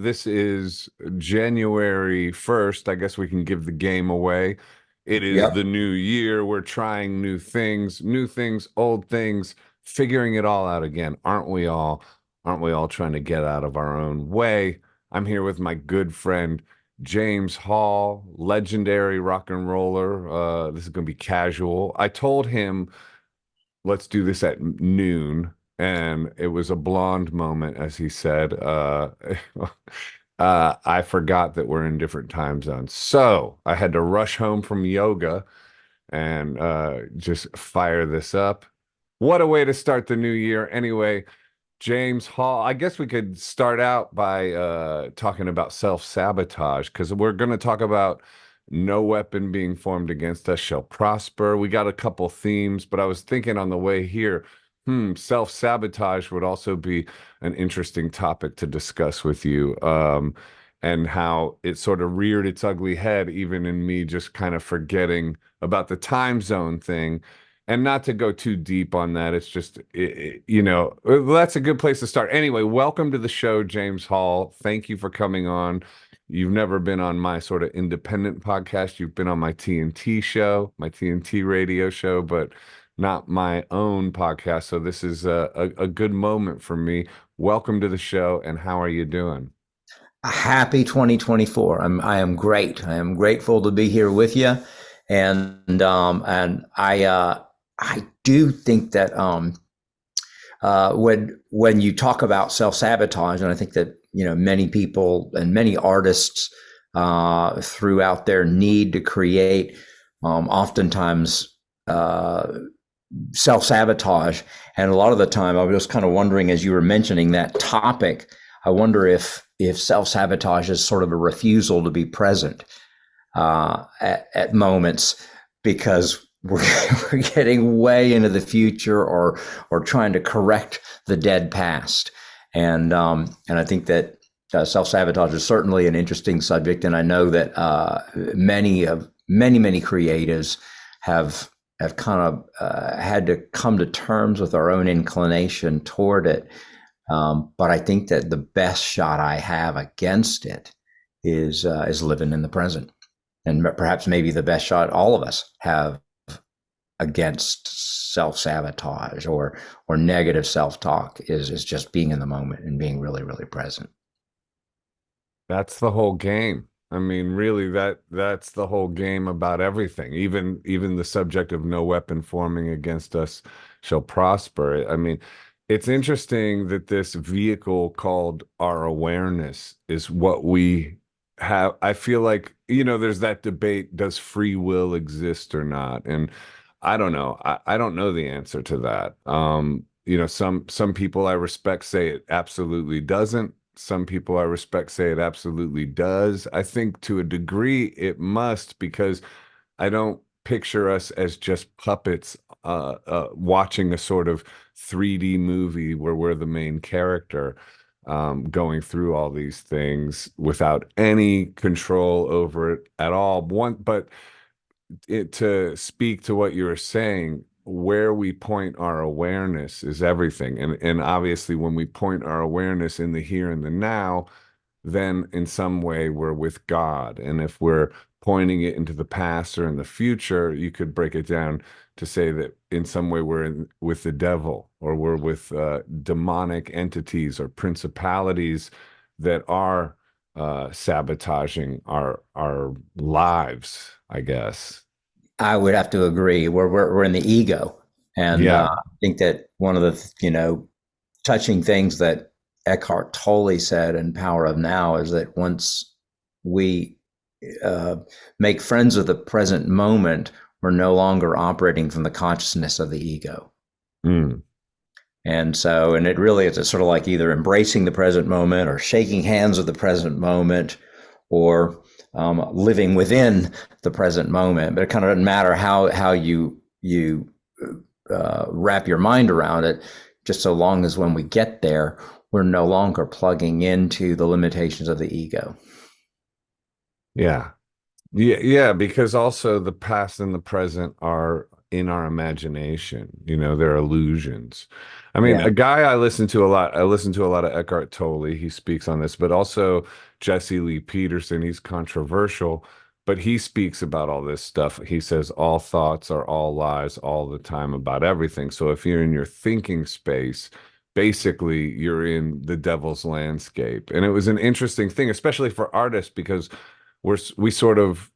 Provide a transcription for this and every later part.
This is January 1st. I guess we can give the game away. It is the Yep. new year. We're trying new things, old things, figuring it all out again. Aren't we all? Aren't we all trying to get out of our own way? I'm here with my good friend James Hall, legendary rock and roller. This is going to be casual. I told him let's do this at noon. And it was a blonde moment, as he said. I forgot that we're in different time zones. So I had to rush home from yoga and just fire this up. What a way to start the new year. Anyway, James Hall, I guess we could start out by talking about self-sabotage because we're going to talk about no weapon being formed against us shall prosper. We got a couple themes, but I was thinking on the way here, self-sabotage would also be an interesting topic to discuss with you. And how it sort of reared its ugly head, even in me just kind of forgetting about the time zone thing. And not to go too deep on that, it's just, that's a good place to start. Anyway, welcome to the show, James Hall. Thank you for coming on. You've never been on my sort of independent podcast. You've been on my TNT show, my TNT radio show, but not my own podcast. So this is a good moment for me. Welcome to the show, and how are you doing? A happy 2024. I am great. I am grateful to be here with you, and I do think that when you talk about self sabotage, and I think that many people and many artists throughout their need to create, oftentimes self sabotage, and a lot of the time I was just kind of wondering as you were mentioning that topic. I wonder if self-sabotage is sort of a refusal to be present at moments because we're, we're getting way into the future or trying to correct the dead past. And I think that self-sabotage is certainly an interesting subject. And I know that many creatives have kind of had to come to terms with our own inclination toward it. But I think that the best shot I have against it is living in the present, and perhaps maybe the best shot all of us have against self sabotage or negative self talk is just being in the moment and being really present. That's the whole game. I mean, really, that's the whole game about everything. Even the subject of no weapon forming against us shall prosper. I mean, it's interesting that this vehicle called our awareness is what we have. I feel like, there's that debate, does free will exist or not? And I don't know. I don't know the answer to that. Some people I respect say it absolutely doesn't. Some people I respect say it absolutely does. I think to a degree it must, because I don't picture us as just puppets watching a sort of 3D movie where we're the main character, going through all these things without any control over it at all. But to speak to what you were saying, where we point our awareness is everything. And obviously when we point our awareness in the here and the now, then in some way we're with God. And if we're pointing it into the past or in the future, you could break it down to say that in some way with the devil, or we're with demonic entities or principalities that are sabotaging our lives, I guess. I would have to agree. We're in the ego, and Yeah. I think that one of the touching things that Eckhart Tolle said in Power of Now is that once we uh, make friends of the present moment, we're no longer operating from the consciousness of the ego. Mm. And it really is sort of like either embracing the present moment or shaking hands with the present moment or living within the present moment. But it kind of doesn't matter how you wrap your mind around it, just so long as when we get there, we're no longer plugging into the limitations of the ego. Yeah. Yeah, because also the past and the present are in our imagination. They're illusions. I mean, a Yeah. guy I listen to a lot, I listen to a lot of Eckhart Tolle. He speaks on this, but also Jesse Lee Peterson. He's controversial, but he speaks about all this stuff. He says all thoughts are all lies all the time about everything. So if you're in your thinking space, basically you're in the devil's landscape. And it was an interesting thing, especially for artists, because we sort of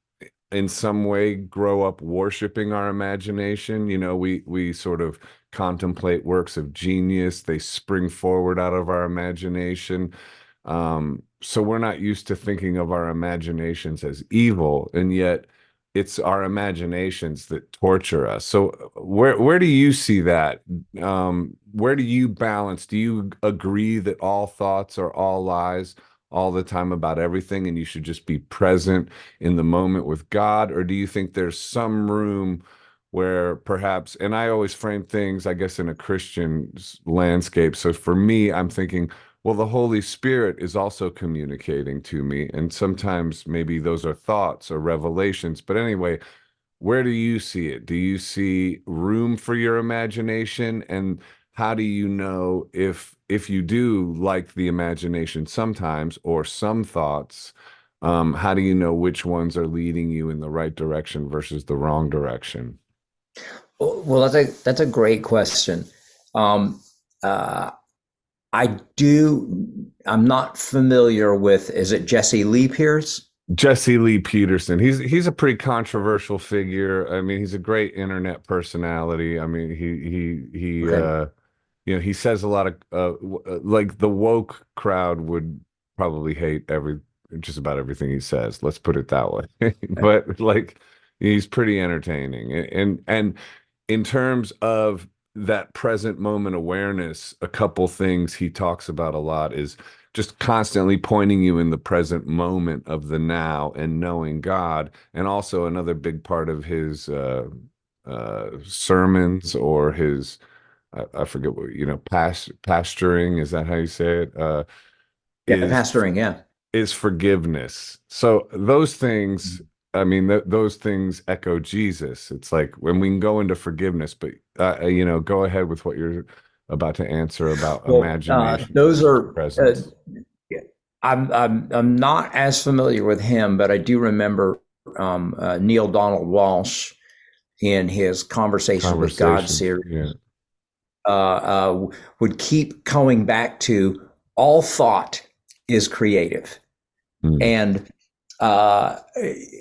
in some way grow up worshiping our imagination. We sort of contemplate works of genius. They spring forward out of our imagination. So we're not used to thinking of our imaginations as evil, and yet it's our imaginations that torture us. So where do you see that? Where do you balance? Do you agree that all thoughts are all lies all the time about everything, and you should just be present in the moment with God? Or do you think there's some room where perhaps, and I always frame things, I guess, in a Christian landscape. So for me, I'm thinking, well, the Holy Spirit is also communicating to me. And sometimes maybe those are thoughts or revelations. But anyway, where do you see it? Do you see room for your imagination? And how do you know if you do like the imagination sometimes or some thoughts, how do you know which ones are leading you in the right direction versus the wrong direction? Well, that's a great question. Um, uh, I do. I'm not familiar with. Is it Jesse Lee Pierce? Jesse Lee Peterson. He's a pretty controversial figure. I mean, he's a great internet personality. I mean, Okay. he says a lot of like the woke crowd would probably hate just about everything he says. Let's put it that way. But like he's pretty entertaining. And in terms of that present moment awareness, a couple things he talks about a lot is just constantly pointing you in the present moment of the now and knowing God. And also another big part of his sermons or his I forget what, pasturing, is that how you say it? Yeah, Is pastoring. Yeah. is forgiveness. So those things, I mean, those things echo Jesus. It's like when we can go into forgiveness, but go ahead with what you're about to answer about Well, imagination those versus are. presence. I'm not as familiar with him, but I do remember Neil Donald Walsh in his Conversations with God Conversations. series Yeah. would keep coming back to all thought is creative, Mm. and uh,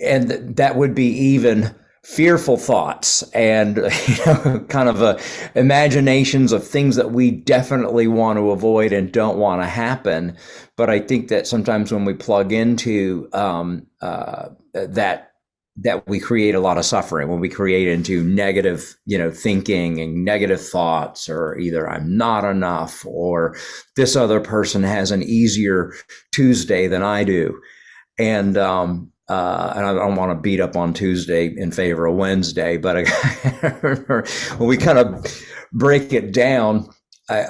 and that would be even fearful thoughts and kind of imaginations of things that we definitely want to avoid and don't want to happen. But I think that sometimes when we plug into that we create a lot of suffering when we create into negative, thinking and negative thoughts, or either I'm not enough, or this other person has an easier Tuesday than I do. And I don't want to beat up on Tuesday in favor of Wednesday, but when we kind of break it down,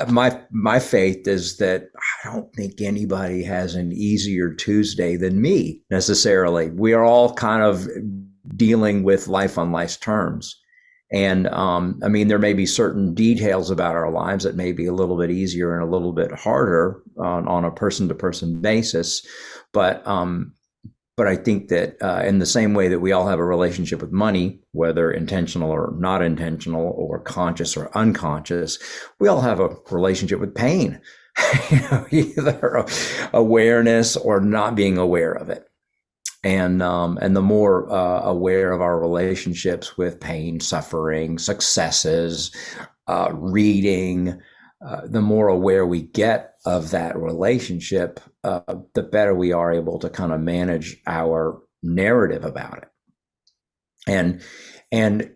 my faith is that I don't think anybody has an easier Tuesday than me necessarily. We are all kind of dealing with life on life's terms. And I mean, there may be certain details about our lives that may be a little bit easier and a little bit harder on a person to person basis. But but I think that in the same way that we all have a relationship with money, whether intentional or not intentional, or conscious or unconscious, we all have a relationship with pain, either awareness or not being aware of it. And the more aware of our relationships with pain, suffering, successes, reading, the more aware we get of that relationship, the better we are able to kind of manage our narrative about it. And I'm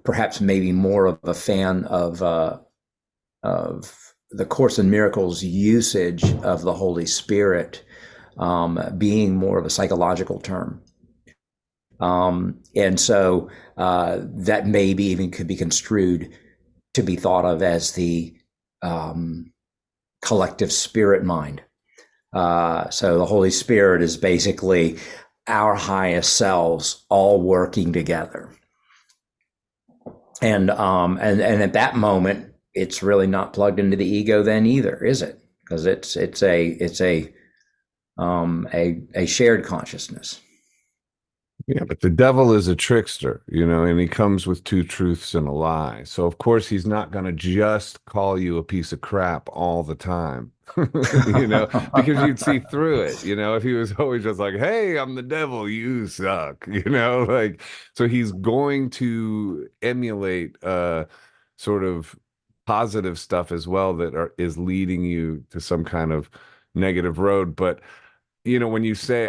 perhaps maybe more of a fan of the Course in Miracles usage of the Holy Spirit being more of a psychological term. And so that maybe even could be construed to be thought of as the collective spirit mind. So the Holy Spirit is basically our highest selves all working together. And at that moment, it's really not plugged into the ego then either, is it? Because it's a shared consciousness. Yeah, but the devil is a trickster, and he comes with two truths and a lie. So of course he's not going to just call you a piece of crap all the time, because you'd see through it, if he was always just like, "Hey, I'm the devil, you suck," like so he's going to emulate sort of positive stuff as well that is leading you to some kind of negative road, but when you say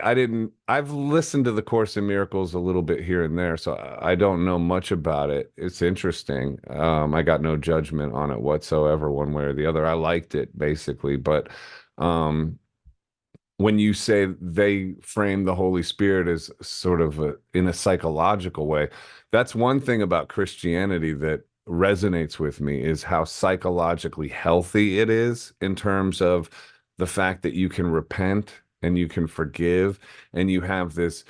I've listened to the Course in Miracles a little bit here and there, so I don't know much about it. It's interesting. I got no judgment on it whatsoever, one way or the other. I liked it basically, but um, when you say they frame the Holy Spirit as sort of in a psychological way, that's one thing about Christianity that resonates with me is how psychologically healthy it is in terms of the fact that you can repent and you can forgive and you have this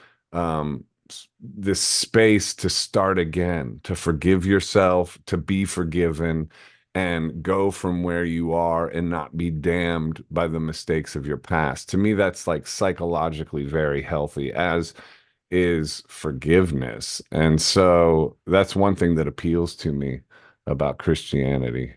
space to start again, to forgive yourself, to be forgiven, and go from where you are and not be damned by the mistakes of your past. To me, that's like psychologically very healthy, as is forgiveness. And so that's one thing that appeals to me about Christianity.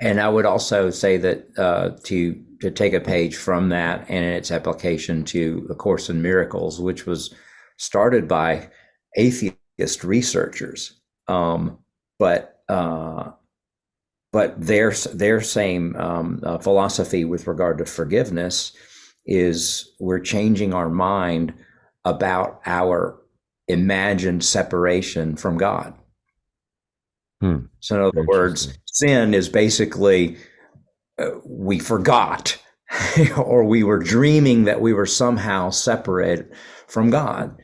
And I would also say that to take a page from that and its application to A Course in Miracles, which was started by atheist researchers, but their same philosophy with regard to forgiveness is we're changing our mind about our imagined separation from God. Hmm. So, in other words, Interesting. sin is basically we forgot or we were dreaming that we were somehow separated from God.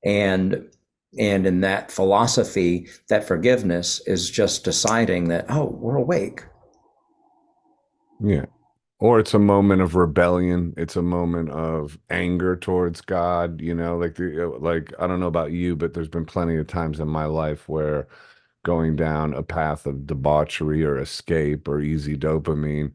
And in that philosophy, that forgiveness is just deciding that, oh, we're awake. Yeah. Or it's a moment of rebellion. It's a moment of anger towards God, like I don't know about you, but there's been plenty of times in my life where going down a path of debauchery or escape or easy dopamine,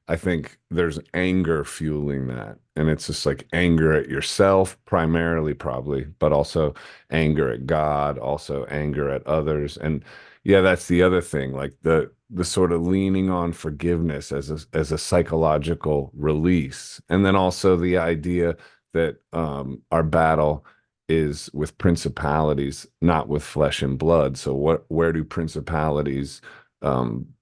I think there's anger fueling that. And it's just like anger at yourself, primarily, probably, but also anger at God, also anger at others. And yeah, that's the other thing, like the sort of leaning on forgiveness as a psychological release. And then also the idea that our battle is with principalities, not with flesh and blood. So where do principalities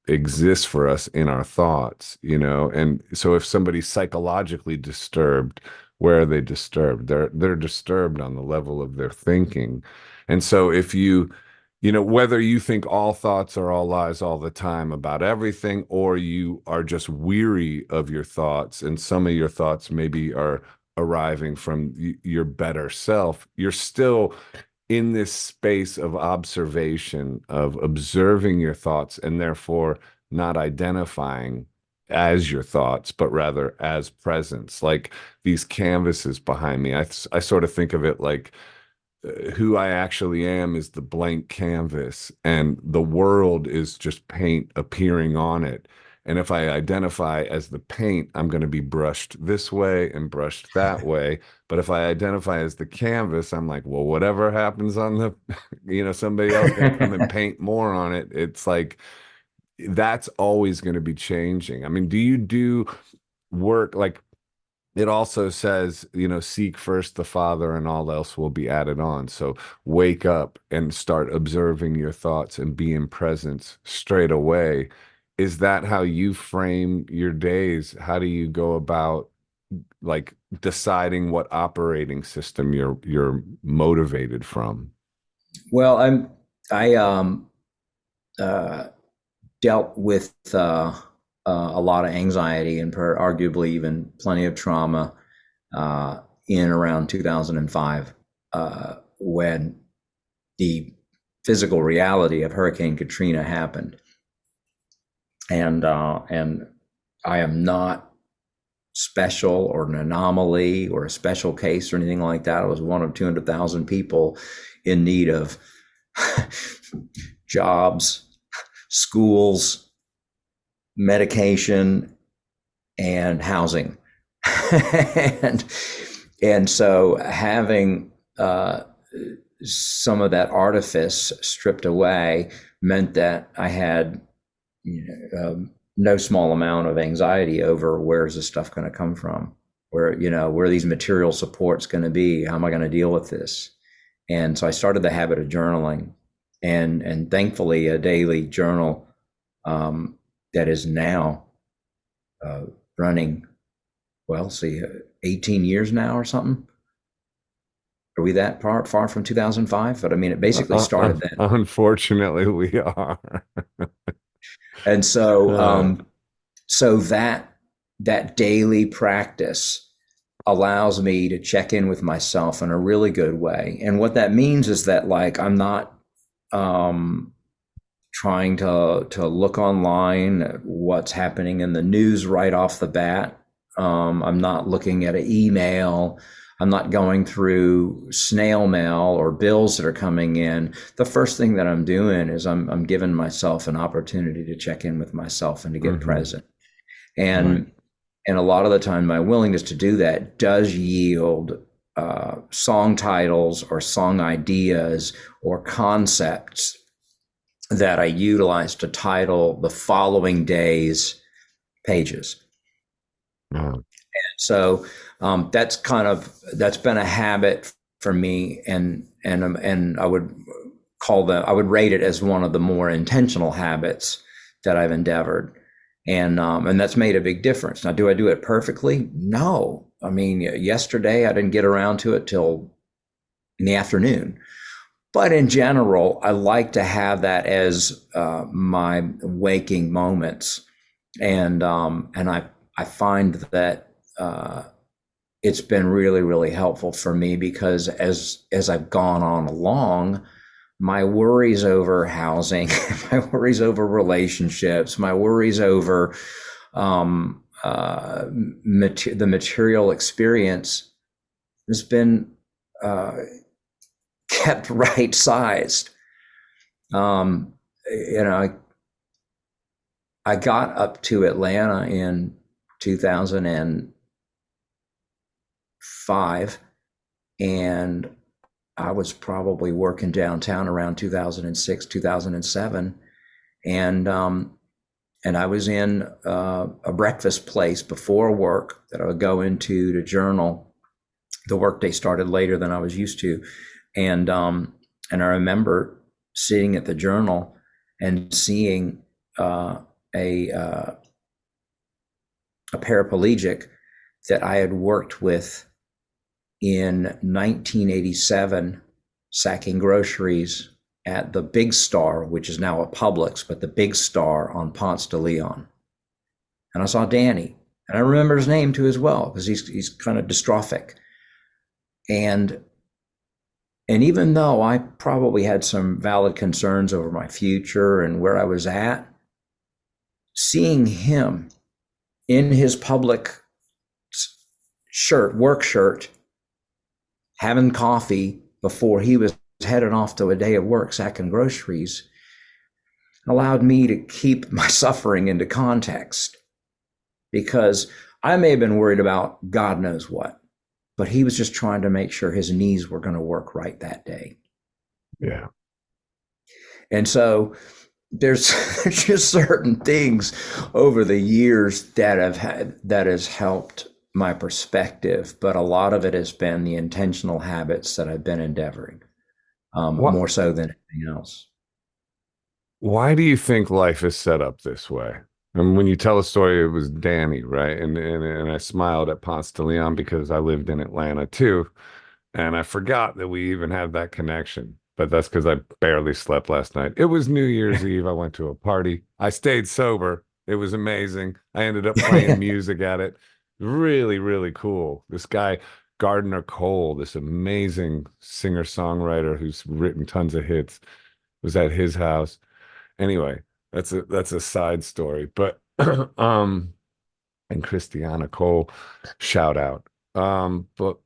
exist for us in our thoughts, And so if somebody's psychologically disturbed, where are they disturbed? They're disturbed on the level of their thinking. And so if whether you think all thoughts are all lies all the time about everything, or you are just weary of your thoughts, and some of your thoughts maybe are arriving from your better self, you're still in this space of observation, of observing your thoughts, and therefore not identifying as your thoughts, but rather as presence. Like these canvases behind me, I sort of think of it like who I actually am is the blank canvas, and the world is just paint appearing on it. And if I identify as the paint, I'm going to be brushed this way and brushed that way. But if I identify as the canvas, I'm like, well, whatever happens on the, somebody else can come and paint more on it. It's like that's always going to be changing. I mean, do you do work like it also says, seek first the Father and all else will be added on. So wake up and start observing your thoughts and be in presence straight away. Is that how you frame your days? How do you go about like deciding what operating system you're motivated from? Well, I uh, dealt with a lot of anxiety and arguably even plenty of trauma in around 2005 when the physical reality of Hurricane Katrina happened, and I am not special or an anomaly or a special case or anything like that. I was one of 200,000 people in need of jobs, schools, medication, and housing. and and so having some of that artifice stripped away meant that I had no small amount of anxiety over where's this stuff going to come from, where are these material supports going to be, how am I going to deal with this. And so I started the habit of journaling, and thankfully a daily journal that is now uh, running, well, see, 18 years now or something. Are we that far from 2005? But I mean, it basically started then. Unfortunately, we are. And so, Uh, so that daily practice allows me to check in with myself in a really good way. And what that means is that, like, I'm not um, trying to look online at what's happening in the news right off the bat. I'm not looking at an email. I'm not going through snail mail or bills that are coming in. The first thing that I'm doing is I'm giving myself an opportunity to check in with myself and to get mhm, present. right. And a lot of the time, my willingness to do that does yield song titles or song ideas or concepts that I utilize to title the following day's pages. Uh, So that's been a habit for me, and I would rate it as one of the more intentional habits that I've endeavored, and that's made a big difference. Now, do I do it perfectly? No. I mean, yesterday I didn't get around to it till in the afternoon. But in general, I like to have that as my waking moments, and I find that it's been really really helpful for me because as I've gone on along, my worries over housing, my worries over relationships, my worries over the material experience has been uh, kept right sized. Um, you know, I got up to Atlanta in 2005, and I was probably working downtown around 2006, 2007, and and I was in a breakfast place before work that I would go into to journal. The workday started later than I was used to, and I remember sitting at the journal and seeing a a paraplegic that I had worked with in 1987, sacking groceries at the Big Star, which is now a Publix, but the Big Star on Ponce de Leon. And I saw Danny, and I remember his name too as well because he's kind of dystrophic. And and even though I probably had some valid concerns over my future and where I was at, seeing him in his public work shirt, having coffee before he was heading off to a day of work sacking groceries, allowed me to keep my suffering into context, because I may have been worried about God knows what, but he was just trying to make sure his knees were going to work right that day. yeah. And so there's there's just certain things over the years that has helped my perspective, but a lot of it has been the intentional habits that I've been endeavoring, What? more so than anything else. Why do you think life is set up this way? And when you tell a story, it was Danny, right? And I smiled at Ponce de Leon because I lived in Atlanta too. And I forgot that we even had that connection. But that's because I barely slept last night. It was New Year's Eve. I went to a party. I stayed sober. It was amazing. I ended up playing music at it. Really, really cool. This guy, Gardner Cole, this amazing singer-songwriter who's written tons of hits, was at his house. Anyway, that's a side story. But and Christiana Cole, shout out. But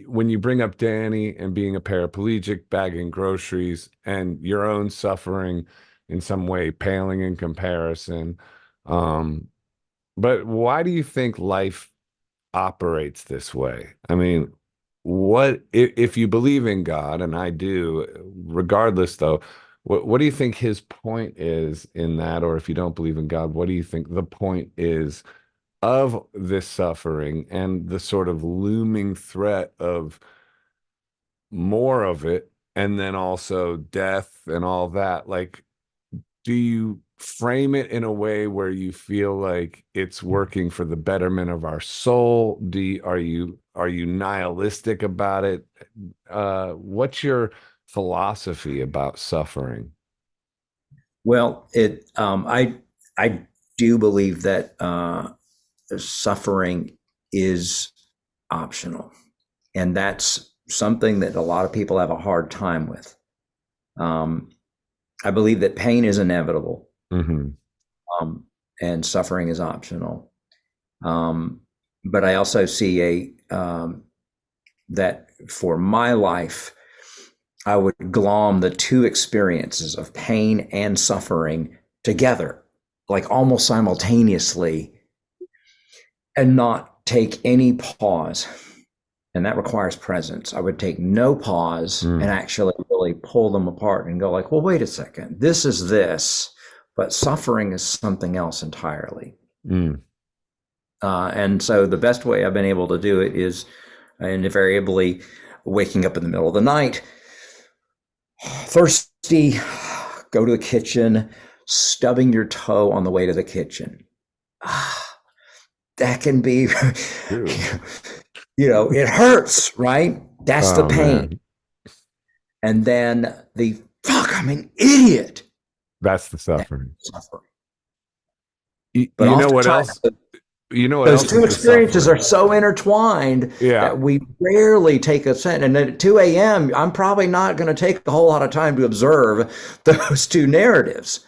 when you bring up Danny and being a paraplegic, bagging groceries, and your own suffering in some way paling in comparison, um, but why do you think life operates this way? I mean, what if you believe in God, and I do, regardless though, what do you think his point is in that? Or if you don't believe in God, what do you think the point is of this suffering and the sort of looming threat of more of it, and then also death and all that? Like, do you frame it in a way where you feel like it's working for the betterment of our soul? Are you nihilistic about it? What's your philosophy about suffering? Well, I do believe that suffering is optional, and that's something that a lot of people have a hard time with. Um, I believe that pain is inevitable, Hmm. um, and suffering is optional. Um, but I also see that for my life, I would glom the two experiences of pain and suffering together, like almost simultaneously, and not take any pause. And that requires presence. I would take no pause and Mm, actually really pull them apart and go like, well, wait a second, this is this, but suffering is something else entirely. mm. And so the best way I've been able to do it is invariably waking up in the middle of the night, thirsty, go to the kitchen, stubbing your toe on the way to the kitchen. That can be, Dude. it hurts, right? That's the Oh pain. man, And then the fuck, I'm an idiot. that's the That's suffering. suffering. But You know what oftentimes, else? You know what those else two is the experiences are suffering? so intertwined Yeah, that we rarely take a second. And at 2 a.m., I'm probably not going to take a whole lot of time to observe those two narratives.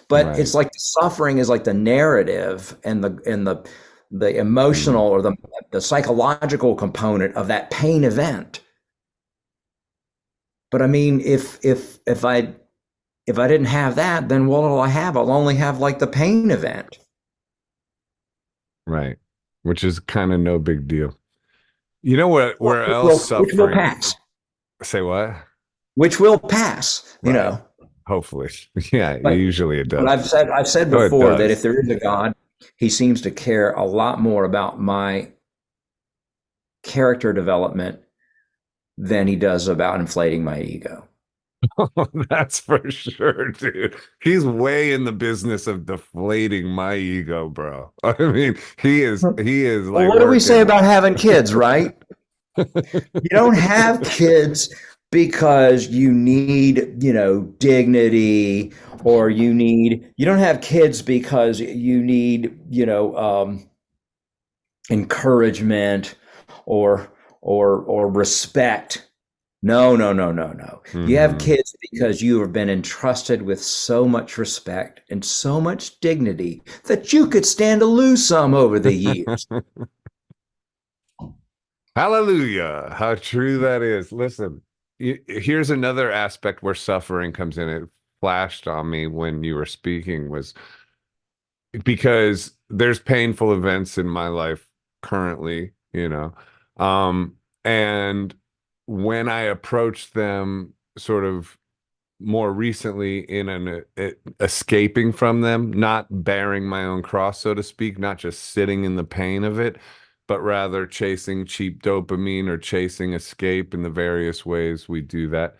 But right. it's like the suffering is like the narrative and the Mm. emotional or the psychological component of that pain event. But I mean, if I didn't have that, then what will I have? I'll only have like the pain event. Right. Which is kind of no big deal. You know what, Well, where else which will suffering? pass. Say what? Which will pass. Right. Hopefully. Yeah, But usually it but does. I've said Oh, it before that does. if there is a God, he seems to care a lot more about my character development than he does about inflating my ego. That's for sure, dude. He's way in the business of deflating my ego, bro. I mean, he is Well, like what do we say working. about having kids, right? You don't have kids because you need, dignity, or you don't have kids because you need, encouragement or or respect. No, no, no, no, no. You have Hmm. kids because you have been entrusted with so much respect and so much dignity that you could stand to lose some over the years. Hallelujah. How true that is. Listen, here's another aspect where suffering comes in. It flashed on me when you were speaking was because there's painful events in my life currently, Um, and when I approach them sort of more recently in escaping from them, not bearing my own cross, so to speak, not just sitting in the pain of it, but rather chasing cheap dopamine or chasing escape in the various ways we do that.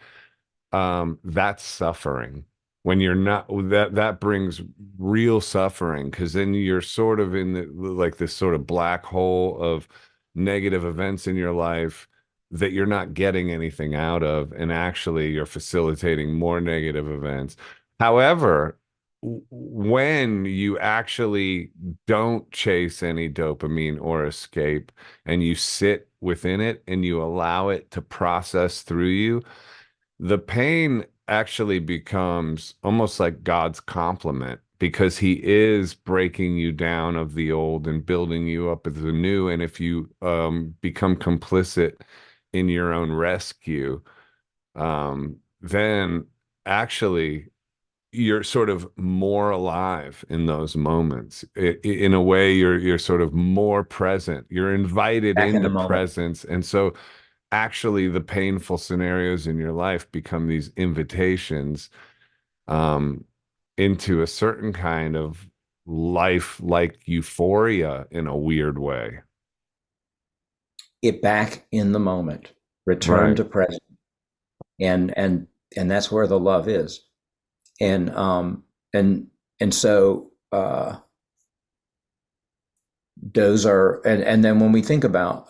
That's suffering. When you're not, that brings real suffering because then you're sort of in like this sort of black hole of negative events in your life that you're not getting anything out of, and actually you're facilitating more negative events. However, when you actually don't chase any dopamine or escape and you sit within it and you allow it to process through you, the pain actually becomes almost like God's compliment because he is breaking you down of the old and building you up as the new. And if you become complicit in your own rescue, then actually you're sort of more alive in those moments. In a way, you're sort of more present. You're invited Back in the into moment. presence, and so actually, the painful scenarios in your life become these invitations um, into a certain kind of life-like euphoria in a weird way. Get back in the moment. Return Right. to present. And that's where the love is. And and so those are, and then when we think about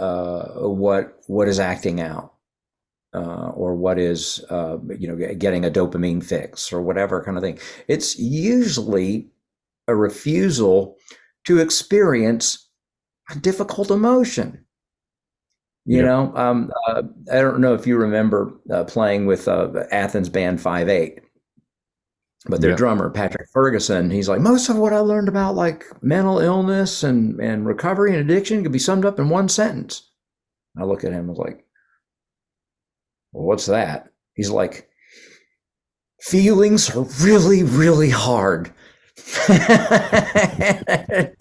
what is acting out, or what is getting a dopamine fix or whatever kind of thing, it's usually a refusal to experience a difficult emotion. Yep. I don't know if you remember playing with Athens band 5/8, but their Yep. drummer Patrick Ferguson, he's like, most of what I learned about like mental illness and recovery and addiction could be summed up in one sentence. I look at him and was like, well, what's that? He's like, feelings are really, really hard.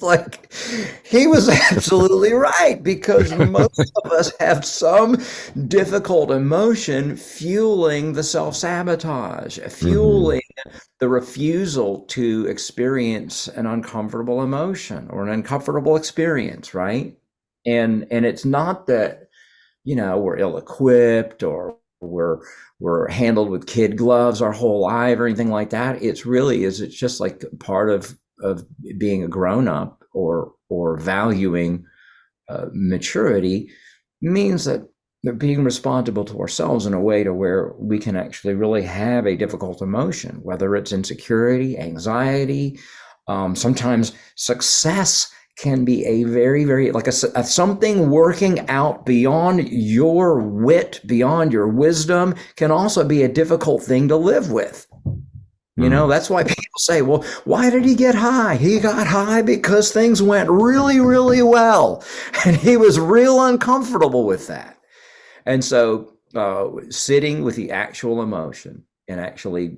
Like, he was absolutely right, because most of us have some difficult emotion fueling the self-sabotage, Hmm. fueling the refusal to experience an uncomfortable emotion or an uncomfortable experience, right? And it's not that, we're ill-equipped or we're handled with kid gloves our whole life or anything like that. It's just like part of being a grown up, or valuing maturity, means that they're being responsible to ourselves in a way to where we can actually really have a difficult emotion, whether it's insecurity, anxiety, sometimes success can be a very, very, like a something working out beyond your wit, beyond your wisdom, can also be a difficult thing to live with. Mm. That's why people say, well, why did he get high? He got high because things went really, really well. And he was real uncomfortable with that. And so, sitting with the actual emotion and actually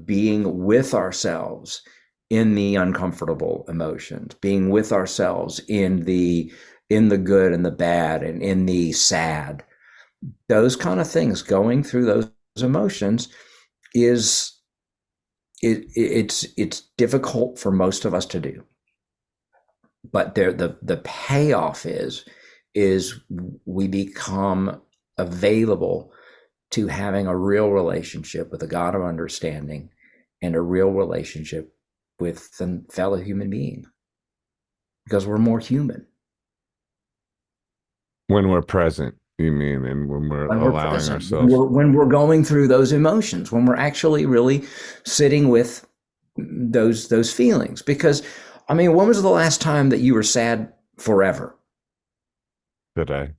being with ourselves in the uncomfortable emotions, being with ourselves in the good and the bad and in the sad, those kind of things, going through those emotions is it's difficult for most of us to do. But the payoff is we become available to having a real relationship with a God of understanding, and a real relationship with a fellow human being, because we're more human When we're present, you mean, and when we're when we're allowing present, ourselves. when we're going through those emotions, when we're actually really sitting with those feelings. Because, I mean, when was the last time that you were sad forever? Today.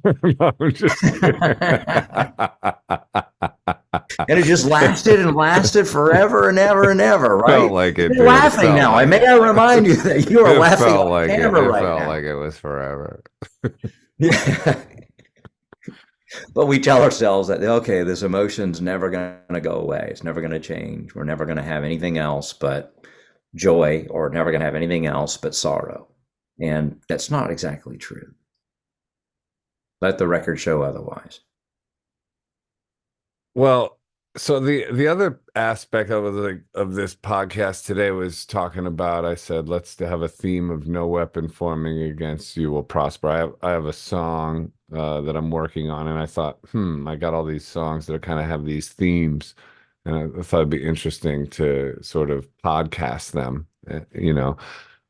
No, I'm just kidding. And it just lasted and lasted forever and ever and ever, Felt right? like it, You're dude. It laughing felt now. like May it. I remind you that you are It laughing felt on like it. camera It right felt now. like it was forever. Yeah. But we tell ourselves that, okay, this emotion's never going to go away. It's never going to change. We're never going to have anything else but joy, or never going to have anything else but sorrow. And that's not exactly true. Let the record show otherwise. Well, so the other aspect of this podcast today was talking about, I said, let's have a theme of no weapon forming against you will prosper. I have a song that I'm working on, and I thought, I got all these songs that kind of have these themes, and I thought it'd be interesting to sort of podcast them, you know.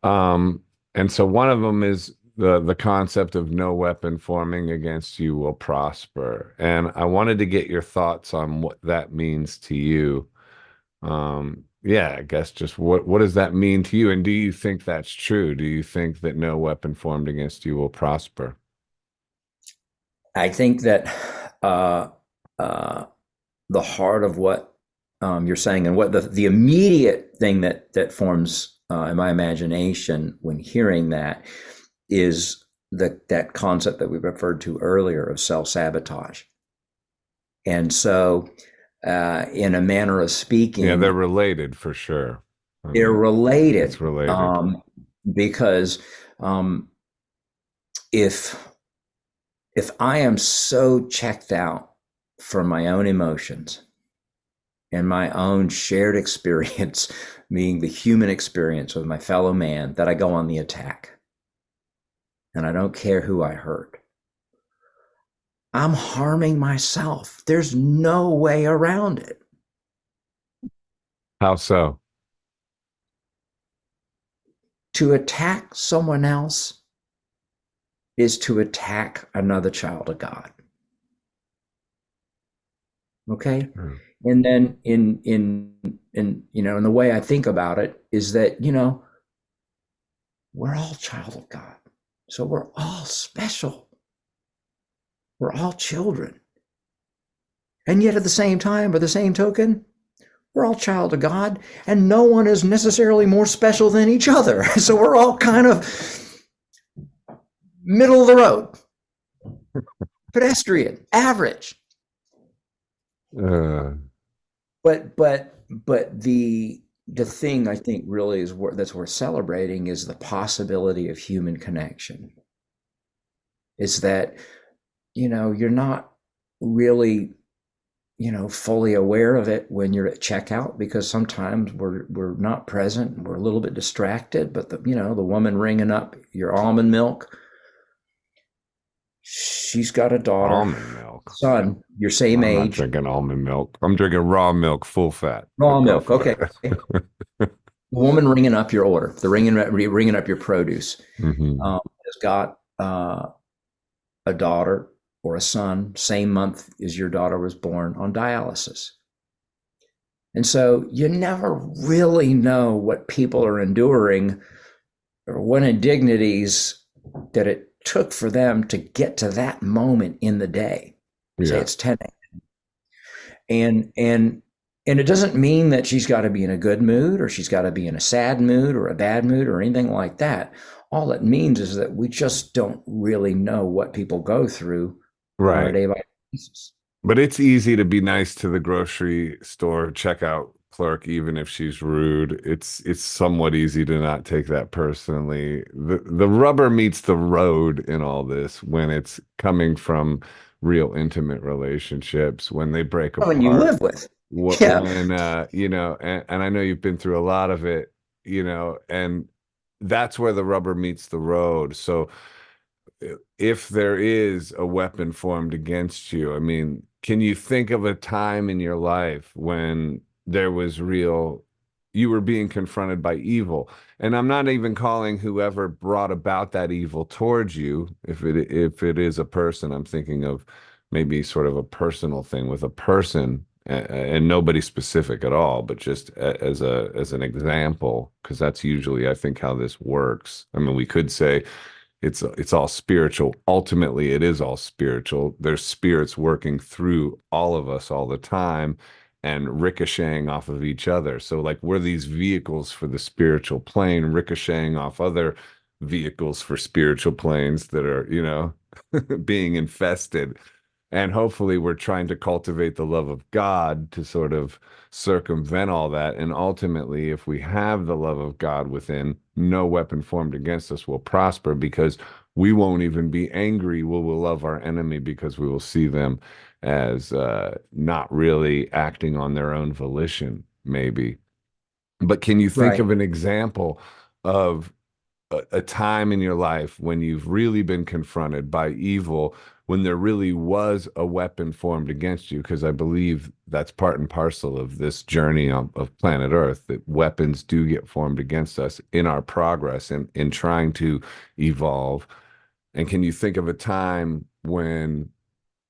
Um, and so one of them is the concept of no weapon forming against you will prosper. And I wanted to get your thoughts on what that means to you. Yeah, I guess just what does that mean to you? And do you think that's true? Do you think that no weapon formed against you will prosper? I think that uh, uh, the heart of what you're saying, and what the immediate thing that forms in my imagination when hearing that, is that concept that we referred to earlier of self-sabotage. And so, in a manner of Yeah, they're speaking, related for sure. I they're mean, it's related, related. because um, if I am so checked out from my own emotions and my own shared experience, meaning the human experience with my fellow man, that I go on the attack and I don't care who I hurt, I'm harming myself. There's no way around it. How so? To attack someone else is to attack another child of God. Okay. Sure. And then in the way I think about it is that, we're all child of God. So we're all special. We're all children. And yet at the same time, by the same token, we're all child of God, and no one is necessarily more special than each other. So we're all kind of middle of the road, pedestrian, average. Uh, But the thing I think really is that's worth celebrating is the possibility of human connection. Is that you're not really fully aware of it when you're at checkout, because sometimes we're not present, we're a little bit distracted. But the woman ringing up your almond milk, she's got a daughter, almond milk. son, your same I'm not age. drinking almond milk. I'm drinking raw milk, full fat. Raw But go milk, for okay. it. The woman ringing up your order, the ringing up your produce, Hmm. has got a daughter or a son, same month as your daughter was born, on dialysis. And so you never really know what people are enduring or what indignities that it took for them to get to that moment in the day. Say Yeah, it's 10 and it doesn't mean that she's got to be in a good mood or she's got to be in a sad mood or a bad mood or anything like that. All it means is that we just don't really know what people go through on a right. day by day basis. But it's easy to be nice to the grocery store checkout clerk, even if she's rude. It's somewhat easy to not take that personally. The rubber meets the road in all this when it's coming from real intimate relationships, when they break Someone you apart. live with. What Yeah. when and I know you've been through a lot of it, and that's where the rubber meets the road. So if there is a weapon formed against you, I mean, can you think of a time in your life when there was you were being confronted by evil? And I'm not even calling whoever brought about that evil towards you. If it is a person, I'm thinking of maybe sort of a personal thing with a person, and nobody specific at all, but just as an example, because that's usually, I think, how this works. I mean, we could say it's all spiritual. Ultimately, it is all spiritual. There's spirits working through all of us all the time and ricocheting off of each other. So like we're these vehicles for the spiritual plane, ricocheting off other vehicles for spiritual planes that are, being infested. And hopefully we're trying to cultivate the love of God to sort of circumvent all that. And ultimately, if we have the love of God within, no weapon formed against us will prosper, because we won't even be angry. We will love our enemy because we will see them as not really acting on their own volition, maybe. But can you think Right. of an example of a time in your life when you've really been confronted by evil, when there really was a weapon formed against you? Because I believe that's part and parcel of this journey of planet Earth, that weapons do get formed against us in our progress and in trying to evolve. And can you think of a time when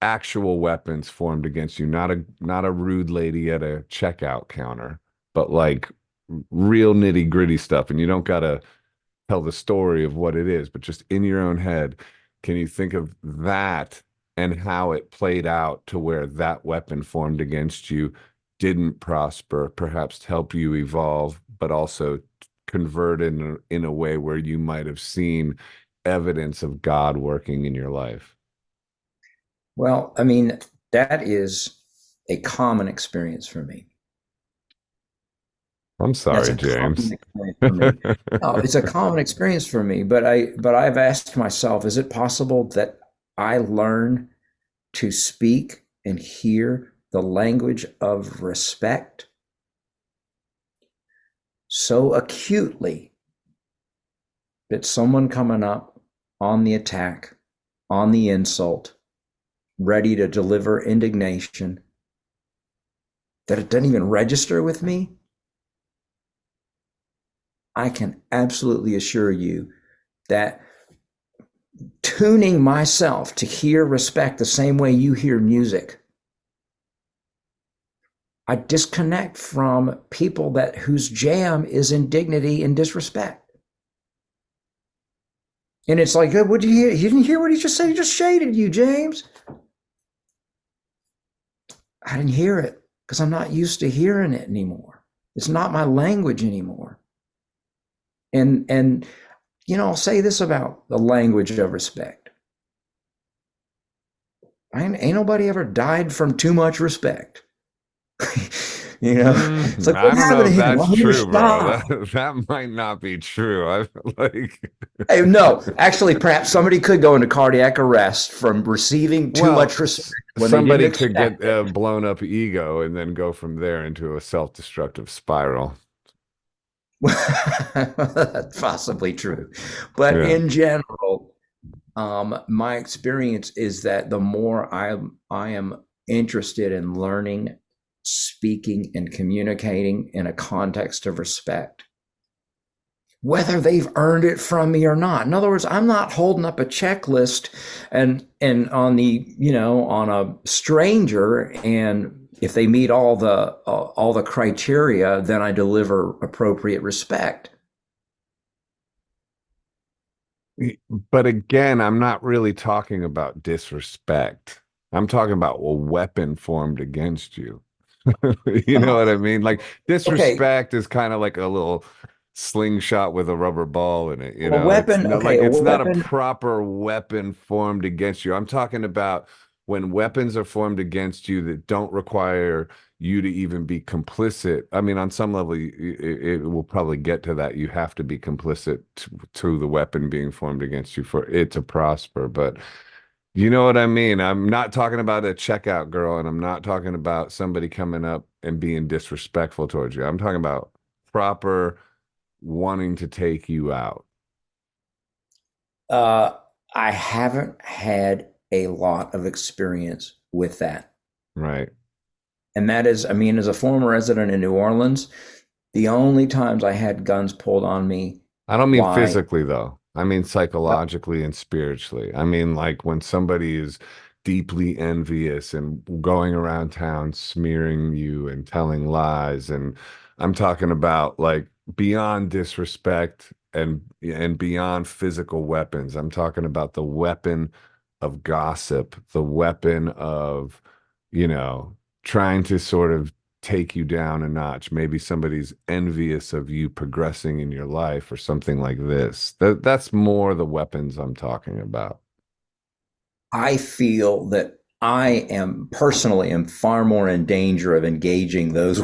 actual weapons formed against you, not a rude lady at a checkout counter, but like real nitty gritty stuff, and you don't gotta tell the story of what it is, but just in your own head, can you think of that and how it played out to where that weapon formed against you didn't prosper, perhaps help you evolve, but also convert in a way where you might have seen evidence of God working in your life? Well, I mean, that is a common experience for me. I'm That's sorry, a common James. experience for me. No, it's a common experience for me, but I've asked myself, is it possible that I learn to speak and hear the language of respect so acutely that someone coming up on the attack, on the insult, ready to deliver indignation, that it doesn't even register with me? I can absolutely assure you that tuning myself to hear respect the same way you hear music, I disconnect from people that whose jam is indignity and disrespect. And it's like, what did you hear? You didn't hear what he just said? He just shaded you, James. I didn't hear it because I'm not used to hearing it anymore. It's not my language anymore. And I'll say this about the language of respect. Ain't nobody ever died from too much respect. It's like, I what don't know happened to if him? that's Well, he was true, bro. shot. That might not be true. I like Hey, no, actually, perhaps somebody could go into cardiac arrest from receiving too well, much respect when they didn't somebody could expect get it. a blown up ego and then go from there into a self-destructive spiral. That's possibly true. But Yeah. in general, my experience is that the more I am interested in learning, speaking, and communicating in a context of respect, whether they've earned it from me or not. In other words, I'm not holding up a checklist and on on a stranger, and if they meet all the criteria, then I deliver appropriate respect. But again, I'm not really talking about disrespect. I'm talking about a weapon formed against you. You know Uh, what I mean? Like okay, disrespect is kind of like a little slingshot with a rubber ball in it. a It's weapon. not Okay, like a it's not a weapon. proper weapon formed against you. I'm talking about when weapons are formed against you that don't require you to even be complicit. I mean, on some level, it will probably get to that. You have to be complicit to the weapon being formed against you for it to prosper. But you know what I mean? I'm not talking about a checkout girl, and I'm not talking about somebody coming up and being disrespectful towards you. I'm talking about proper wanting to take you out. Uh, I haven't had a lot of experience with that. Right. And that is, I mean, as a former resident in New Orleans, the only times I had guns pulled on me, I don't mean why? physically though. I mean psychologically and spiritually. I mean like when somebody is deeply envious and going around town smearing you and telling lies, and I'm talking about like beyond disrespect and beyond physical weapons. I'm talking about the weapon of gossip, the weapon of, you know, trying to sort of take you down a notch. Maybe somebody's envious of you progressing in your life or something like this. That's more the weapons I'm talking about. I feel that I am personally am far more in danger of engaging those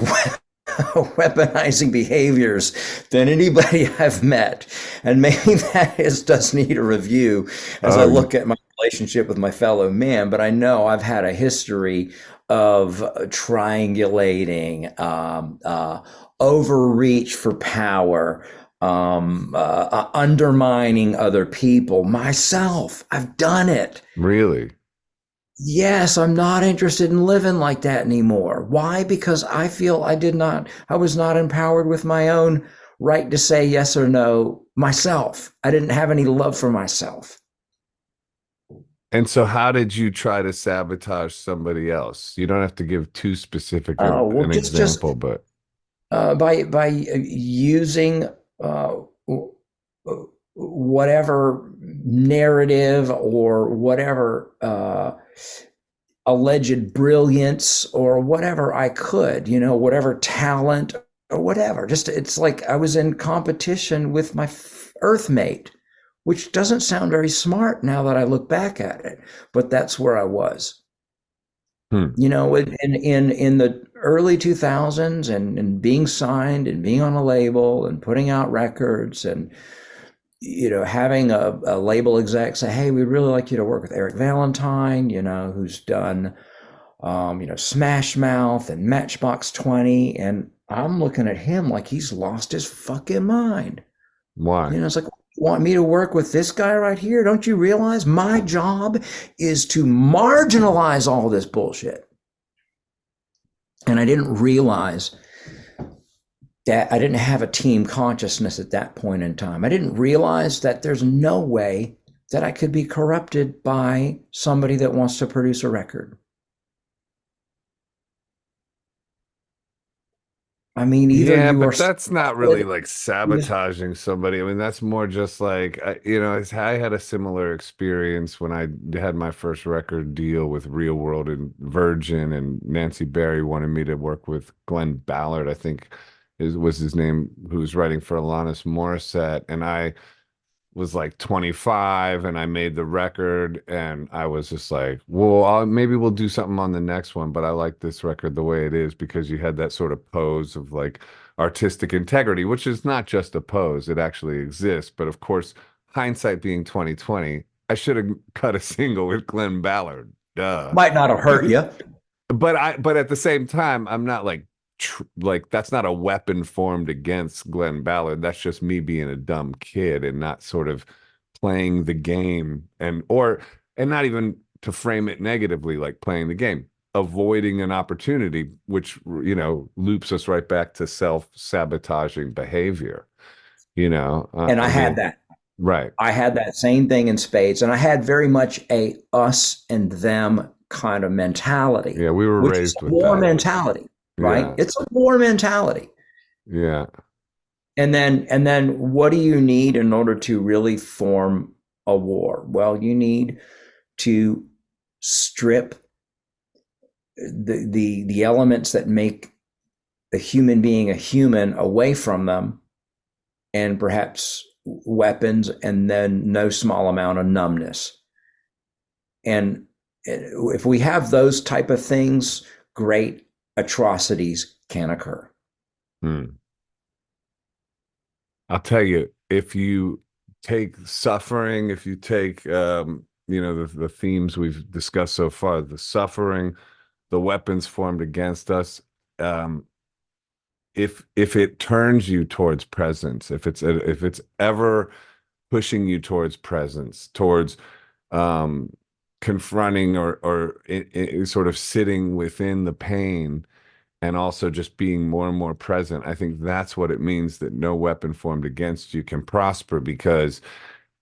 weaponizing behaviors than anybody I've met. And maybe does need a review as I Oh, look at my relationship with my fellow man. But I know I've had a history of triangulating, overreach for power, undermining other people, myself. I've done it. really? Yes, I'm not interested in living like that anymore. Why? Because I feel I was not empowered with my own right to say yes or no myself. I didn't have any love for myself. And so how did you try to sabotage somebody else? You don't have to give too specific Oh, well, an example, but by using uh, whatever narrative or whatever alleged brilliance or whatever I could, whatever talent or whatever. Just it's like I was in competition with my earthmate. which doesn't sound very smart now that I look back at it, but that's where I was. Hmm. You know, in the early 2000s, and being signed and being on a label and putting out records, and having a label exec say, hey, we'd really like you to work with Eric Valentine, who's done Smash Mouth and Matchbox 20. And I'm looking at him like he's lost his fucking mind. Why? It's like, you want me to work with this guy right here? Don't you realize my job is to marginalize all this bullshit? And I didn't realize that I didn't have a team consciousness at that point in time. I didn't realize that there's no way that I could be corrupted by somebody that wants to produce a record. I mean, either Yeah, you are but that's not really solid. like sabotaging somebody. I mean, that's more just like, I had a similar experience when I had my first record deal with Real World and Virgin, and Nancy Berry wanted me to work with Glenn Ballard, I think was his name, who was writing for Alanis Morissette. And I was like 25 and I made the record, and I was just like, well, maybe we'll do something on the next one, but I like this record the way it is, because you had that sort of pose of like artistic integrity, which is not just a pose, it actually exists. But of course, hindsight being 2020, I should have cut a single with Glenn Ballard. Duh. Might not have hurt you. But at the same time, I'm not like like that's not a weapon formed against Glenn Ballard. That's just me being a dumb kid and not sort of playing the game, and not even to frame it negatively, like playing the game, avoiding an opportunity, which loops us right back to self-sabotaging behavior. And I I had mean, that. right. I had that same thing in spades. And I had very much a us and them kind of mentality, Yeah, we were which is raised a with war that. mentality, right? Yeah. It's a war mentality. Yeah. And then what do you need in order to really form a war? Well, you need to strip the elements that make a human being a human away from them, and perhaps weapons, and then no small amount of numbness. And if we have those type of things, great atrocities can occur. Hmm. I'll tell you, if you take suffering, if you take the themes we've discussed so far, the suffering, the weapons formed against us, um, if it turns you towards presence, if it's ever pushing you towards presence, towards um, confronting or sort of sitting within the pain, and also just being more and more present. I think that's what it means that no weapon formed against you can prosper, because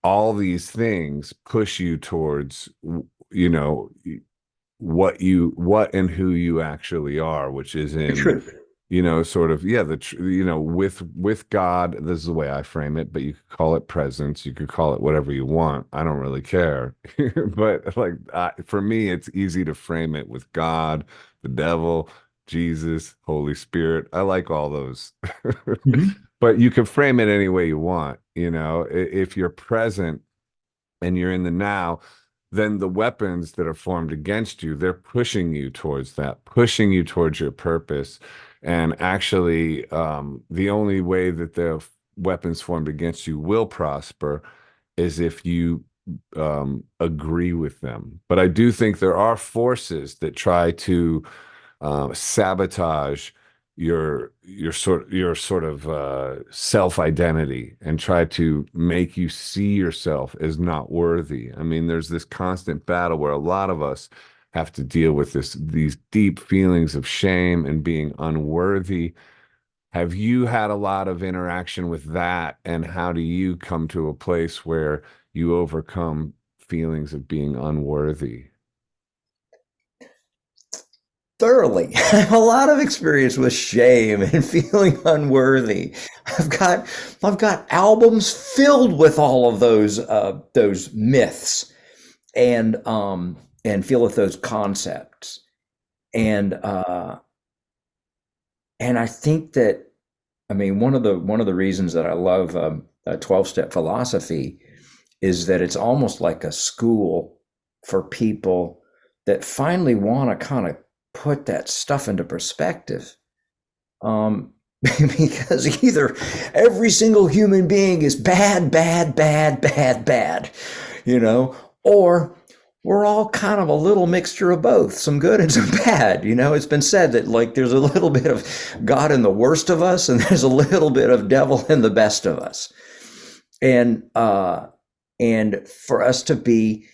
all these things push you towards, you know, what and who you actually are, which is The in, truth. sort of, yeah, with God. This is the way I frame it, but you could call it presence, you could call it whatever you want. I don't really care. But like, for me, it's easy to frame it with God, the devil, Jesus, Holy Spirit. I like all those. Mhm. But you can frame it any way you want. If you're present and you're in the now, then the weapons that are formed against you, they're pushing you towards that, pushing you towards your purpose. And actually, the only way that the weapons formed against you will prosper is if you agree with them. But I do think there are forces that try to sabotage your sort of self-identity, and try to make you see yourself as not worthy. I mean, there's this constant battle where a lot of us have to deal with these deep feelings of shame and being unworthy. Have you had a lot of interaction with that, and how do you come to a place where you overcome feelings of being unworthy? Thoroughly. I have a lot of experience with shame and feeling unworthy. I've got I've got albums filled with all of those myths, and filled with those concepts. And and I think that, I mean, one of the reasons that I love a 12-step philosophy is that it's almost like a school for people that finally want to kind of put that stuff into perspective. Um, because either every single human being is bad, bad, bad, bad, bad, you know, or we're all kind of a little mixture of both, some good and some bad. You know, it's been said that like there's a little bit of God in the worst of us, and there's a little bit of devil in the best of us. And for us to be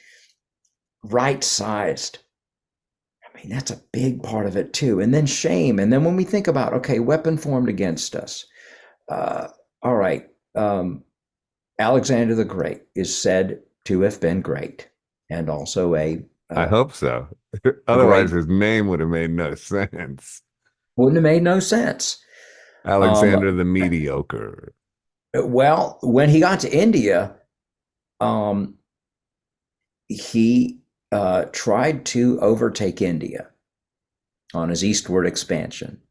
right sized, I mean, that's a big part of it too. And then shame. And then when we think about, okay, weapon formed against us, uh, all right, Alexander the Great is said to have been great and also I hope so. a Otherwise, great, his name would have made no sense. wouldn't have made no sense. Um, Alexander the Mediocre. well, when he got to India, um, he tried to overtake India on his eastward expansion,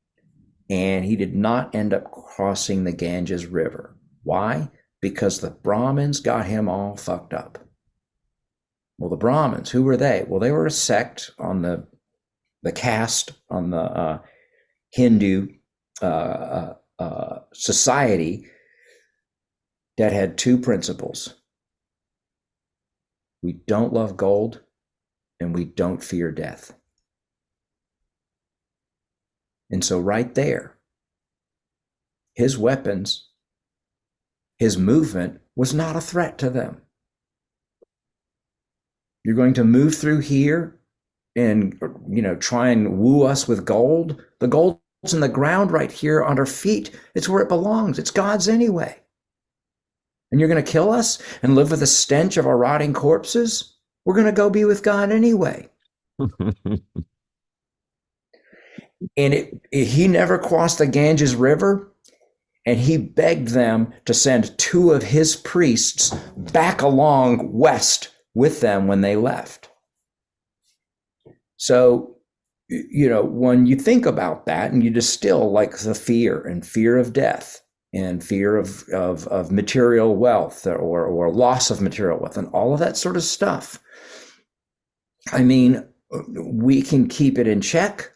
and he did not end up crossing the Ganges River. Why? Because the Brahmins got him all fucked up. Well, the Brahmins, who were they? Well, they were a sect on the caste on the Hindu society that had two principles: we don't love gold, and we don't fear death. And so, right there, his weapons, his movement was not a threat to them. You're going to move through here and, you know, try and woo us with gold. The gold's in the ground right here on our feet. It's where it belongs. It's God's anyway. And you're going to kill us and live with the stench of our rotting corpses? We're going to go be with God anyway. And he never crossed the Ganges River, and he begged them to send two of his priests back along west with them when they left. So, you know, when you think about that and you distill like the fear of death and fear of material wealth or loss of material wealth and all of that sort of stuff, I mean, we can keep it in check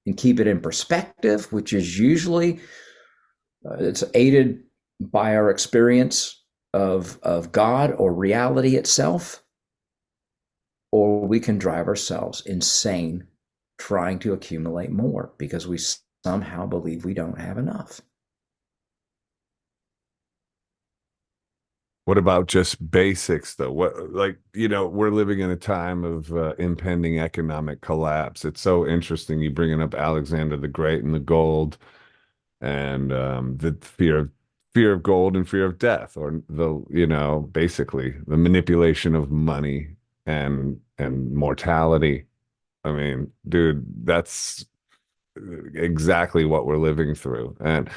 and keep it in perspective, which is usually it's aided by our experience of God or reality itself, or we can drive ourselves insane trying to accumulate more because we somehow believe we don't have enough. What about just basics, though? What, like, you know, we're living in a time of impending economic collapse. It's so interesting you bringing up Alexander the Great and the gold and the fear of gold and fear of death, or the, you know, basically the manipulation of money and mortality. I mean, dude, that's exactly what we're living through. And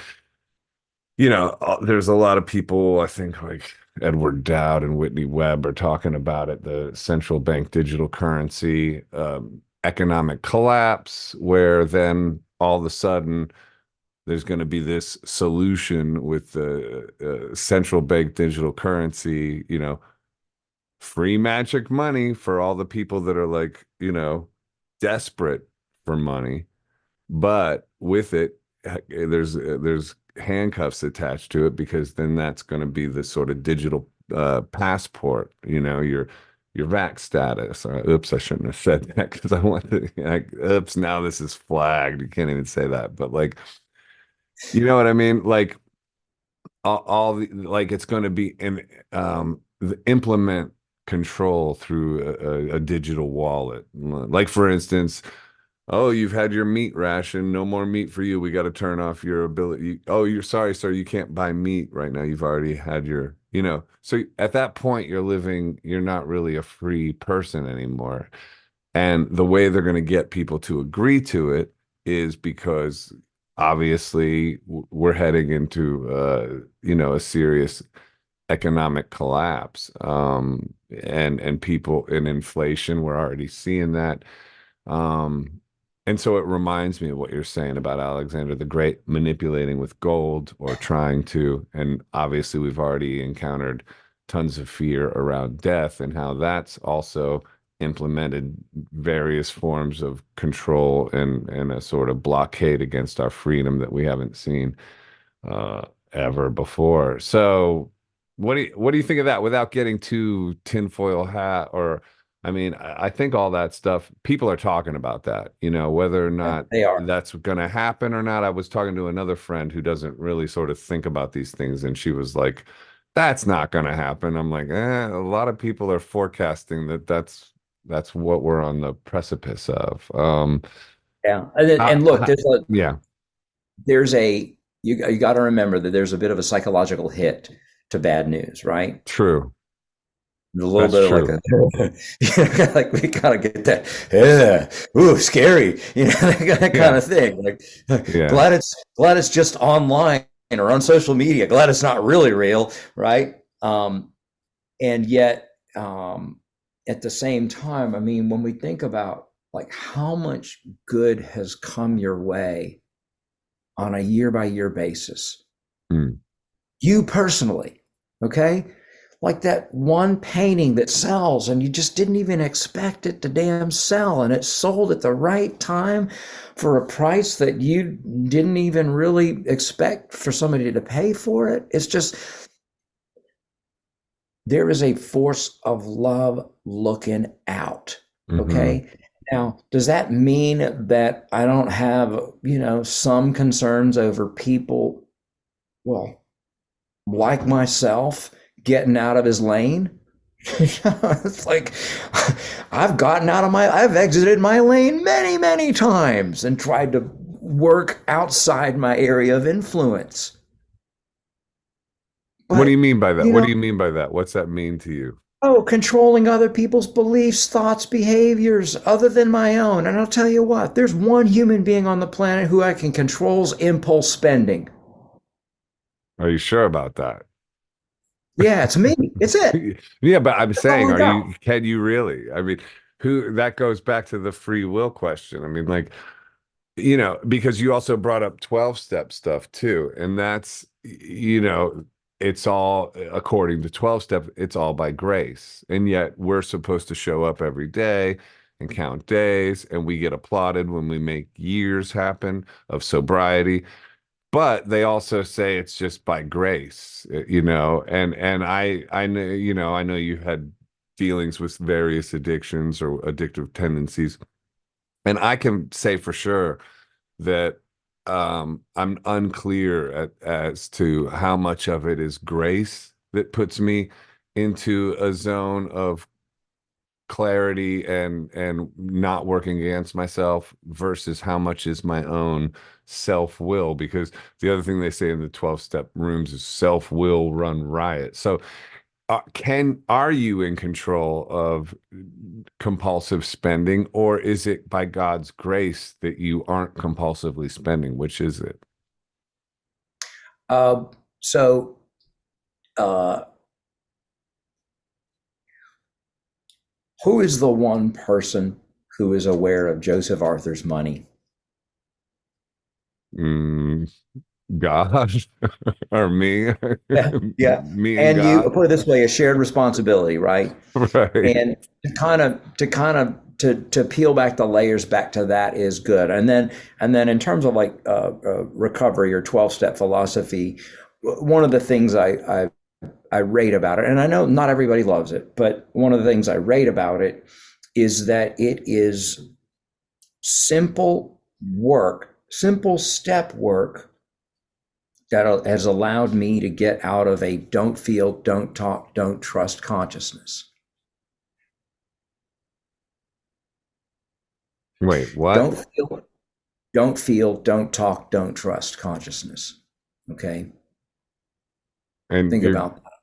you know, there's a lot of people, I think like Edward Dowd and Whitney Webb are talking about it, the central bank digital currency, economic collapse, where then all of a sudden there's going to be this solution with the central bank digital currency, you know, free magic money for all the people that are like, you know, desperate for money. But with it, there's handcuffs attached to it because then that's going to be the sort of digital passport, you know, your vax status. Oops, I shouldn't have said that because I want to. Like, oops, now this is flagged. You can't even say that, but like, you know what I mean? Like all the, like it's going to be in implement control through a digital wallet. Like for instance. Oh, you've had your meat ration. No more meat for you. We got to turn off your ability. Oh, you're sorry, sir. You can't buy meat right now. You've already had your, you know. So at that point, you're not really a free person anymore. And the way they're going to get people to agree to it is because obviously we're heading into, you know, a serious economic collapse. And people in inflation, we're already seeing that. Um, and so it reminds me of what you're saying about Alexander the Great manipulating with gold or trying to, and obviously we've already encountered tons of fear around death and how that's also implemented various forms of control and a sort of blockade against our freedom that we haven't seen uh, ever before. So, what do you think of that without getting too tinfoil hat? Or, I mean, I think all that stuff, people are talking about that, whether or Yeah, not they are. that's going to happen or not. I was talking to another friend who doesn't really sort of think about these things, and she was like, "That's not going to happen." I'm like, a lot of people are forecasting that that's what we're on the precipice of. Yeah, and look, Yeah, there's a you got to remember that there's a bit of a psychological hit to bad news, right? true. A little That's bit of like true. a like we gotta get that, ooh, scary, that kind Yeah, of thing. Like, yeah. glad it's just online or on social media. Glad it's not really real, right? And yet, at the same time, I mean, when we think about like how much good has come your way on a year by year basis, Mm. you personally, okay? Like that one painting that sells and you just didn't even expect it to damn sell, and it sold at the right time for a price that you didn't even really expect for somebody to pay for it. It's just, there is a force of love looking out. Hmm. Okay. Now, does that mean that I don't have, some concerns over people, well, like myself, getting out of his lane? It's like I've exited my lane many, many times and tried to work outside my area of influence. What do you But, mean by that? you What do know, you mean by that? What's that mean to you? oh, controlling other people's beliefs, thoughts, behaviors other than my own. And I'll tell you what, there's one human being on the planet who I can control's impulse spending. Are you sure about that? Yeah, it's me. It's it. Yeah, but I'm That's all saying, we got. can you really? I mean, who that goes back to the free will question. I mean, like, because you also brought up 12 step stuff too. And that's, it's all according to 12 step, it's all by grace. And yet we're supposed to show up every day and count days, and we get applauded when we make years happen of sobriety. But they also say it's just by grace, and I know, I know you had dealings with various addictions or addictive tendencies, and I can say for sure that I'm unclear as to how much of it is grace that puts me into a zone of clarity and not working against myself versus how much is my own self-will, because the other thing they say in the 12 step rooms is self-will run riot. So are you in control of compulsive spending, or is it by God's grace that you aren't compulsively spending? Which is it? Uh, so, uh, who is the one person who is aware of Joseph Arthur's money? Mm, God or me? Yeah, yeah. Me and And you God? put it this way, a shared responsibility, right? Right. And to peel back the layers back to that is good. And then in terms of like recovery or 12-step philosophy, one of the things I rate about it, and I know not everybody loves it, but one of the things I rate about it is that it is simple work, simple step work that has allowed me to get out of a don't feel, don't talk, don't trust consciousness. Wait, what? Don't feel, don't feel, don't talk, don't trust consciousness. Okay. And Think about that.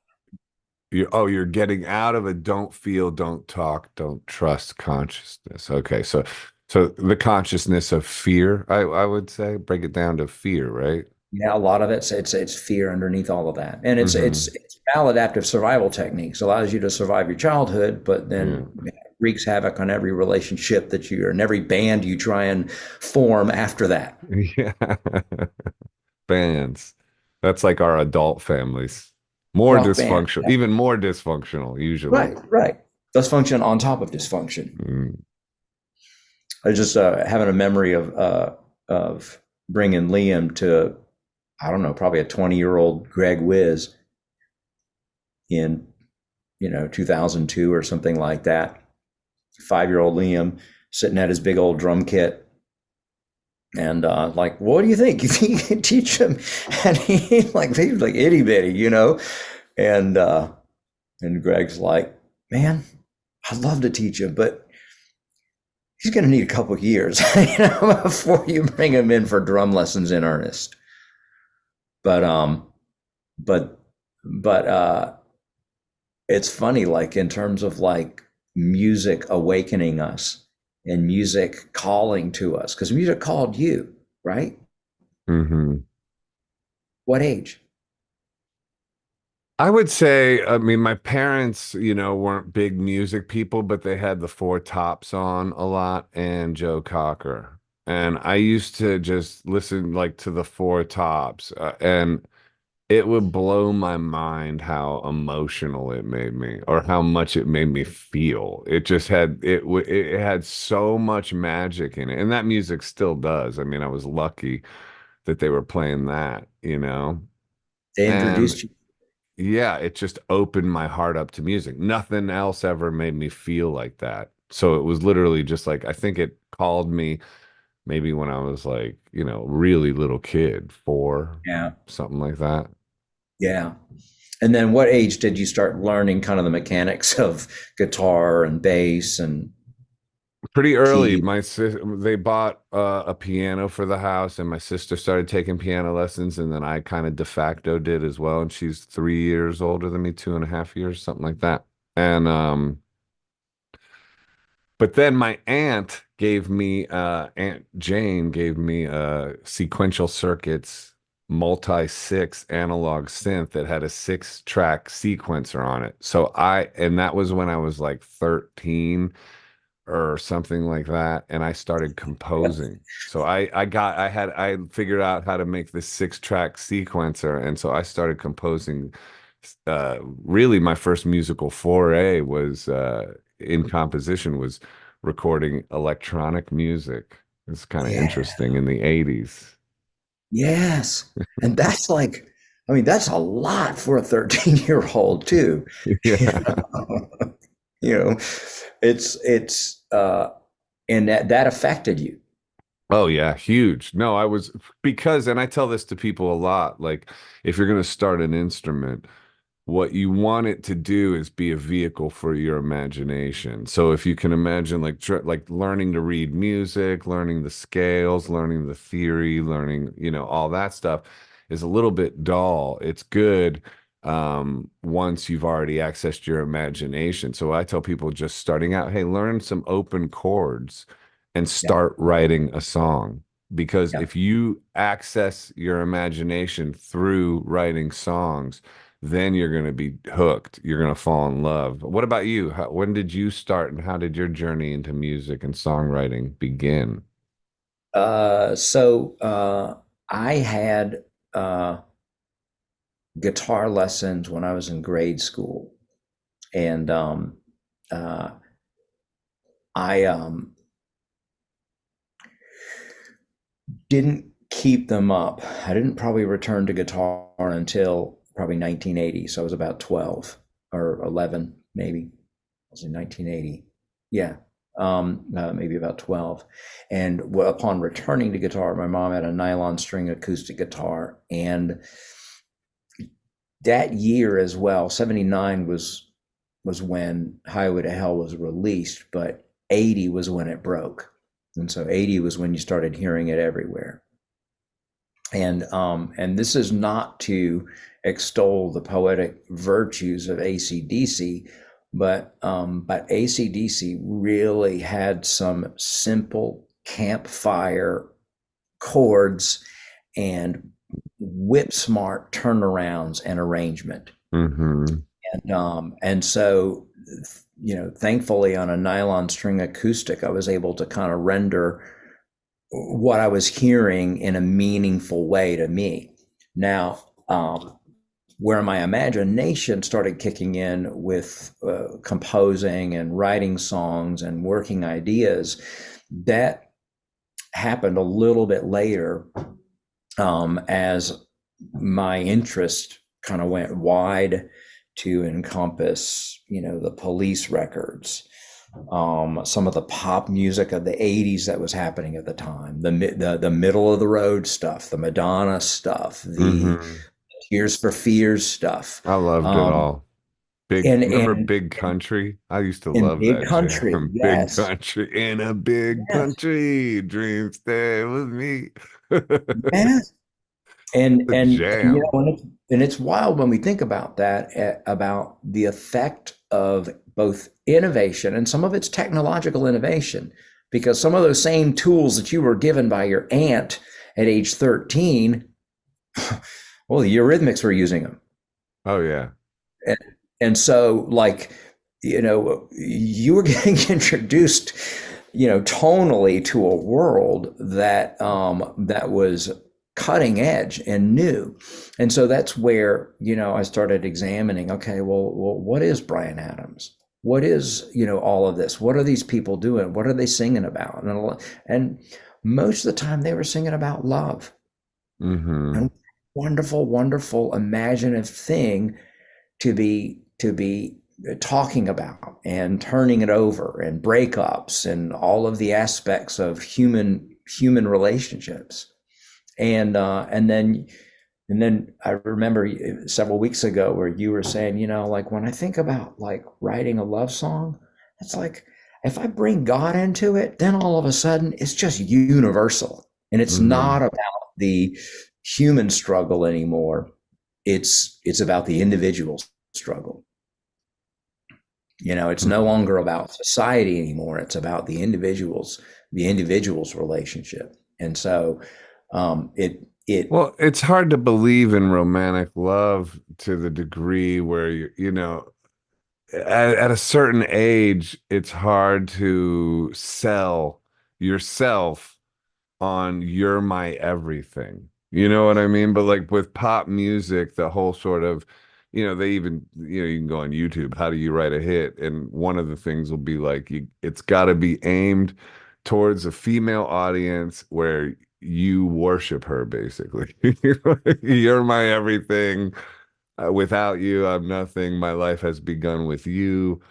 you're getting out of a don't feel, don't talk, don't trust consciousness. Okay, so the consciousness of fear, I would say, break it down to fear, right? Yeah, a lot of it's fear underneath all of that. And Hmm. it's maladaptive survival techniques. Allows you to survive your childhood, but Yeah. then wreaks havoc on every relationship that you and every band you try and form after that. Yeah. Bands. That's like our adult families. More rock band. dysfunctional, even more dysfunctional usually. Right, right. Dysfunction on top of dysfunction. Mm. I just having a memory of bringing Liam to, I don't know, probably a 20-year-old Greg Wiz in 2002 or something like that. 5-year-old Liam sitting at his big old drum kit. And like, what do you think? You think you can teach him? And he's like itty bitty. And and Greg's like, man, I'd love to teach him, but he's going to need a couple of years before you bring him in for drum lessons in earnest. But but but it's funny, like in terms of like music awakening us and music calling to us, because music called you, right? Hmm. What age? I would say, I mean, my parents, weren't big music people, but they had the Four Tops on a lot and Joe Cocker. And I used to just listen like to the Four Tops, and it would blow my mind how emotional it made me or how much it made me feel. It just had it had so much magic in it. And that music still does. I mean, I was lucky that they were playing that. They And introduced you. yeah, it just opened my heart up to music. Nothing else ever made me feel like that. So it was literally just like I think it called me maybe when I was like, really little kid, 4, Yeah, something like that. yeah. And then what age did you start learning kind of the mechanics of guitar and bass and Pretty early, key? they bought a piano for the house, and my sister started taking piano lessons, and then I kind of de facto did as well. And she's 3 years older than me, 2.5 years, something like that. And but then my Aunt Jane gave me a sequential circuits multi-six analog synth that had a 6-track sequencer on it. And that was when I was like 13 or something like that, and I started composing. So I figured out how to make this 6-track sequencer, and so I started composing. Really, my first musical foray was in composition was recording electronic music. It's kind of Yeah. interesting in the 80s. Yes. And that's like, I mean, that's a lot for a 13-year-old too. Yeah. You know, it's and that affected you. Oh yeah, huge. No, I was because, and I tell this to people a lot, like if you're going to start an instrument, what you want it to do is be a vehicle for your imagination. So if you can imagine like learning to read music, learning the scales, learning the theory, learning, all that stuff is a little bit dull. It's good once you've already accessed your imagination. So I tell people just starting out, hey, learn some open chords and Yeah. start writing a song. Because Yeah. if you access your imagination through writing songs, then you're going to be hooked. You're going to fall in love. What about you? When did you start and how did your journey into music and songwriting begin? So I had uh, guitar lessons when I was in grade school, and uh, I didn't keep them up. I didn't probably return to guitar until probably 1980. So I was about 12 or 11, maybe. I was in 1980. Yeah, maybe about 12. And upon returning to guitar, my mom had a nylon string acoustic guitar. And that year as well, 79 was when Highway to Hell was released, but 80 was when it broke. And so 80 was when you started hearing it everywhere. And this is not to extol the poetic virtues of AC/DC, but AC/DC really had some simple campfire chords and whip smart turnarounds and arrangement. Hmm. And so, thankfully on a nylon string acoustic, I was able to kind of render what I was hearing in a meaningful way to me. Now, where my imagination started kicking in with composing and writing songs and working ideas, that happened a little bit later, as my interest kind of went wide to encompass, the Police records, some of the pop music of the '80s that was happening at the time, the middle of the road stuff, the Madonna stuff, the Hmm. Tears for Fears stuff, I loved it um, all. Big, and remember and Big Country? I used to in love big that country, jam. Big yes, Country, in a big yes, country, dreams stay with me. yes. The And jam. it's wild when we think about that, about the effect of both innovation, and some of it's technological innovation, because some of those same tools that you were given by your aunt at age 13, well, the Eurythmics were using them. Oh yeah. And, and so, like, you were getting introduced, tonally, to a world that was cutting edge and new. And so that's where, I started examining, okay, well, what is Bryan Adams? What is, all of this? What are these people doing? What are they singing about? And most of the time they were singing about love. Hmm. And wonderful, wonderful, imaginative thing to be talking about, and turning it over, and breakups, and all of the aspects of human relationships. And then I remember several weeks ago where you were saying, like, when I think about like writing a love song, it's like, if I bring God into it, then all of a sudden it's just universal, and it's not Hmm. about the human struggle anymore. It's about the individual struggle. It's no longer about society anymore. It's about the individual's relationship. And so, it Well, it's hard to believe in romantic love to the degree where at a certain age, it's hard to sell yourself on "you're my everything." You know what I mean? But like with pop music, the whole sort of, they even, you can go on YouTube, how do you write a hit? And one of the things will be like, it's got to be aimed towards a female audience where you worship her, basically. You're my everything. Without you, I'm nothing. My life has begun with you.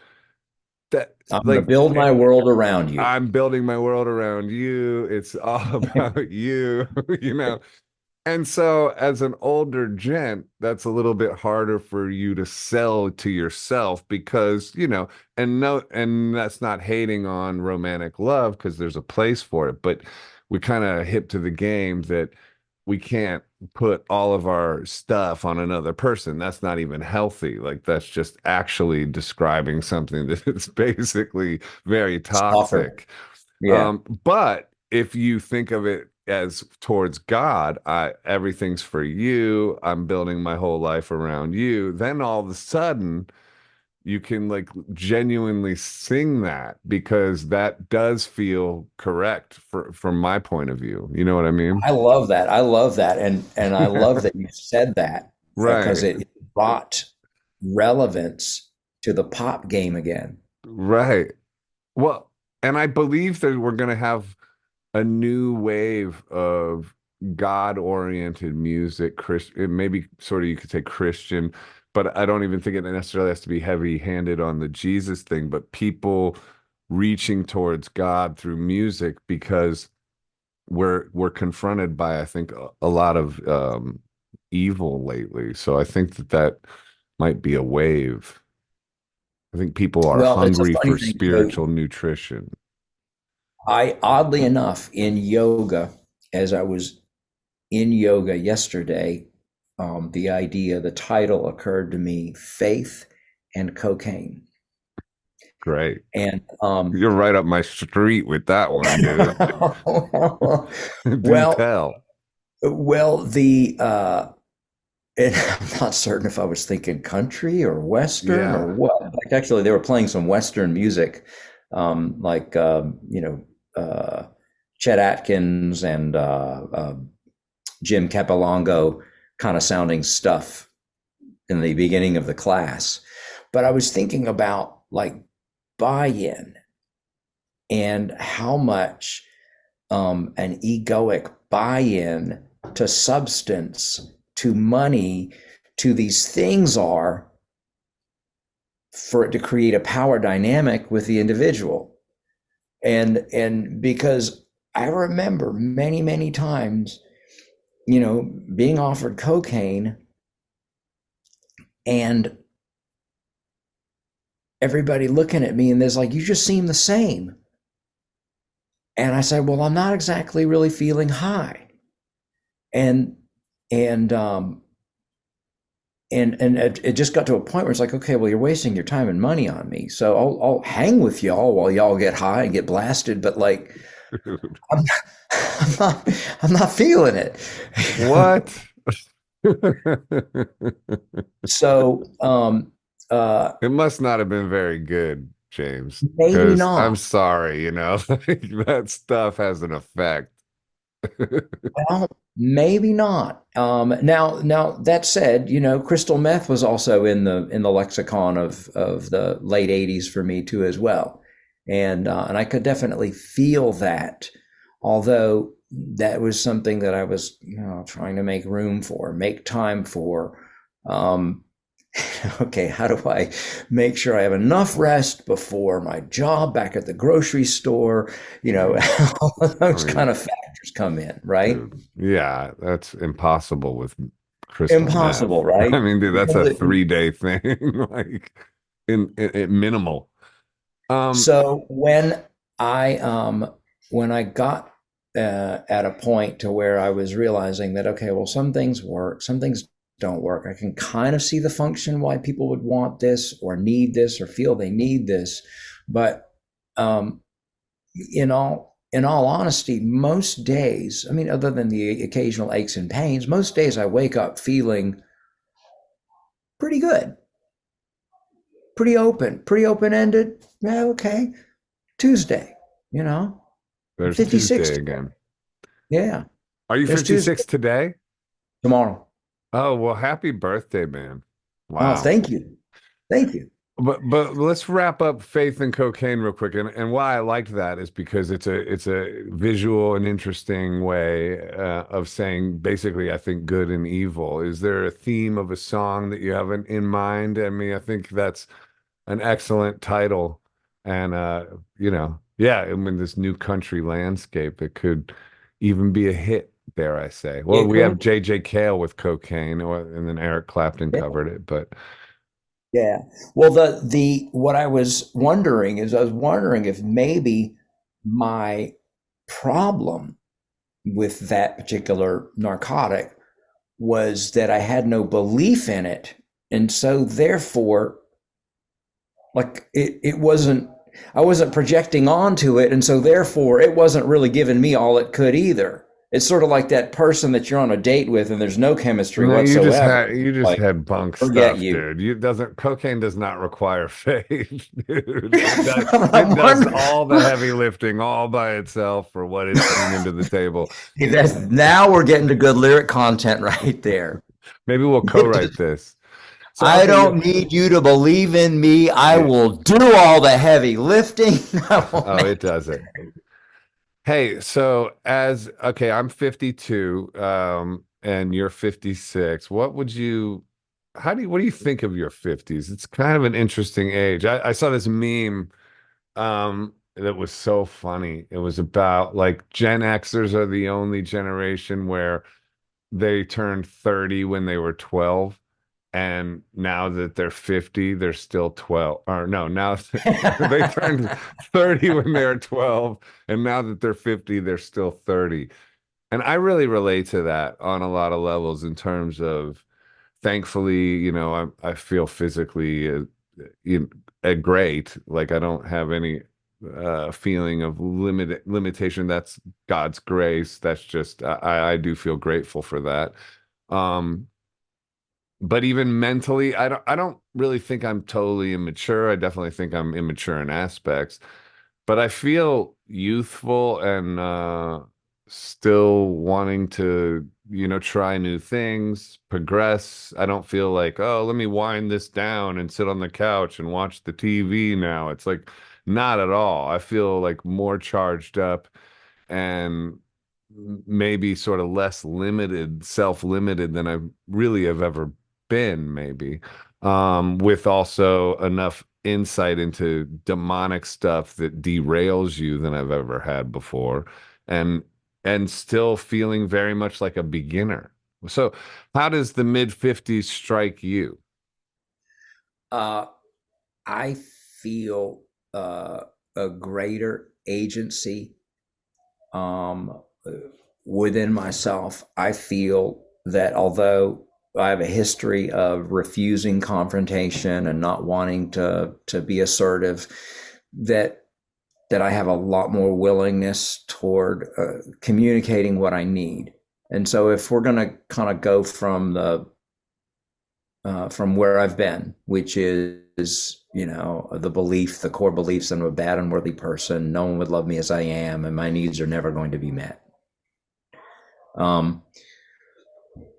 That, I'm going to like, build my world around you. I'm building my world around you. It's all about you, you know. And so, as an older gent, that's a little bit harder for you to sell to yourself because, and no, and that's not hating on romantic love because there's a place for it, but we kind of hip to the game that we can't put all of our stuff on another person. That's not even healthy. Like, that's just actually describing something that is basically very Softer. toxic. Yeah. But if you think of it as towards God, everything's for you. I'm building my whole life around you. Then all of a sudden, you can like genuinely sing that because that does feel correct from my point of view. You know what I mean? I love that. I love that. And I love that you said that, because Right, it brought relevance to the pop game again. right. Well, and I believe that we're going to have a new wave of God-oriented music, maybe sort of you could say Christian, but I don't even think it necessarily has to be heavy-handed on the Jesus thing, but people reaching towards God through music because we're confronted by, I think, a lot of evil lately. So I think that might be a wave. I think people are Well, it's a hungry funny for thing. So spiritual nutrition. I, oddly enough, in yoga, as I was in yoga yesterday, the title occurred to me: Faith and Cocaine. Great. And You're right up my street with that one, dude. Do well, tell. the and I'm not certain if I was thinking country or Western or Yeah, what. Like, actually, they were playing some Western music, like, Chet Atkins and Jim Capilongo kind of sounding stuff, in the beginning of the class. But I was thinking about like buy-in and how much an egoic buy-in to substance, to money, to these things are for it to create a power dynamic with the individual. And because I remember many times, being offered cocaine and everybody looking at me and there's like, you just seem the same. And I said, well, I'm not exactly really feeling high. And and it just got to a point where it's like, okay, well, you're wasting your time and money on me. So I'll hang with y'all while y'all get high and get blasted, but like I'm I'm not feeling it. What? So It must not have been very good, James, maybe because I'm not. sorry, like, that stuff has an effect. Well, maybe not. Now that said, crystal meth was also in the lexicon of the late '80s for me too as well, and I could definitely feel that. Although that was something that I was, trying to make room for, make time for. Um, okay, how do I make sure I have enough rest before my job back at the grocery store? All of I those kind mean, of factors come in, right? dude, yeah, that's impossible with crystal meth. Impossible, right? I mean, dude, that's Because a 3 day thing, like in minimal. Um, so when I got at a point to where I was realizing that, okay, well, some things work, some things don't work. I can kind of see the function why people would want this or need this or feel they need this, but um, in all honesty, most days, I mean, other than the occasional aches and pains, most days I wake up feeling pretty good, pretty open ended. Yeah, okay. Tuesday, you know, I'm there's 56 Tuesday today. again. Yeah, Are you there's Tuesday 56 today? tomorrow. Oh, well, happy birthday, man. Oh, Wow. thank you. Thank you. But let's wrap up faith and cocaine real quick. And why I liked that is because it's a visual and interesting way of saying basically I think good and evil. Is there a theme of a song that you have in mind? I mean, I think that's an excellent title. And yeah, I mean this new country landscape, it could even be a hit, dare I say. Well, It we have could. J.J. Cale with cocaine, and then Eric Clapton Yeah. covered it, but Yeah. Well, the what I was wondering is I was wondering if maybe my problem with that particular narcotic was that I had no belief in it. And so therefore, like it wasn't I wasn't projecting onto it, and so therefore it wasn't really giving me all it could either. It's sort of like that person that you're on a date with and there's no chemistry no, whatsoever. you just Like, had bunk forget stuff, you. dude. You doesn't Cocaine does not require faith, dude. It I'm does wondering. all the heavy lifting all by itself for what it's bringing to the table. Now we're getting to good lyric content right there. Maybe we'll co-write this. So I okay, you don't need you to believe in me. I yeah. will do all the heavy lifting. I will Oh, it make it. does it. Hey, so as okay, I'm 52, and you're 56. What do you think of your 50s? It's kind of an interesting age. I saw this meme, that was so funny. It was about like Gen Xers are the only generation where they turned 30 when they were 12. And now that they're 50, they're still 12. Or no, now they turned 30 when they were 12. And now that they're 50, they're still 30. And I really relate to that on a lot of levels in terms of, thankfully, I feel physically great. Like I don't have any feeling of limitation. That's God's grace. That's just, I do feel grateful for that. Um, but even mentally, I don't really think I'm totally immature. I definitely think I'm immature in aspects, but I feel youthful and still wanting to try new things, progress. I don't feel like, oh, let me wind this down and sit on the couch and watch the TV now. It's like not at all. I feel like more charged up and maybe sort of less limited, self-limited than I really have ever been, maybe. With also enough insight into demonic stuff that derails you than I've ever had before. And still feeling very much like a beginner. So, how does the mid 50s strike you? Uh, I feel a greater agency um, within myself. I feel that although I have a history of refusing confrontation and not wanting to be assertive, that I have a lot more willingness toward communicating what I need. And so, if we're going to kind of go from where I've been, which is, the belief, the core beliefs, I'm a bad, unworthy person. No one would love me as I am, and my needs are never going to be met. Um,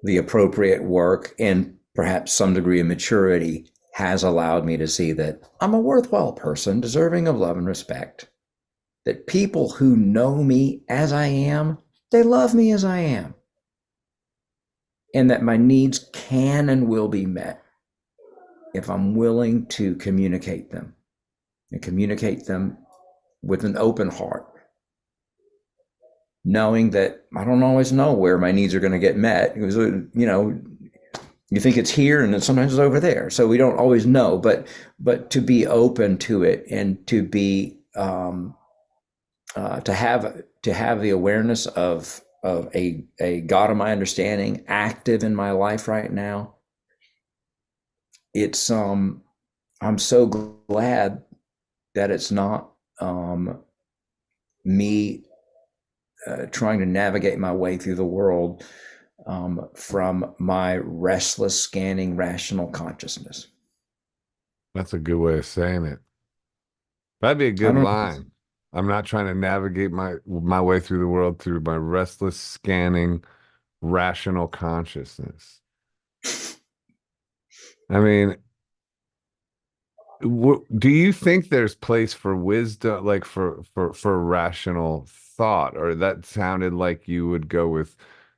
the appropriate work and perhaps some degree of maturity has allowed me to see that I'm a worthwhile person, deserving of love and respect. That people who know me as I am, they love me as I am, and that my needs can and will be met if I'm willing to communicate them and communicate them with an open heart, knowing that I don't always know where my needs are going to get met. Because, you think it's here and then sometimes it's over there. So we don't always know, but to be open to it and to be, to have the awareness of a God of my understanding active in my life right now. It's I'm so glad that it's not me trying to navigate my way through the world from my restless, scanning, rational consciousness. That's a good way of saying it. That'd be a I good don't. line. I'm not trying to navigate my way through the world through my restless, scanning, rational consciousness. I mean, do you think there's place for wisdom, like for rational thought, or that sounded like you would go with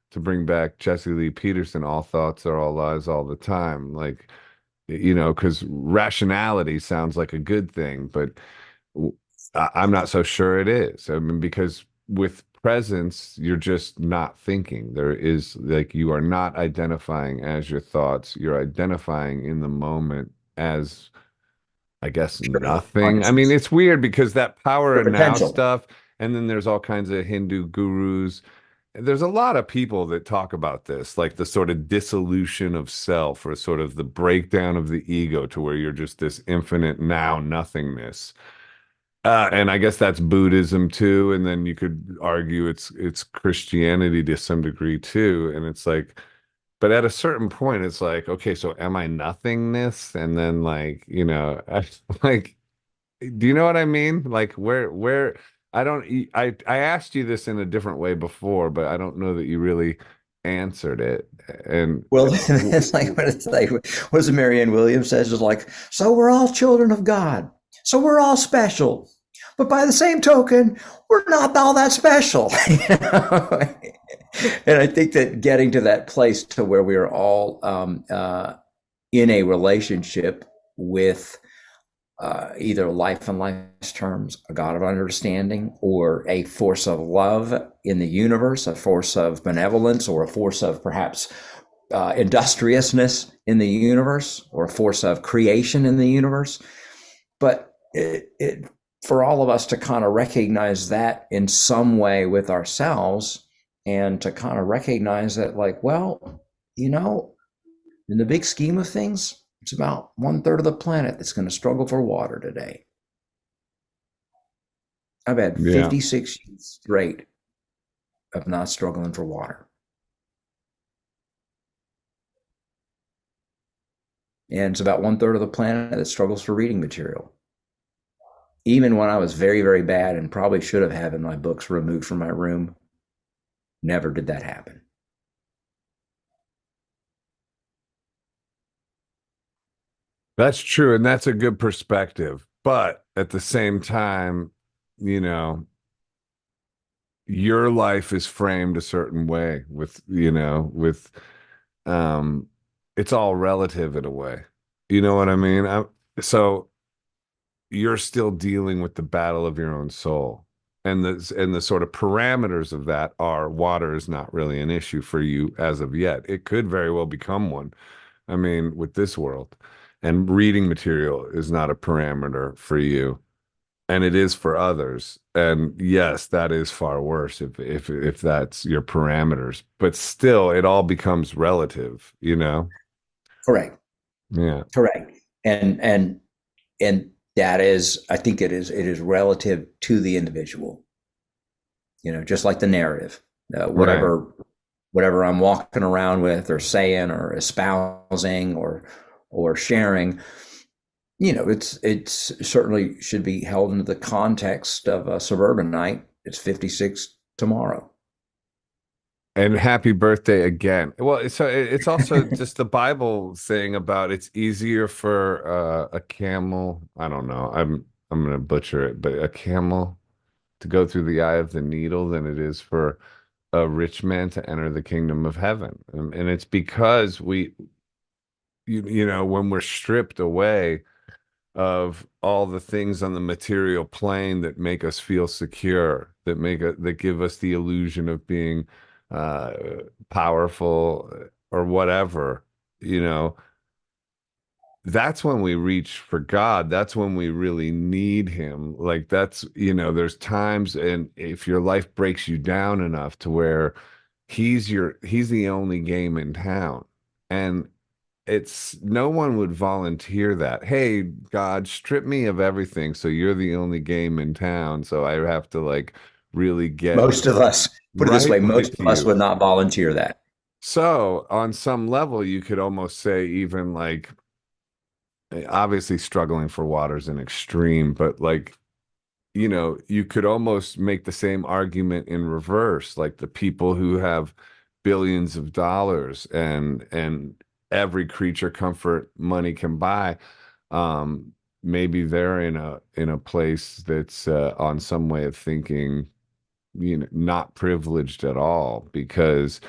to bring back Jesse Lee Peterson, all thoughts are all lies all the time, like because rationality sounds like a good thing, but I'm not so sure it is. I mean, because with presence, you're just not thinking. There is like you are not identifying as your thoughts. You're identifying in the moment as, I guess, Sure. nothing. I mean, Consciousness. it's weird because that power Your of now potential. stuff, and then there's all kinds of Hindu gurus. There's a lot of people that talk about this, like the sort of dissolution of self or sort of the breakdown of the ego to where you're just this infinite now nothingness. And I guess that's Buddhism too. And then you could argue it's Christianity to some degree too. And it's like, but at a certain point, it's like, okay, so am I nothingness? And then like, like, do you know what I mean? Like where I don't, I asked you this in a different way before, but I don't know that you really answered it. And Well, it's like what it's like. What does Marianne Williams says is like, so we're all children of God. So we're all special. But by the same token, we're not all that special. And I think that getting to that place to where we are all in a relationship with either life and life's terms, a God of understanding, or a force of love in the universe, a force of benevolence, or a force of perhaps industriousness in the universe, or a force of creation in the universe. But for all of us to kind of recognize that in some way with ourselves, and to kind of recognize that, like, well, in the big scheme of things, it's about 1/3 of the planet that's going to struggle for water today. I've had yeah, 56 years straight of not struggling for water. And it's about 1/3 of the planet that struggles for reading material. Even when I was very, very bad and probably should have had my books removed from my room, never did that happen. That's true, and that's a good perspective. But at the same time, you know, your life is framed a certain way with um it's all relative in a way. You know what I mean? So you're still dealing with the battle of your own soul. And the sort of parameters of that are water is not really an issue for you as of yet. It could very well become one. I mean, with this world. And reading material is not a parameter for you, and it is for others. And yes, that is far worse if that's your parameters. But still, it all becomes relative, you know? Correct. Yeah. Correct. And that is, I think it is relative to the individual. Just like the narrative, Right. whatever I'm walking around with or saying or espousing or sharing, it's certainly should be held into the context of a suburbanite. It's 56 tomorrow. And happy birthday again. Well, it's also just the Bible saying about it's easier for a camel. I don't know. I'm gonna butcher it, but a camel to go through the eye of the needle than it is for a rich man to enter the kingdom of heaven. And it's because when we're stripped away of all the things on the material plane that make us feel secure, that give us the illusion of being uh, powerful or whatever, you know, that's when we reach for God. That's when we really need him. Like there's times, and if your life breaks you down enough to where he's the only game in town. And it's no one would volunteer that. Hey, God, strip me of everything. So you're the only game in town. So I have to like really get Most of us, put it this way, right most with of us you. would not volunteer that. So on some level, you could almost say even like obviously struggling for water is an extreme, but like you could almost make the same argument in reverse, like the people who have billions of dollars and every creature comfort money can buy. Maybe they're in a place that's on some way of thinking, not privileged at all because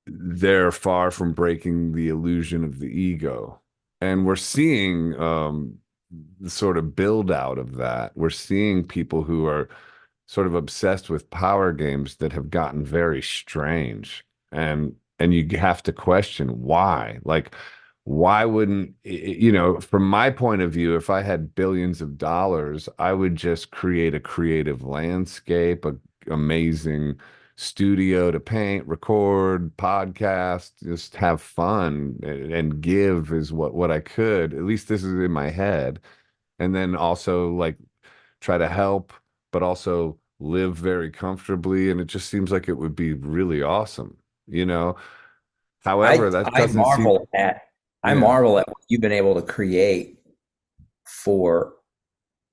they're far from breaking the illusion of the ego. And we're seeing the sort of build out of that. We're seeing people who are sort of obsessed with power games that have gotten very strange. And you have to question why. Like, why wouldn't, from my point of view, if I had billions of dollars, I would just create a creative landscape, a amazing studio to paint, record, podcast, just have fun and give is what I could. At least this is in my head. And then also like try to help, but also live very comfortably. And it just seems like it would be really awesome, you know? However, I that I doesn't seem, marvel at I yeah. marvel at what you've been able to create for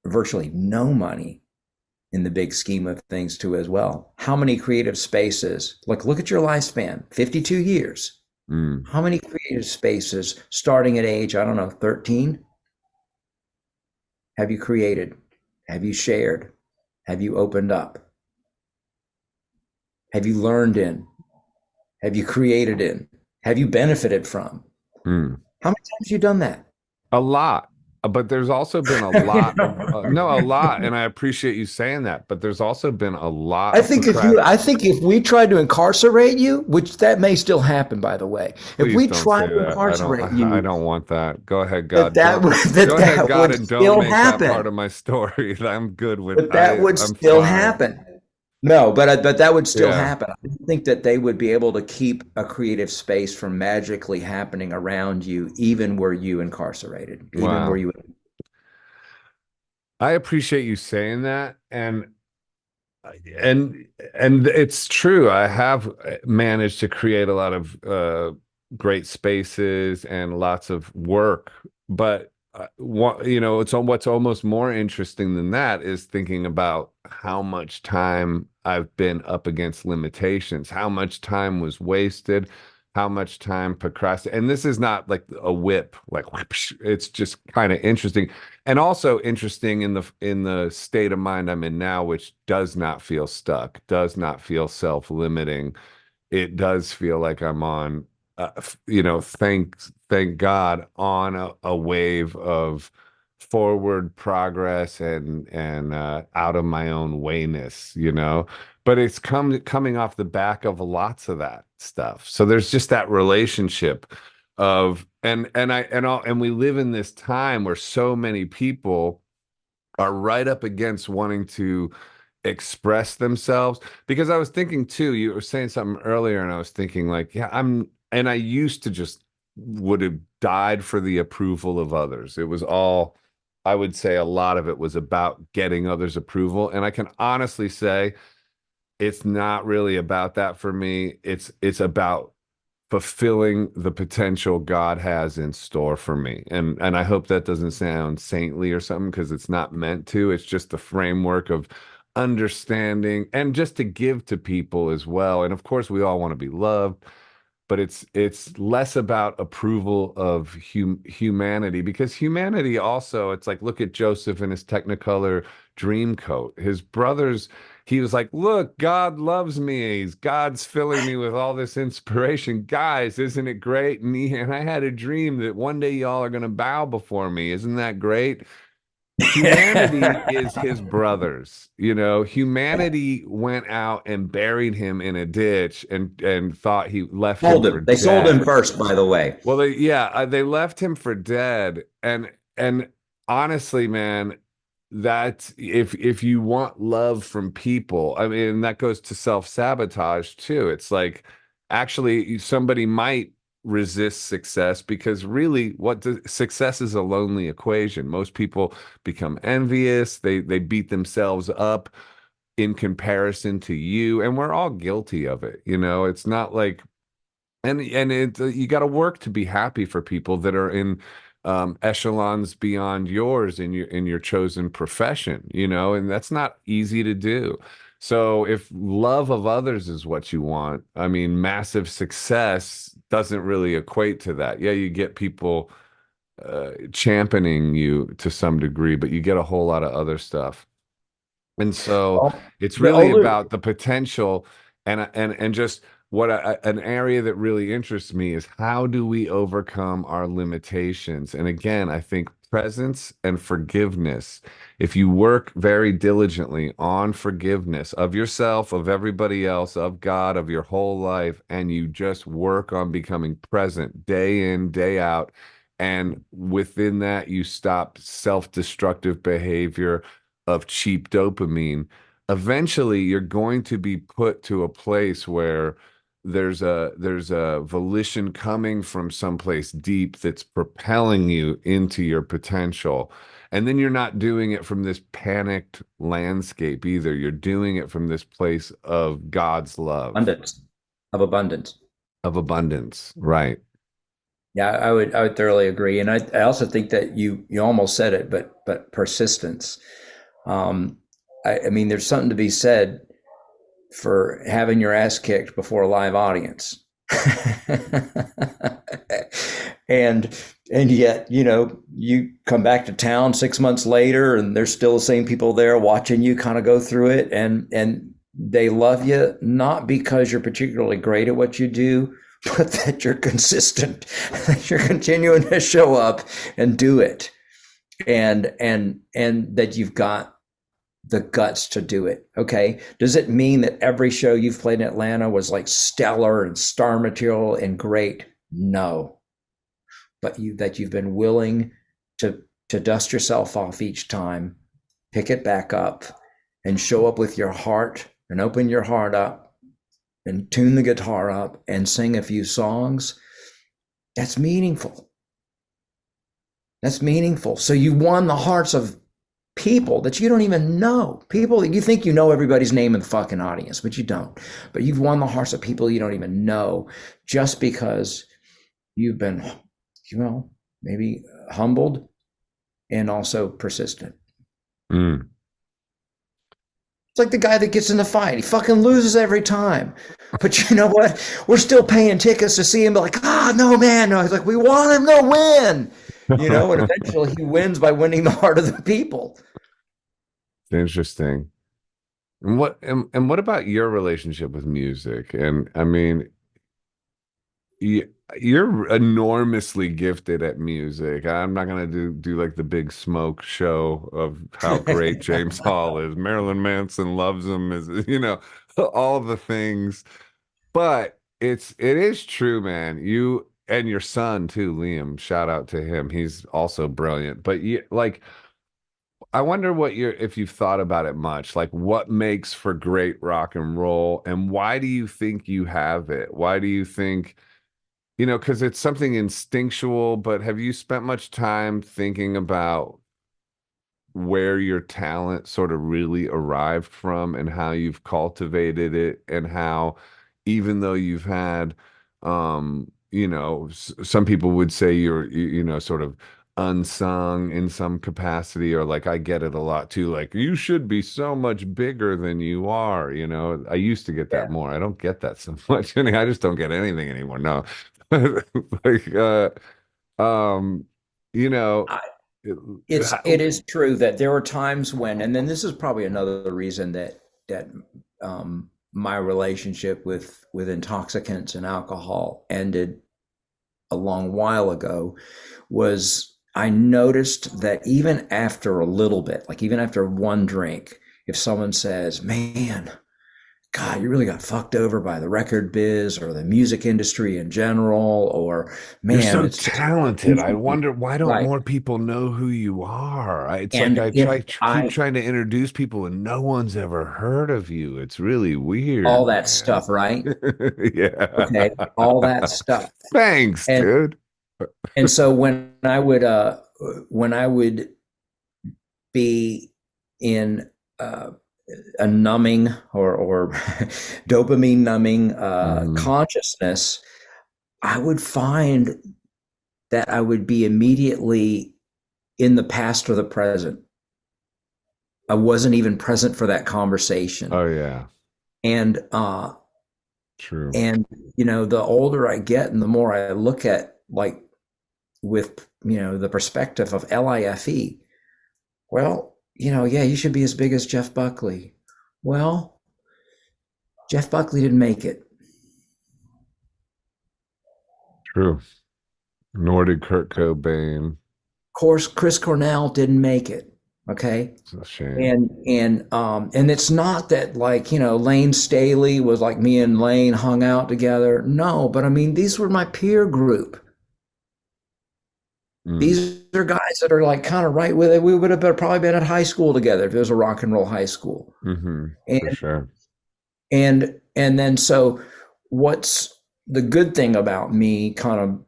virtually no money in the big scheme of things too as well. How many creative spaces? Look at your lifespan, 52 years. Mm, How many creative spaces starting at age, I don't know, 13 have you created? Have you shared? Have you opened up? Have you learned in? Have you created in? Have you benefited from? mm. How many times have you done that? A lot. But there's also been a lot of no, a lot, and I appreciate you saying that, but there's also been a lot of I think if we tried to incarcerate you, which that may still happen, by the way, if please we don't tried say to that. incarcerate I you, don't want that. Go ahead, that God. that Don't would go that ahead, that God, would and don't still make that part happen. of my story. I'm good with But that would I'm still fine. happen. No, but that would still Yeah. happen. I don't think that they would be able to keep a creative space from magically happening around you, even were you incarcerated, even were Wow. you. I appreciate you saying that. And and it's true. I have managed to create a lot of great spaces and lots of work, but what's almost more interesting than that is thinking about how much time I've been up against limitations, how much time was wasted, how much time procrastinate. And this is not like a whip, like whoosh. It's just kind of interesting, and also interesting in the state of mind I'm in now, which does not feel stuck, does not feel self-limiting. It does feel like I'm on, thank God, on a wave of forward progress and out of my own wayness, But it's coming off the back of lots of that stuff. So there's just that relationship of and we live in this time where so many people are right up against wanting to express themselves. Because I was thinking too, you were saying something earlier, and I was thinking like, yeah, and I used to just would have died for the approval of others. It was all, I would say a lot of it was about getting others' approval. And I can honestly say it's not really about that for me. It's about fulfilling the potential God has in store for me. And I hope that doesn't sound saintly or something, because it's not meant to. It's just the framework of understanding and just to give to people as well. And of course, we all want to be loved, but it's less about approval of humanity, because humanity also, it's like, look at Joseph in his Technicolor dream coat. His brothers, he was like, look, God loves me. God's filling me with all this inspiration. Guys, isn't it great? And I had a dream that one day y'all are going to bow before me. Isn't that great? Humanity is his brothers. Humanity went out and buried him in a ditch and thought he left him Sold for him. They sold him dead. first, by the way. Well, they left him for dead, and honestly, man, that if you want love from people, I mean, that goes to self-sabotage too. It's like, actually, somebody might resist success because really, success is a lonely equation. Most people become envious. They beat themselves up in comparison to you, and we're all guilty of it. It's not like, you got to work to be happy for people that are in echelons beyond yours in your chosen profession, and that's not easy to do. So if love of others is what you want, I mean, massive success doesn't really equate to that. Yeah, you get people championing you to some degree, but you get a whole lot of other stuff. And so it's The really older about the potential, and just an area that really interests me is, how do we overcome our limitations? And again, I think presence and forgiveness. If you work very diligently on forgiveness of yourself, of everybody else, of God, of your whole life, and you just work on becoming present day in, day out, and within that, you stop self-destructive behavior of cheap dopamine, eventually you're going to be put to a place where there's a volition coming from someplace deep that's propelling you into your potential. And then you're not doing it from this panicked landscape either. You're doing it from this place of God's love, abundance of abundance. of abundance. Right. Yeah, I would thoroughly agree, and I also think that you almost said it, but persistence. Um, I mean, there's something to be said for having your ass kicked before a live audience. and and yet, you come back to town 6 months later and there's still the same people there watching you kind of go through it, and they love you not because you're particularly great at what you do, but that you're consistent, that you're continuing to show up and do it, and that you've got the guts to do it. Okay. Does it mean that every show you've played in Atlanta was like stellar and star material and great? No. But that you've been willing to dust yourself off each time, pick it back up, and show up with your heart and open your heart up and tune the guitar up and sing a few songs. That's meaningful. That's meaningful. So you won the hearts of people that you don't even know. People that you think you know everybody's name in the fucking audience, but you don't. But you've won the hearts of people you don't even know, just because you've been, maybe humbled and also persistent. Mm. It's like the guy that gets in the fight. He fucking loses every time. But you know what? We're still paying tickets to see him. Be like, ah, no, man. No, he's like, we want him to win. And eventually he wins by winning the heart of the people. Interesting. And what about your relationship with music? And I mean, you're enormously gifted at music. I'm not gonna do like the big smoke show of how great James Hall is. Marilyn Manson loves him, is all the things. But it is true, man. You and your son too, Liam. Shout out to him. He's also brilliant. But I wonder if you've thought about it much, like what makes for great rock and roll, and why do you think you have it? Why do you think, because it's something instinctual, but have you spent much time thinking about where your talent sort of really arrived from and how you've cultivated it and how even though you've had some people would say you're sort of unsung in some capacity or like I get it a lot too like you should be so much bigger than you are, I used to get that Yeah. more. I don't get that so much. I just don't get anything anymore. No. like um you know I, it- it is true that there are times when, and then this is probably another reason that my relationship with intoxicants and alcohol ended a long while ago, was I noticed that even after a little bit, like even after one drink, if someone says, "Man, God, you really got fucked over by the record biz or the music industry in general," or You're "Man, so it's just talented. I easy." wonder why don't Right. more people know who you are? It's like And I if keep I, trying to introduce people and no one's ever heard of you. It's really all weird, that man. stuff, right? Yeah. Okay, all that stuff. Thanks, And dude. and so when I would be in uh, a numbing or dopamine numbing Hmm. consciousness, I would find that I would be immediately in the past or the present. I wasn't even present for that conversation. Oh yeah, And true. and the older I get and the more I look at, like, with the perspective of LIFE, well, yeah, you should be as big as Jeff Buckley. Well, Jeff Buckley didn't make it. True. Nor did Kurt Cobain. Of course, Chris Cornell didn't make it. Okay. It's a shame. And it's not that, like, Lane Staley was like, me and Lane hung out together. No, but I mean, these were my peer group. Mm. These are guys that are like kind of right with it. We would have probably been at high school together if it was a rock and roll high school. Hmm. And For sure. and then, so what's the good thing about me kind of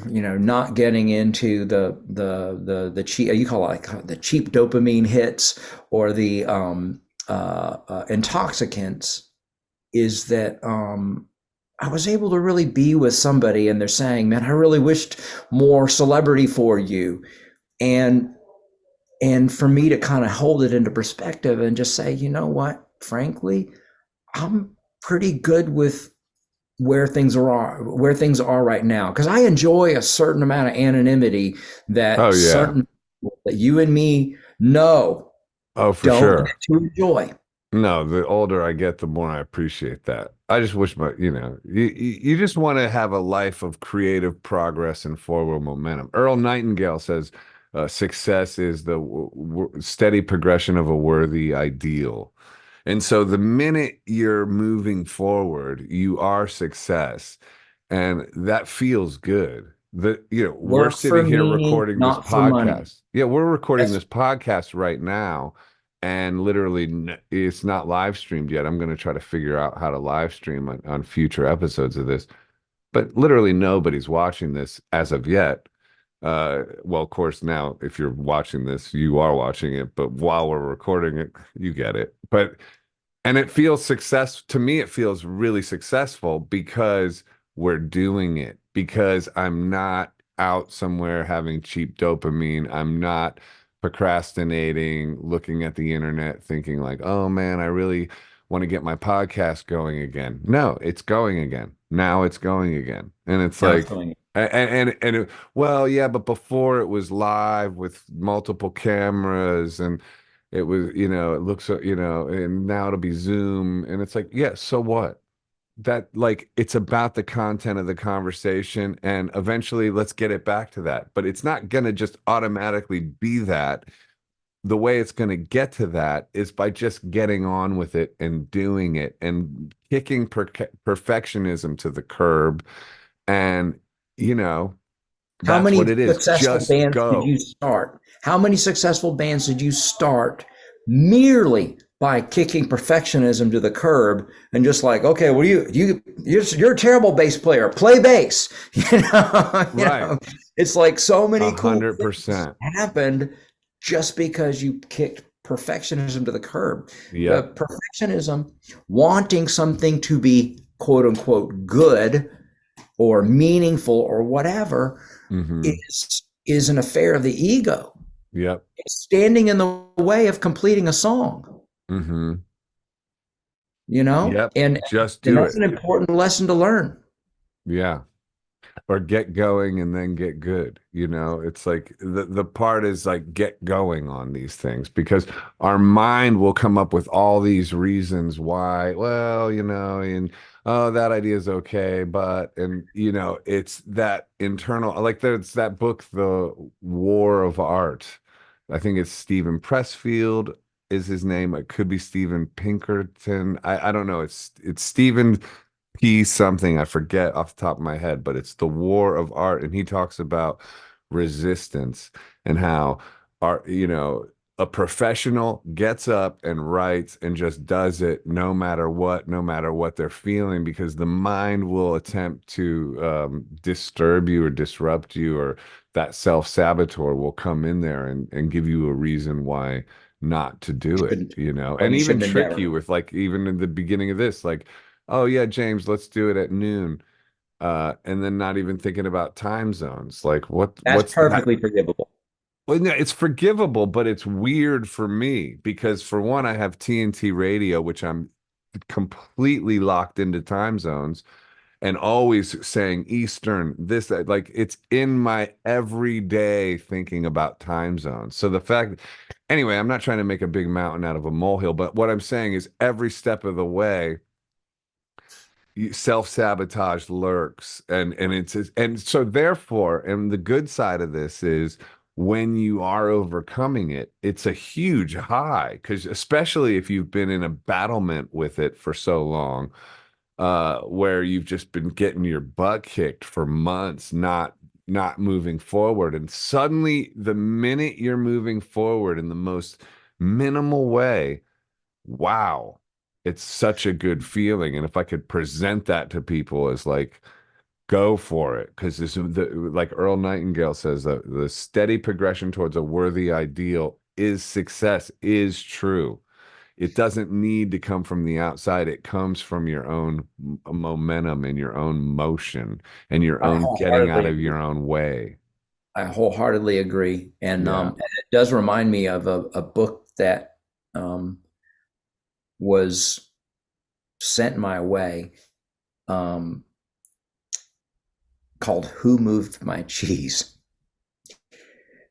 not getting into the cheap, you call it like the cheap dopamine hits or the intoxicants, is that I was able to really be with somebody and they're saying, "Man, I really wished more celebrity for you." And for me to kind of hold it into perspective and just say, "You know what? Frankly, I'm pretty good with where things are right now, because I enjoy a certain amount of anonymity Oh that yeah. certain people that you and me know Oh, for don't get sure. to enjoy." No, the older I get, the more I appreciate that. I just wish you just want to have a life of creative progress and forward momentum. Earl Nightingale says, success is the steady progression of a worthy ideal. And so the minute you're moving forward, you are success. And that feels good. We're Work for sitting here me, recording this not for money. podcast. Yeah, we're recording That's this podcast right now and literally it's not live streamed yet. I'm going to try to figure out how to live stream on future episodes of this, but literally nobody's watching this as of yet. Well, of course, now if you're watching this, you are watching it, but while we're recording it, you get it. And it feels success to me, it feels really successful because we're doing it, because I'm not out somewhere having cheap dopamine. I'm not procrastinating, looking at the internet, thinking like, oh man, I really want to get my podcast going again. No, it's going again. Now it's going again. And it's Now it's like, going. well, yeah, but before it was live with multiple cameras and it was, it looks, and now it'll be Zoom. And it's like, yeah, so what? That like it's about the content of the conversation and eventually let's get it back to that, but it's not going to just automatically be that. The way it's going to get to that is by just getting on with it and doing it and kicking perfectionism to the curb. And you know How that's many what it is, successful just bands did go. you start? How many successful bands did you start merely by kicking perfectionism to the curb and just like, okay, well, you're a terrible bass player. Play bass. Right. It's like so A many cool hundred things percent. happened just because you kicked perfectionism to the curb. Yep. Perfectionism, wanting something to be quote unquote good or meaningful or whatever Mm-hmm. is an affair of the ego. Yep. It's standing in the way of completing a song, Mm-hmm. you know? Yep. And Just and do that's it. an important lesson to learn. Yeah. Or get going and then get good. It's like the part is like get going on these things because our mind will come up with all these reasons why, well, and oh, that idea is okay, but and it's that internal, like there's that book, The War of Art. I think it's Stephen Pressfield is his name. It could be Stephen Pinkerton. I don't know. It's Stephen P something, I forget off the top of my head, but it's The War of Art. And he talks about resistance and how art, a professional gets up and writes and just does it no matter what they're feeling, because the mind will attempt to disturb you or disrupt you, or that self-saboteur will come in there and give you a reason why not to do it, Shouldn't, well, and you even shouldn't trick endeavor. you with like, even in the beginning of this, like, oh yeah, James, let's do it at noon. And then not even thinking about time zones. Like That's what's that? perfectly forgivable. Well, no, it's forgivable, but it's weird for me because for one, I have TNT radio, which I'm completely locked into time zones and always saying Eastern, this, that, like it's in my everyday thinking about time zones. So the fact, anyway, I'm not trying to make a big mountain out of a molehill, but what I'm saying is every step of the way, self-sabotage lurks, and it's and so therefore, and the good side of this is when you are overcoming it, it's a huge high, because especially if you've been in a battlement with it for so long, where you've just been getting your butt kicked for months, not moving forward, and suddenly the minute you're moving forward in the most minimal way, wow, it's such a good feeling. And if I could present that to people as like, go for it, because this like Earl Nightingale says, the steady progression towards a worthy ideal is success, is true. It doesn't need to come from the outside. It comes from your own momentum and your own motion and your I own getting out wholeheartedly of agree. your own way. I wholeheartedly agree. Yeah. And it does remind me of a book that um, was sent my way um, called "Who Moved My Cheese,"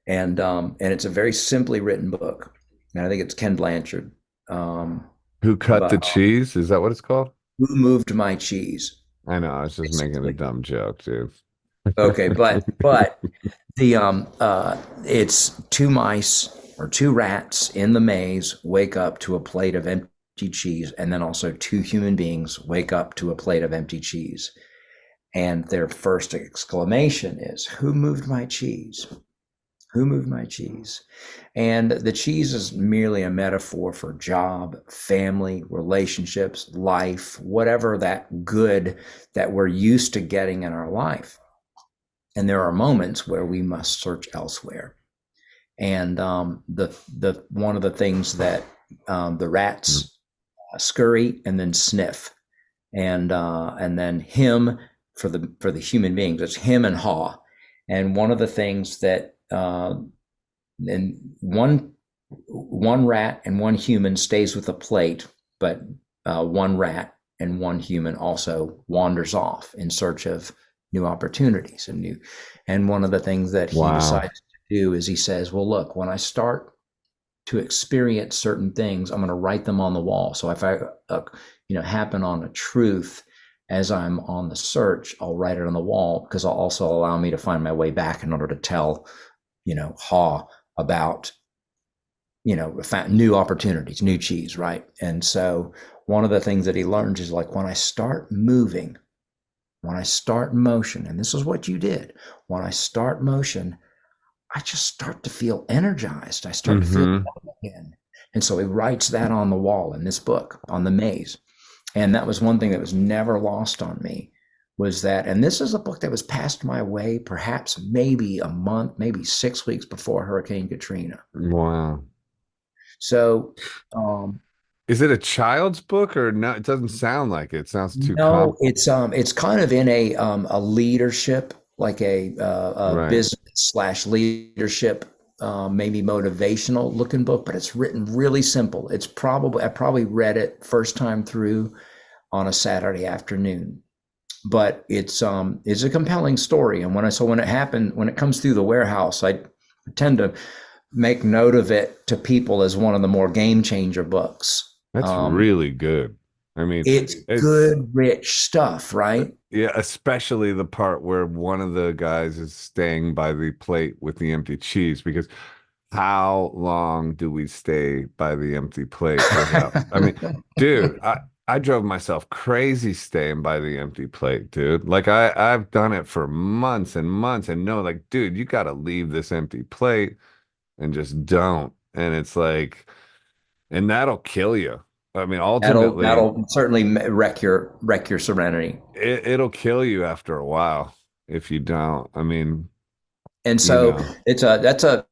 and it's a very simply written book, and I think it's Ken Blanchard. Um, Who cut the but cheese? Is that what it's called? who moved my cheese? I know, I was just making a Basically, dumb joke, dude. okay, but the it's two mice or two rats in the maze wake up to a plate of empty cheese, and then also two human beings wake up to a plate of empty cheese, and their first exclamation is, "Who moved my cheese? Who moved my cheese?" And the cheese is merely a metaphor for job, family, relationships, life, whatever that good that we're used to getting in our life. And there are moments where we must search elsewhere. And the one of the things that the rats scurry and then sniff, and then him for the human beings, it's him and haw. And one of the things that and one rat and one human stays with the plate, but one rat and one human also wanders off in search of new opportunities and new. And one of the things that he Wow. decides to do is he says, "Well, look, when I start to experience certain things, I'm going to write them on the wall. So if I, happen on a truth as I'm on the search, I'll write it on the wall because it'll also allow me to find my way back in order to tell, Haw about, new opportunities, new cheese, right?" And so one of the things that he learns is like when I start moving, when I start motion, and this is what you did, when I start motion, I just start to feel energized. I start to feel Hmm. again. And so he writes that on the wall in this book on the maze. And that was one thing that was never lost on me was that, and this is a book that was passed my way perhaps maybe a month, maybe 6 weeks before Hurricane Katrina. Wow. So, um, Is it a child's book or no? It doesn't sound like it. It sounds too no, it's kind of in a leadership, like a right. business slash leadership, maybe motivational looking book, but it's written really simple. I probably read it first time through on a Saturday afternoon, but it's a compelling story. And when it happened, when it comes through the warehouse, I tend to make note of it to people as one of the more game changer books. That's Um, really good. I mean, it's it's good, rich stuff, right? yeah, especially the part where one of the guys is staying by the plate with the empty cheese because how long do we stay by the empty plate without? I mean, dude, I drove myself crazy staying by the empty plate, dude. Like I've done it for months and months and no, like, dude, you got to leave this empty plate and just don't. And it's like, and that'll kill you. I mean, ultimately, That'll certainly wreck your serenity. it'll kill you after a while if you don't. I mean, And you so know, it's that's a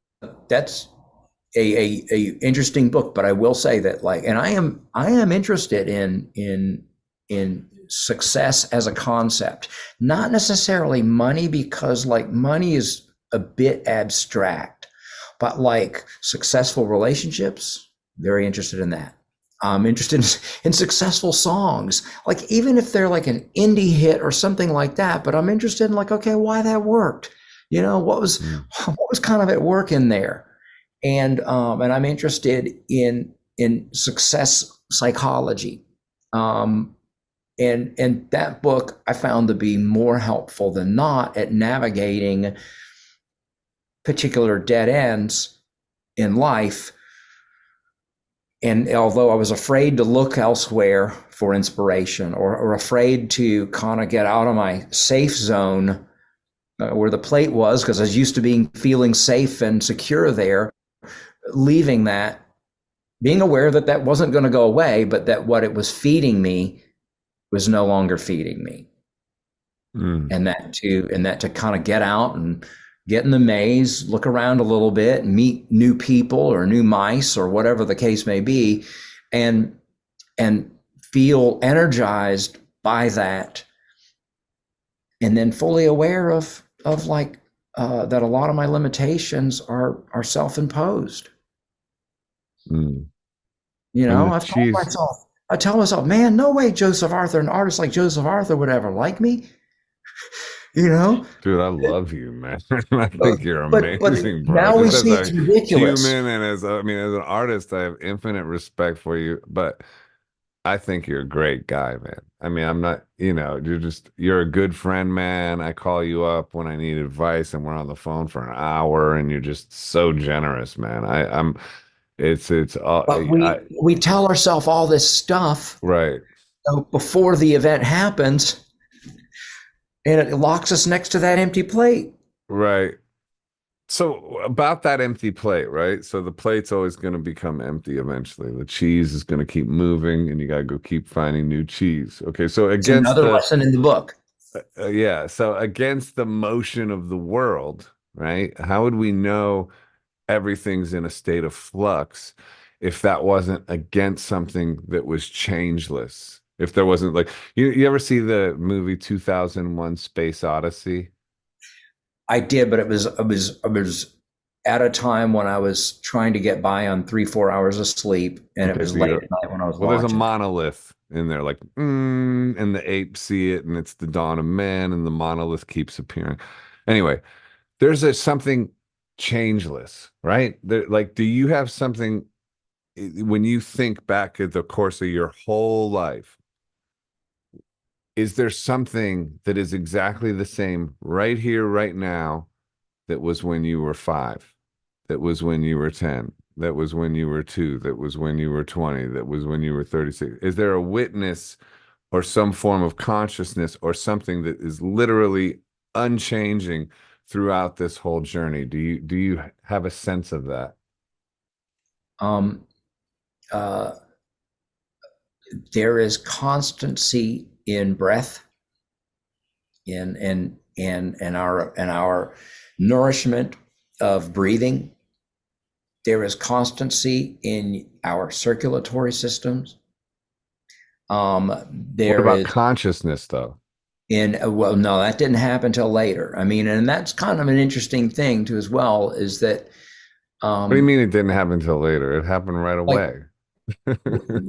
interesting book, but I will say that like, and I am interested in success as a concept, not necessarily money because like money is a bit abstract, but like successful relationships, very interested in that. I'm interested in successful songs, like even if they're like an indie hit or something like that. But I'm interested in like, okay, why that worked? mm, What was kind of at work in there? And I'm interested in success psychology. Um, and that book I found to be more helpful than not at navigating particular dead ends in life. And although I was afraid to look elsewhere for inspiration or afraid to kind of get out of my safe zone where the plate was, because I was used to feeling safe and secure there, leaving that, being aware that that wasn't going to go away, but that what it was feeding me was no longer feeding me. mm, And that to kind of get out and get in the maze, look around a little bit, meet new people or new mice or whatever the case may be, and and feel energized by that, and then fully aware of like that a lot of my limitations are self-imposed. mm. And the cheese. I tell myself, man, no way Joseph Arthur, an artist like Joseph Arthur would ever like me, you know? Dude, I love you, man. I But think you're but amazing, bro. now we Just as see a it's ridiculous. human and I mean, as an artist, I have infinite respect for you, but I think you're a great guy, man. I mean, I'm not, you're a good friend, man. I call you up when I need advice and we're on the phone for an hour and you're just so generous, man. It's, But we tell ourselves all this stuff right, before the event happens, and it locks us next to that empty plate. right. So about that empty plate, right? So the plate's always going to become empty eventually. The cheese is going to keep moving, and you got to go keep finding new cheese. Okay, so It's against another the lesson in the book. yeah, so against the motion of the world, right? How would we know everything's in a state of flux if that wasn't against something that was changeless? If there wasn't like you ever see the movie 2001 Space Odyssey? I did, but it was at a time when I was trying to get by on 3, 4 hours of sleep, and it Okay, was so late you're at night when I was well, there's a launching. monolith in there, like, and the apes see it, and it's the dawn of man, and the monolith keeps appearing. Anyway, there's a something changeless, right? There, like, do you have something when you think back at the course of your whole life? Is there something that is exactly the same right here, right now, that was when you were five, that was when you were 10, that was when you were two, that was when you were 20, that was when you were 36? Is there a witness or some form of consciousness or something that is literally unchanging throughout this whole journey? Do you have a sense of that? Um, uh, there is constancy in breath, in our nourishment of breathing. There is constancy in our circulatory systems. What There about is consciousness, though? well, no, that didn't happen till later. I mean, and that's kind of an interesting thing too, as well, is that What do you um, mean it didn't happen until later? It happened right like away.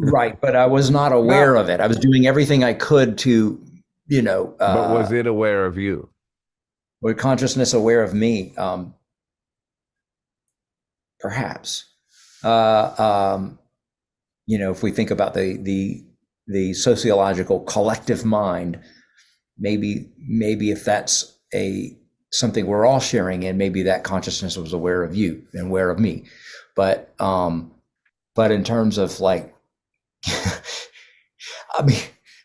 right, but I was not No, aware of it. I was doing everything I could to, you know, but was it aware of you? with consciousness aware of me, perhaps. Uh, um, if we think about the sociological collective mind, maybe if that's a something we're all sharing in, maybe that consciousness was aware of you and aware of me. But in terms of like, I mean,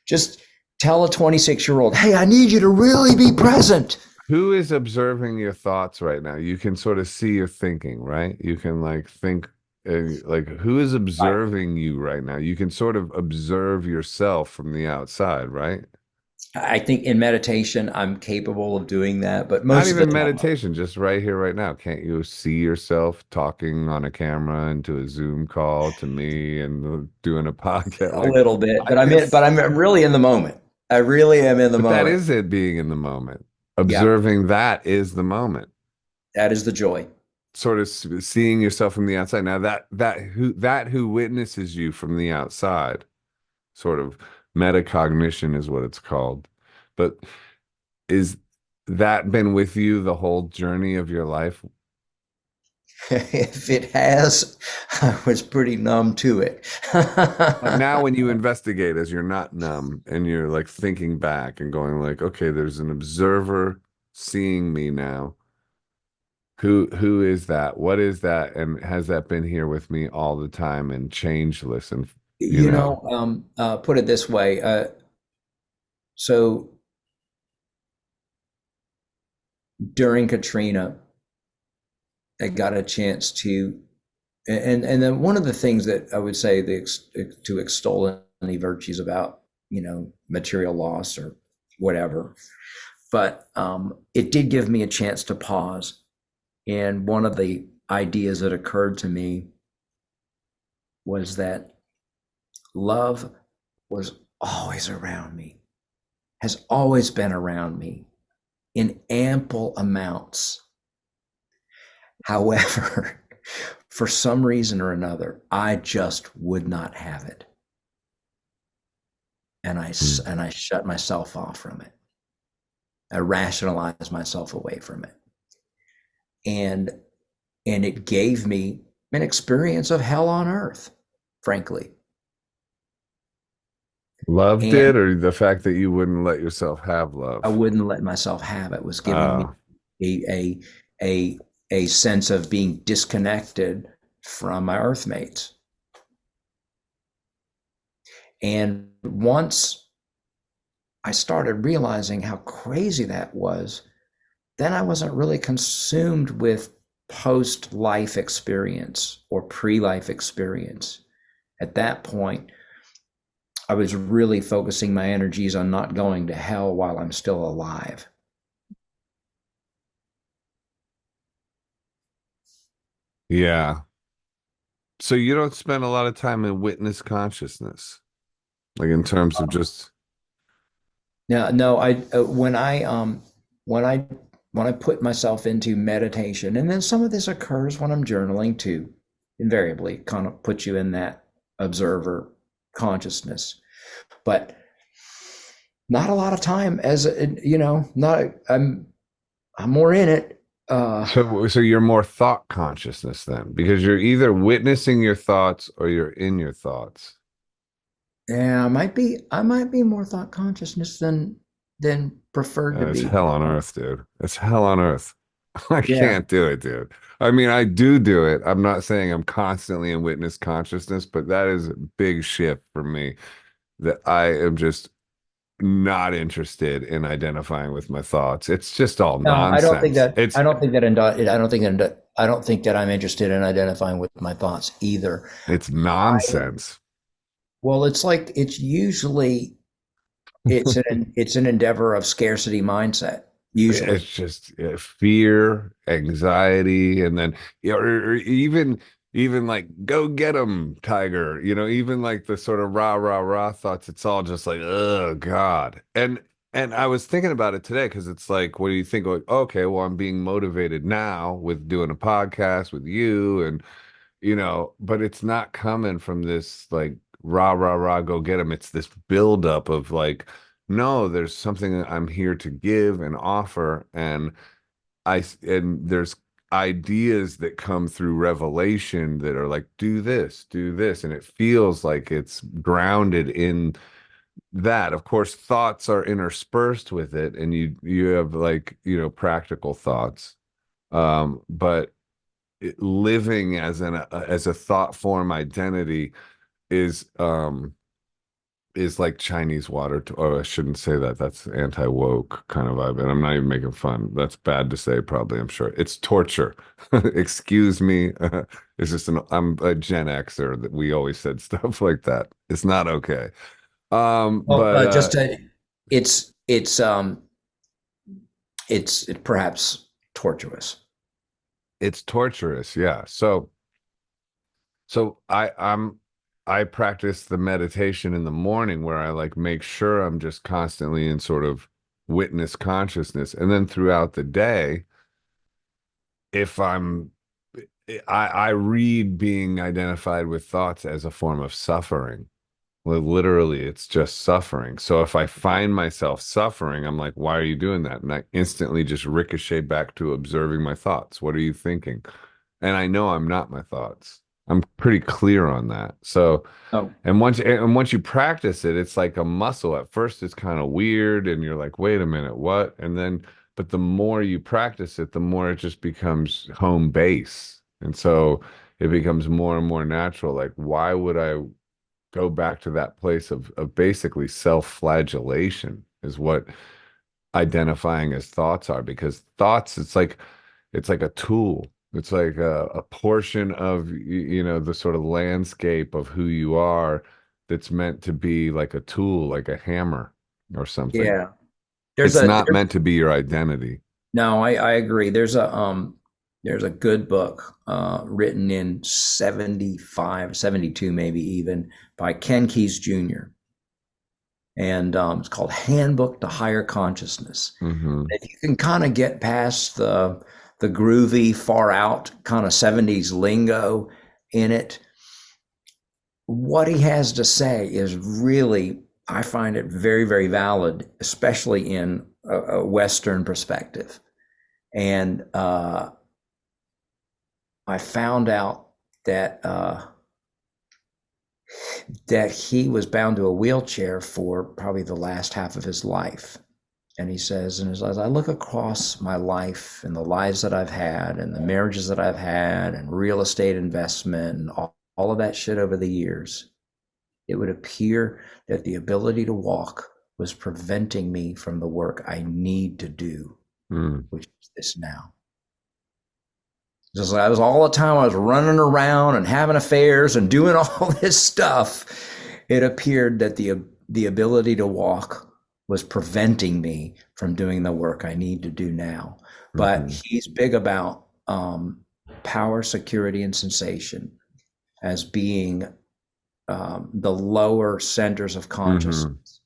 just tell a 26-year-old, hey, I need you to really be present. Who is observing your thoughts right now? You can sort of see your thinking, right? You can like think, like, who is Right. observing you right now? You can sort of observe yourself from the outside, right? I think in meditation, I'm capable of doing that, but Not most of the even time, meditation, just right here, right now. Can't you see yourself talking on a camera into a Zoom call to me and doing a podcast? a Like, little bit, I but I'm can, in, but I'm really in the moment. I really am in the but that moment. is it being in the moment. Yeah, Observing that is the moment. that is the joy. Sort of seeing yourself from the outside. Now that who witnesses you from the outside, sort of metacognition is what it's called. But is that been with you the whole journey of your life? If it has, I was pretty numb to it. But now when you investigate, as you're not numb and you're like thinking back and going like, okay, there's an observer seeing me now. Who is that? What is that? And has that been here with me all the time and changeless and you know? Put it this way. So during Katrina, I got a chance to, and then one of the things that I would say to extol any virtues about, material loss or whatever, but it did give me a chance to pause. And one of the ideas that occurred to me was that love was always around me, has always been around me in ample amounts. However, for some reason or another, I just would not have it. And I, Hmm. and I shut myself off from it. I rationalized myself away from it. And, and it gave me an experience of hell on earth, frankly. Loved And it, or the fact that you wouldn't let yourself have I love? wouldn't let myself have it. Was giving me Uh, a, a, a, a sense of being disconnected from my earthmates. And once I started realizing how crazy that was, then I wasn't really consumed with post life experience or pre life experience. At that point, I was really focusing my energies on not going to hell while I'm still alive. yeah. So you don't spend a lot of time in witness consciousness, like in terms of just, Now, no, I when I when I put myself into meditation, and then some of this occurs when I'm journaling too, invariably kind of put you in that observer consciousness. But not a lot of time as not I'm more in it. So you're more thought consciousness then, because you're either witnessing your thoughts or you're in your thoughts. Yeah, I might be more thought consciousness than preferred to It's be. hell on earth, dude. It's hell on earth. I Yeah. can't do it, dude. I mean, I do it. I'm not saying I'm constantly in witness consciousness, but that is a big shift for me that I am just not interested in identifying with my thoughts. It's just all No, I don't think nonsense. that I don't think that I don't think that I don't think that I'm interested in identifying with my thoughts either. It's I nonsense. Well, it's like it's an endeavor of scarcity mindset, It's usually. just fear, anxiety, and then or even like go get 'em, tiger. Even like the sort of rah rah rah thoughts. It's all just like, oh God. And I was thinking about it today because it's like, what do you think? Like, okay, well, I'm being motivated now with doing a podcast with you, and but it's not coming from this like rah rah rah go get them. It's this buildup of like, no, there's something that I'm here to give and offer, and and there's ideas that come through revelation that are like, do this, and it feels like it's grounded in that. Of course, thoughts are interspersed with it, and you have like practical thoughts, but living as a thought form identity is like Chinese water oh, I shouldn't say that. That's anti-woke kind of vibe. And I'm not even making fun. That's bad to say, probably, I'm sure. It's torture. Excuse me. It's just I'm a Gen Xer that we always said stuff like that. It's not okay. Well, But just to, it's it's it's perhaps tortuous. it's torturous, yeah. So I practice the meditation in the morning where I like make sure I'm just constantly in sort of witness consciousness. And then throughout the day, if I read being identified with thoughts as a form of suffering. Well, literally, it's just suffering. So if I find myself suffering, I'm like, why are you doing that? And I instantly just ricochet back to observing my thoughts. What are you thinking? And I know I'm not my thoughts. I'm pretty clear on that. So, Oh, and once you practice it, it's like a muscle. At first, it's kind of weird, and you're like, wait a minute, what? And then, but the more you practice it, the more it just becomes home base. And so it becomes more and more natural. Like, why would I go back to that place of basically self-flagellation is what identifying as thoughts are, because thoughts, it's like a tool. It's like a portion of the sort of landscape of who you are that's meant to be like a tool, like a hammer or something. yeah. There's It's a not there, meant to be your identity. no, I agree. There's a good book written in 75, 72, maybe even, by Ken Keyes Jr. And it's called Handbook to Higher Consciousness. Hmm. If you can kind of get past the groovy, far out kind of 70s lingo in it, what he has to say is really, I find it very, very valid, especially in a Western perspective. And I found out that he was bound to a wheelchair for probably the last half of his life. And he says, and as I look across my life and the lives that I've had and the marriages that I've had and real estate investment and all of that shit over the years, it would appear that the ability to walk was preventing me from the work I need to do, Mm. which is this now. Just like I was all the time, I was running around and having affairs and doing all this stuff. It appeared that the ability to walk was preventing me from doing the work I need to do now. But Hmm. he's big about power, security, and sensation as being the lower centers of Hmm. consciousness.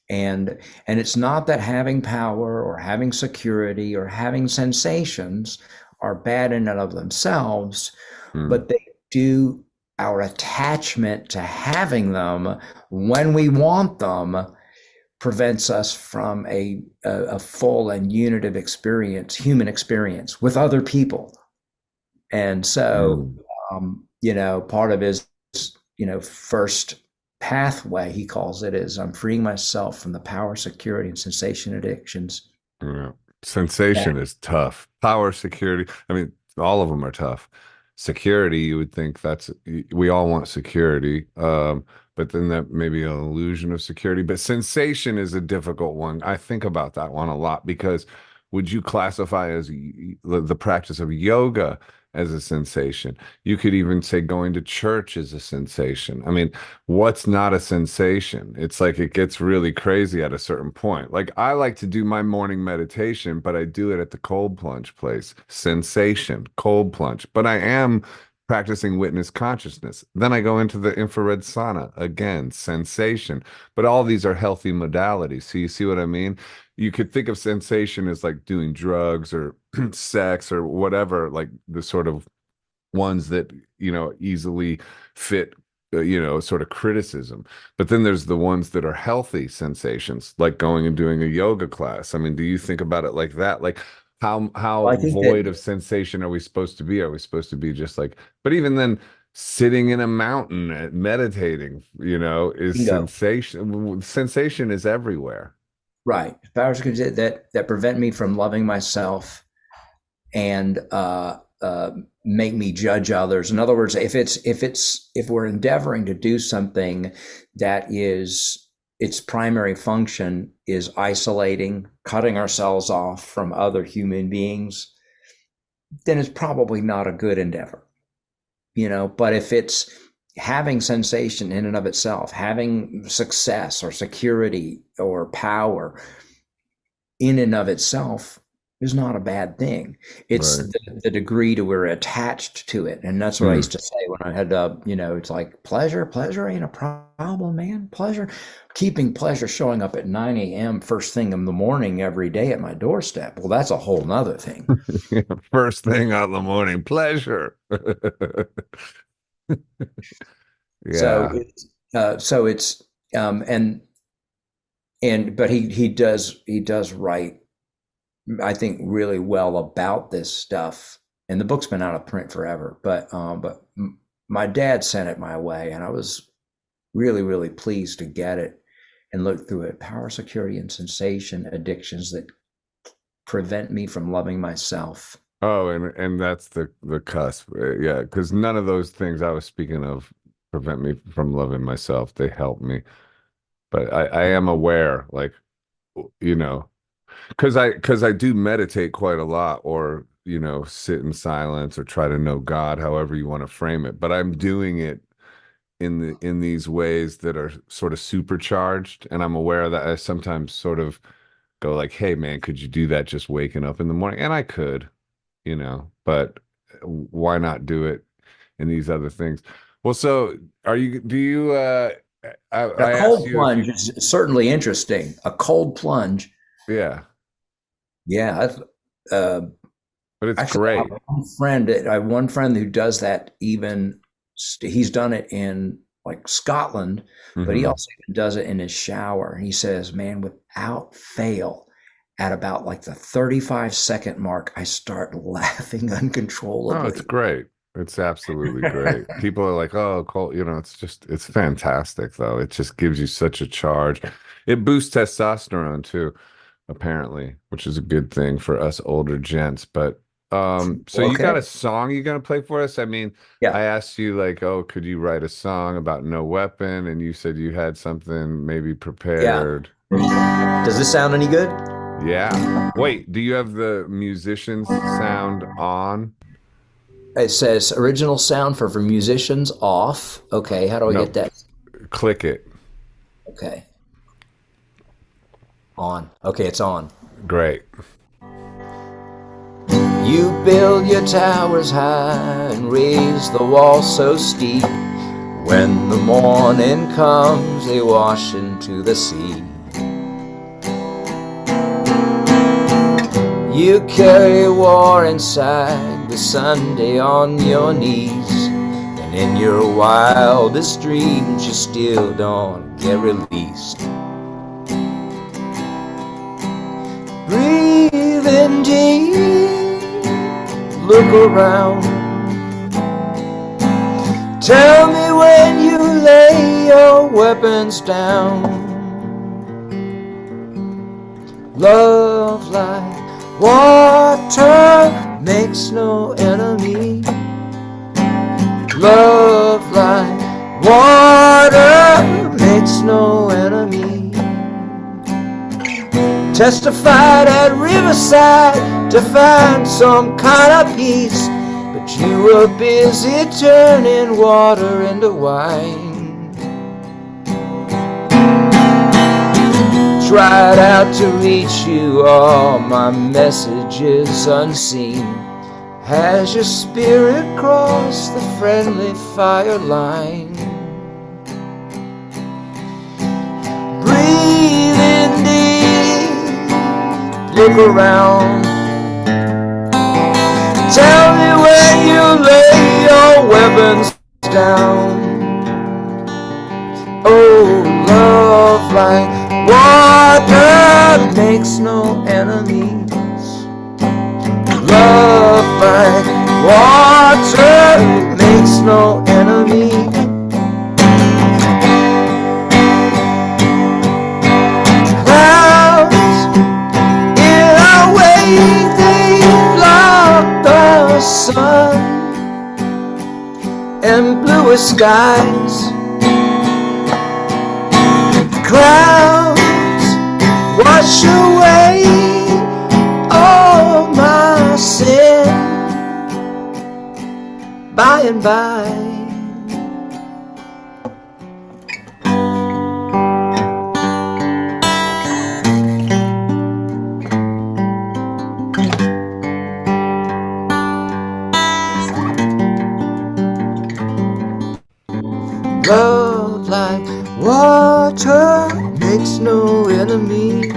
And it's not that having power or having security or having sensations are bad in and of themselves, Mm. but they do, our attachment to having them when we want them prevents us from a full and unitive experience, human experience with other people. And so, Mm. part of his, first pathway, he calls it, is I'm freeing myself from the power, security, and sensation addictions. Yeah. That, Sensation is tough. Power, security. I mean, all of them are tough. Security, you would think we all want security. But then that may be an illusion of security. But sensation is a difficult one. I think about that one a lot because would you classify as the practice of yoga as a sensation? You could even say going to church is a sensation. I mean, what's not a sensation? It's like it gets really crazy at a certain point. Like I like to do my morning meditation, but I do it at the cold plunge place. Sensation, cold plunge. But I am practicing witness consciousness. Then I go into the infrared sauna again, sensation. But all these are healthy modalities. So you see what I mean? You could think of sensation as like doing drugs or sex or whatever, like the sort of ones that easily fit sort of criticism. But then there's the ones that are healthy sensations, like going and doing a yoga class. I mean, do you think about it like that? Like how I think void that, of sensation are we supposed to be? Are we supposed to be just like, but even then, sitting in a mountain meditating, is bingo, sensation. Sensation is everywhere. right? Powers that prevent me from loving myself and make me judge others. In other words, if we're endeavoring to do something that is, its primary function is isolating, cutting ourselves off from other human beings, then it's probably not a good endeavor. But if it's having sensation in and of itself, having success or security or power in and of itself is not a bad thing. It's Right. the degree to we're attached to it. And that's what I Hmm. used to say when I had, it's like pleasure ain't a problem, man. Keeping pleasure showing up at 9 a.m. first thing in the morning every day at my doorstep. Well, that's a whole nother thing. First thing out in the morning, pleasure. So Yeah. it's, but he does write, I think, really well about this stuff. And the book's been out of print forever, but my dad sent it my way, and I was really, really pleased to get it and look through it. Power, security, and sensation addictions that prevent me from loving myself. Oh, and that's the cusp. Yeah, because none of those things I was speaking of prevent me from loving myself. They help me. But I am aware, like, because I do meditate quite a lot, or sit in silence or try to know God, however you want to frame it. But I'm doing it in these ways that are sort of supercharged, and I'm aware that I sometimes sort of go like, "Hey, man, could you do that just waking up in the morning?" And I could, but why not do it in these other things? Well, so do you, A I asked cold you if you, plunge is certainly interesting. A cold plunge, yeah, yeah. Uh, but it's Actually, I great. have one friend who does that. Even he's done it in like Scotland, but he Hmm. also does it in his shower. He says, "Man, without fail, at about like the 35-second mark, I start laughing Oh, it's uncontrollably." great. It's absolutely great. People are like, "Oh, cool." It's fantastic though. It just gives you such a charge. It boosts testosterone too, apparently, which is a good thing for us older gents. But so you got a Okay. song you gonna play for us? I mean, I Yeah. asked you like, "Oh, could you write a song about no weapon?" And you said you had something maybe Yeah. prepared. Does this sound any good? Yeah. Wait, do you have the musician's sound on? It says original sound for musicians off. Okay. How do I No, get that? click it. Okay. On. Okay. It's on. Great. You build your towers high and raise the walls so steep. When the morning comes, they wash into the sea. You carry war inside with Sunday on your knees. And in your wildest dreams, you still don't get released. Breathe in deep, look around. Tell me when you lay your weapons down. Love like water makes no enemy. Love like water makes no enemy. Testified at Riverside to find some kind of peace, but you were busy turning water into wine. Tried out to reach you, all my messages unseen. Has your spirit crossed the friendly fire line? Breathe in deep, look around. Tell me when you lay your weapons down. Oh, love like water makes no enemies. Love like water makes no enemy. Clouds in our way, they block the sun, and bluer skies. Clouds wash away all my sin. By and by, love like water makes no enemy.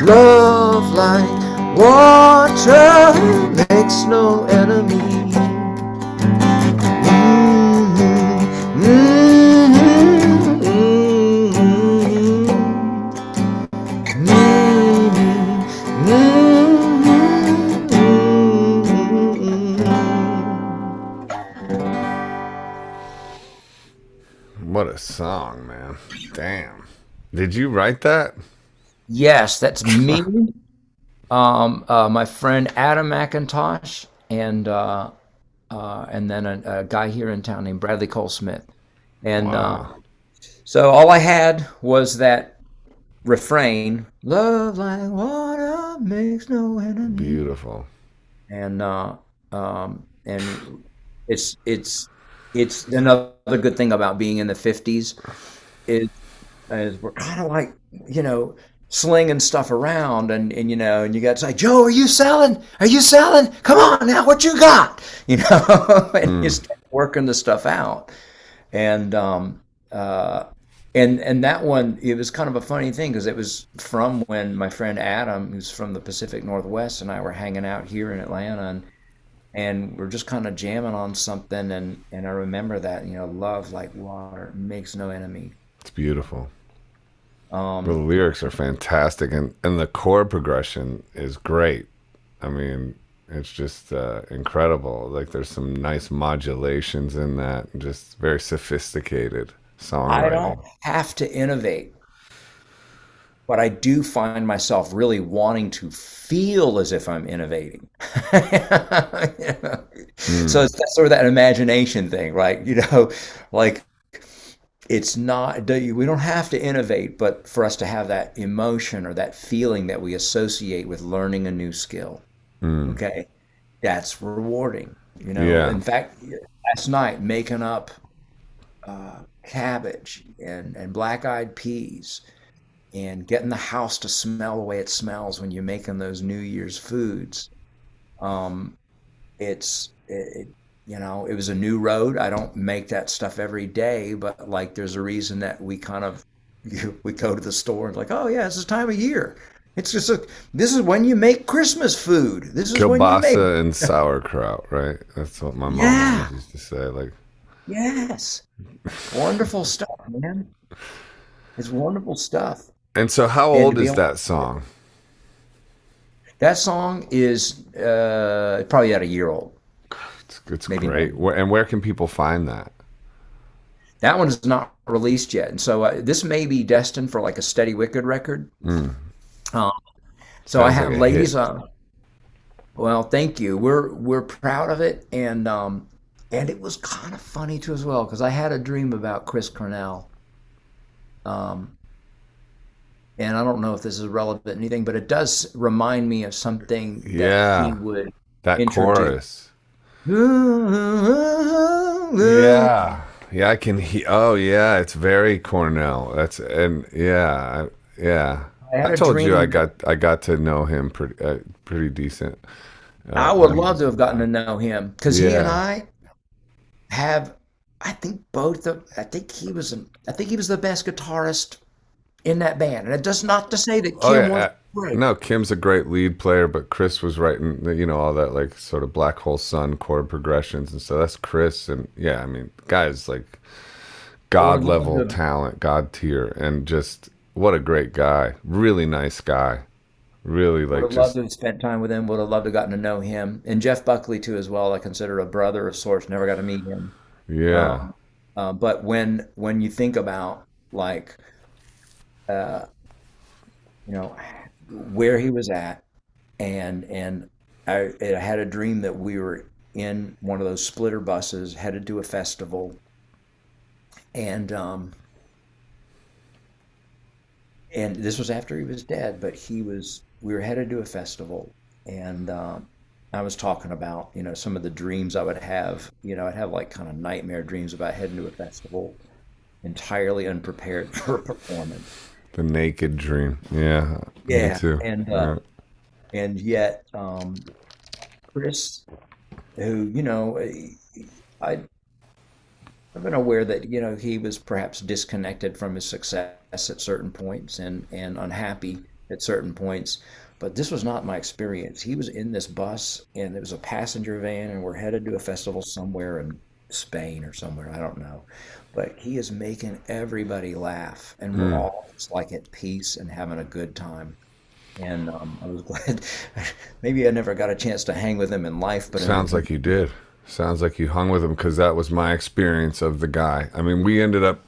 Love like water makes no enemy. What a song, man. Damn. Did you write that? Yes, that's me. My friend Adam McIntosh, and then a guy here in town named Bradley Cole Smith. And Wow. so all I had was that refrain, "Love like water makes no enemy," Beautiful. and it's another good thing about being in the '50s is we're kind of like, you know, slinging stuff around, and you got to say, Joe, are you selling? Are you selling? Come on now, what you got? And you Mm. start working the stuff out. And and that one, it was kind of a funny thing because it was from when my friend Adam, who's from the Pacific Northwest, and I were hanging out here in Atlanta, and we're just kind of jamming on something, and I remember that, love like water makes no enemy. It's beautiful. The Um, lyrics are fantastic, and the chord progression is great. I mean, it's just incredible. Like there's some nice modulations in that, and just very sophisticated I don't songwriting. have to innovate, but I do find myself really wanting to feel as if I'm innovating. You know? So Mm. it's that sort of that imagination thing, right? Like it's not, we don't have to innovate, but for us to have that emotion or that feeling that we associate with learning a new skill, Mm. okay, that's rewarding. Yeah. In fact, last night making up cabbage and black-eyed peas and getting the house to smell the way it smells when you're making those New Year's foods. Um, it was a new road. I don't make that stuff every day, but like there's a reason that we kind of we go to the store and like, oh yeah, it's this time of year. It's just this is when you make Christmas food. This is when you make. Kielbasa and sauerkraut, right? That's what my mom always Yeah. used to say. Like, Yes. Wonderful stuff, man. It's wonderful stuff. and so how And to old be is able, that song? that song is probably about a year old, It's maybe great. more. Where can people find that? That one is not released yet, and so this may be destined for like a Steady Wicked record. Mm, Um, so I sounds like have a ladies. hit. Well, thank you. We're proud of it, and it was kind of funny too as well because I had a dream about Chris Cornell, um, and I don't know if this is relevant to anything, but it does remind me of something that he Yeah, would that introduce. chorus. Yeah, yeah, I can hear. Oh, yeah, it's very Cornell. That's and yeah, yeah. I I had a told you dream. I got to know him pretty decent I would when he love was to have gotten to alive. know him because he and Yeah. I have, I think both of, I think he was the best guitarist in that band. And it does not to say that Oh Kim yeah. wasn't great. No, Kim's a great lead player, but Chris was writing, all that like sort of Black Hole Sun chord progressions, and so that's Chris. And yeah, I mean, guys like I would God have loved to level have, talent, God tier, and just what a great guy. Really nice guy. Really would like have loved just to have spent time with him. Would have loved to have gotten to know him. And Jeff Buckley too, as well. I consider a brother of sorts. Never got to meet him. yeah. Um, but when you think about like uh, where he was at, and I had a dream that we were in one of those splitter buses headed to a festival, and and this was after he was dead, but we were headed to a festival, and I was talking about some of the dreams I would have. I'd have like kind of nightmare dreams about heading to a festival entirely unprepared for a performance. The naked dream. Yeah, me Yeah, too. Yeah. and yet Chris, who I I've been aware that he was perhaps disconnected from his success at certain points and unhappy at certain points. But this was not my experience. He was in this bus and it was a passenger van and we're headed to a festival somewhere in Spain or somewhere, I don't know. But he is making everybody laugh and we're Mm. all just like at peace and having a good time. And I was glad. Maybe I never got a chance to hang with him in life, but in a Sounds dream. like you did. Sounds like you hung with him because that was my experience of the guy. I mean, we ended up,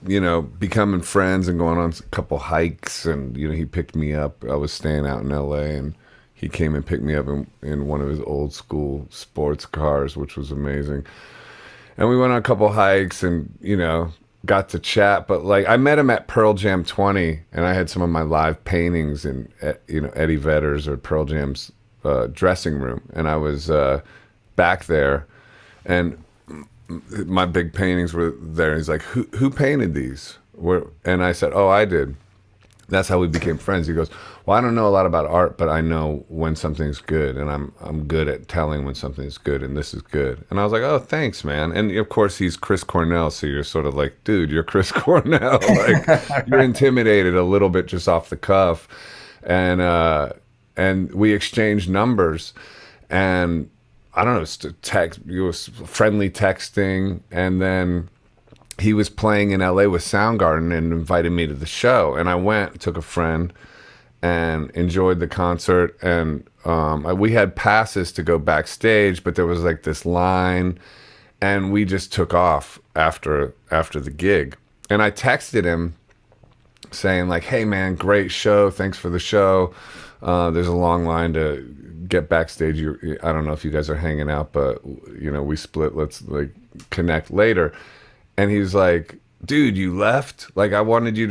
becoming friends and going on a couple hikes. And, he picked me up. I was staying out in LA and he came and picked me up in one of his old school sports cars, which was amazing. And we went on a couple hikes and, got to chat. But like, I met him at Pearl Jam 20 and I had some of my live paintings in, Eddie Vedder's or Pearl Jam's dressing room. And I was back there and my big paintings were there. He's like, who painted these? And I said, oh, I did. That's how we became friends. He goes, well, I don't know a lot about art, but I know when something's good, and I'm good at telling when something's good, and this is good. And I was like, oh, thanks, man. And of course, he's Chris Cornell, so you're sort of like, dude, you're Chris Cornell. Like, you're intimidated a little bit just off the cuff, and we exchanged numbers, and I don't know, text, it was friendly texting, and then he was playing in LA with Soundgarden and invited me to the show. And I went, took a friend, and enjoyed the concert. And we had passes to go backstage, but there was like this line, and we just took off after the gig. And I texted him saying like, "Hey man, great show. Thanks for the show. There's a long line to get backstage. I don't know if you guys are hanging out, but we split. Let's like connect later." And he's like, dude, you left? Like I wanted you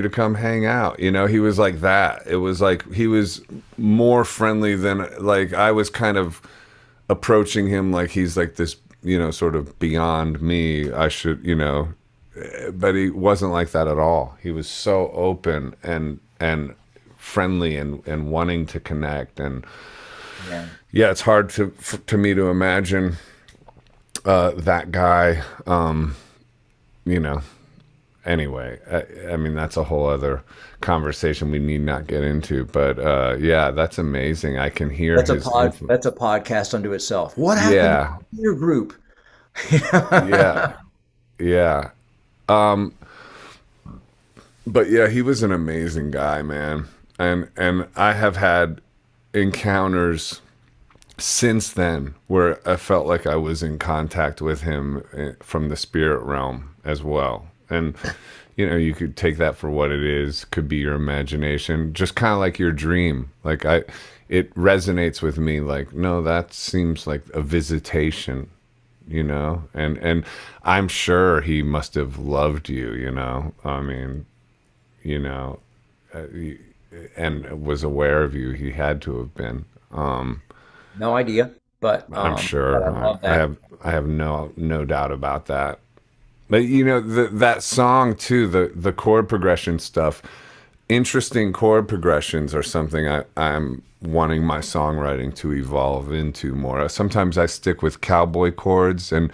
to come hang out. He was like that. It was like he was more friendly than like I was kind of approaching him like he's like this, sort of beyond me. I should, but he wasn't like that at all. He was so open and friendly and wanting to connect. And Yeah. yeah, it's hard to me to imagine that guy, you know, anyway, I mean, that's a whole other conversation we need not get into. But yeah, that's amazing. I can hear his influence. That's a podcast unto itself. What happened Yeah, to your group? yeah, yeah. Um, but yeah, he was an amazing guy, man. And I have had encounters since then where I felt like I was in contact with him from the spirit realm as well. And you know, you could take that for what it is. Could be your imagination, just kind of like your dream. Like it resonates with me. Like, no, that seems like a visitation, you know. And I'm sure he must have loved you, you know. I mean, you know, uh, and was aware of you. He had to have been. No idea, I'm but I sure. love that. I have no doubt about that. But you know that song too, the chord progression stuff. Interesting chord progressions are something I'm wanting my songwriting to evolve into more. Sometimes I stick with cowboy chords, and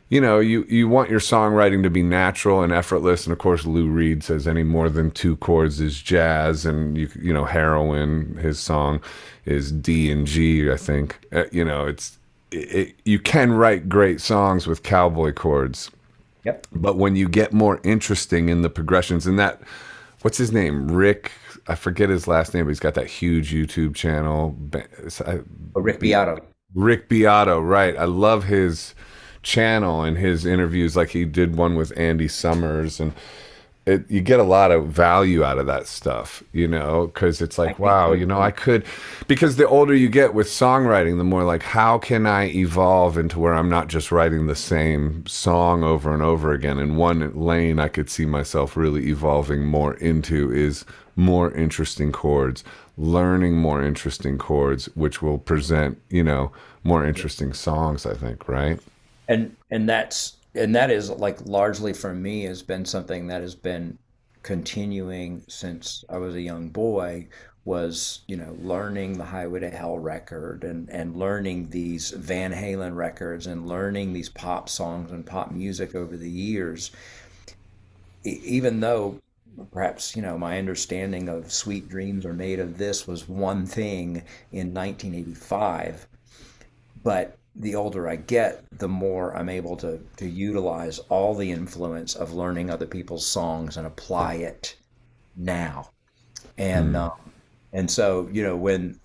you know, you want your songwriting to be natural and effortless. And of course, Lou Reed says any more than two chords is jazz. And you know, Heroin, his song is D and G, I think. You know, you can write great songs with cowboy chords, Yep. but when you get more interesting in the progressions, and that, what's his name? Rick, I forget his last name, but he's got that huge YouTube channel. Oh, Rick Beato. Rick Beato, right. I love his channel and his interviews. Like he did one with Andy Summers, and you get a lot of value out of that stuff, you know, because it's I like, think wow, so you know, I too. could, because the older you get with songwriting, the more like, how can I evolve into where I'm not just writing the same song over and over again? And one lane I could see myself really evolving more into is more interesting chords, learning more interesting chords, which will present, you know, more interesting songs, I think, right? And that is like largely for me has been something that has been continuing since I was a young boy was, you know, learning the Highway to Hell record and learning these Van Halen records and learning these pop songs and pop music over the years. Even though perhaps, you know, my understanding of Sweet Dreams Are Made of This was one thing in 1985, but the older I get, the more I'm able to utilize all the influence of learning other people's songs and apply it now. And Mm. um, and so you know when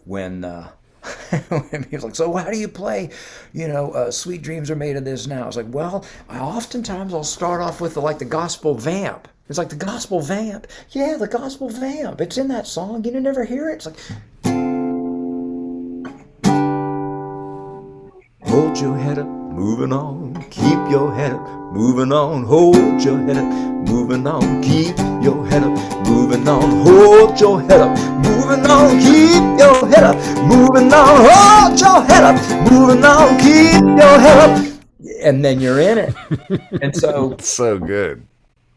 people like, so how do you play? You know, Sweet Dreams Are Made of This now. It's like, well, I oftentimes I'll start off with the gospel vamp. It's like the gospel vamp. Yeah, the gospel vamp. It's in that song. You never hear it. It's like, hold your head up, moving on. Keep your head up, moving on. Hold your head up, moving on. Keep your head up, moving on. Hold your head up, moving on. Keep your head up, moving on. Hold your head up, moving on. Keep your head up. And then you're in it. And So good.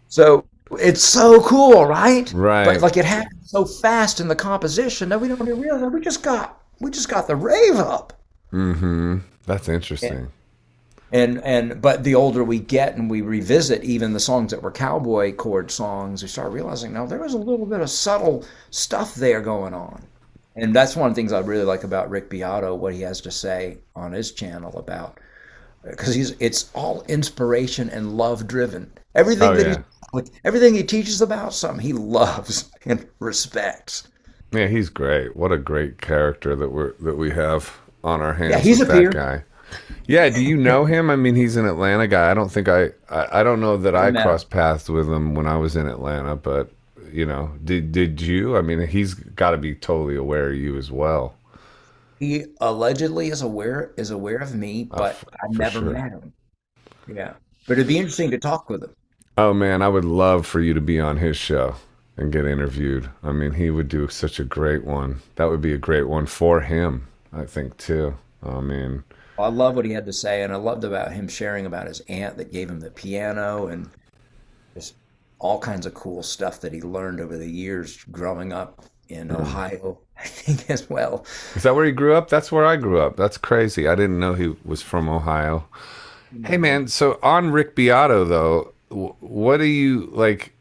so it's so cool, right? But Right. like it happens so fast in the composition that we don't even realize we just got the rave up. Mm-hmm. That's interesting. And but the older we get and we revisit even the songs that were cowboy chord songs, we start realizing now there was a little bit of subtle stuff there going on. And that's one of the things I really like about Rick Beato, what he has to say on his channel about because it's all inspiration and love driven. Oh Everything that yeah. everything he teaches about something he loves and respects. Yeah, he's great. What a great character that we have on our Yeah, hands he's a with that peer. guy. Yeah, do you know him? I mean, he's an Atlanta guy. I don't think I don't know that Never I met him. crossed paths with him when I was in Atlanta, but you know, did you? I mean, he's got to be totally aware of you as well. He allegedly is aware of me, but I For never sure. met him. Yeah. But it'd be interesting to talk with him. Oh man, I would love for you to be on his show and get interviewed. I mean, he would do such a great one. That would be a great one for him, I think too. I mean, I love what he had to say, and I loved about him sharing about his aunt that gave him the piano and just all kinds of cool stuff that he learned over the years growing up in mm. Ohio, I think as well. Is that where he grew up? That's where I grew up. That's crazy. I didn't know he was from Ohio. Hey Mhm. man, so on Rick Beato though, what do you like,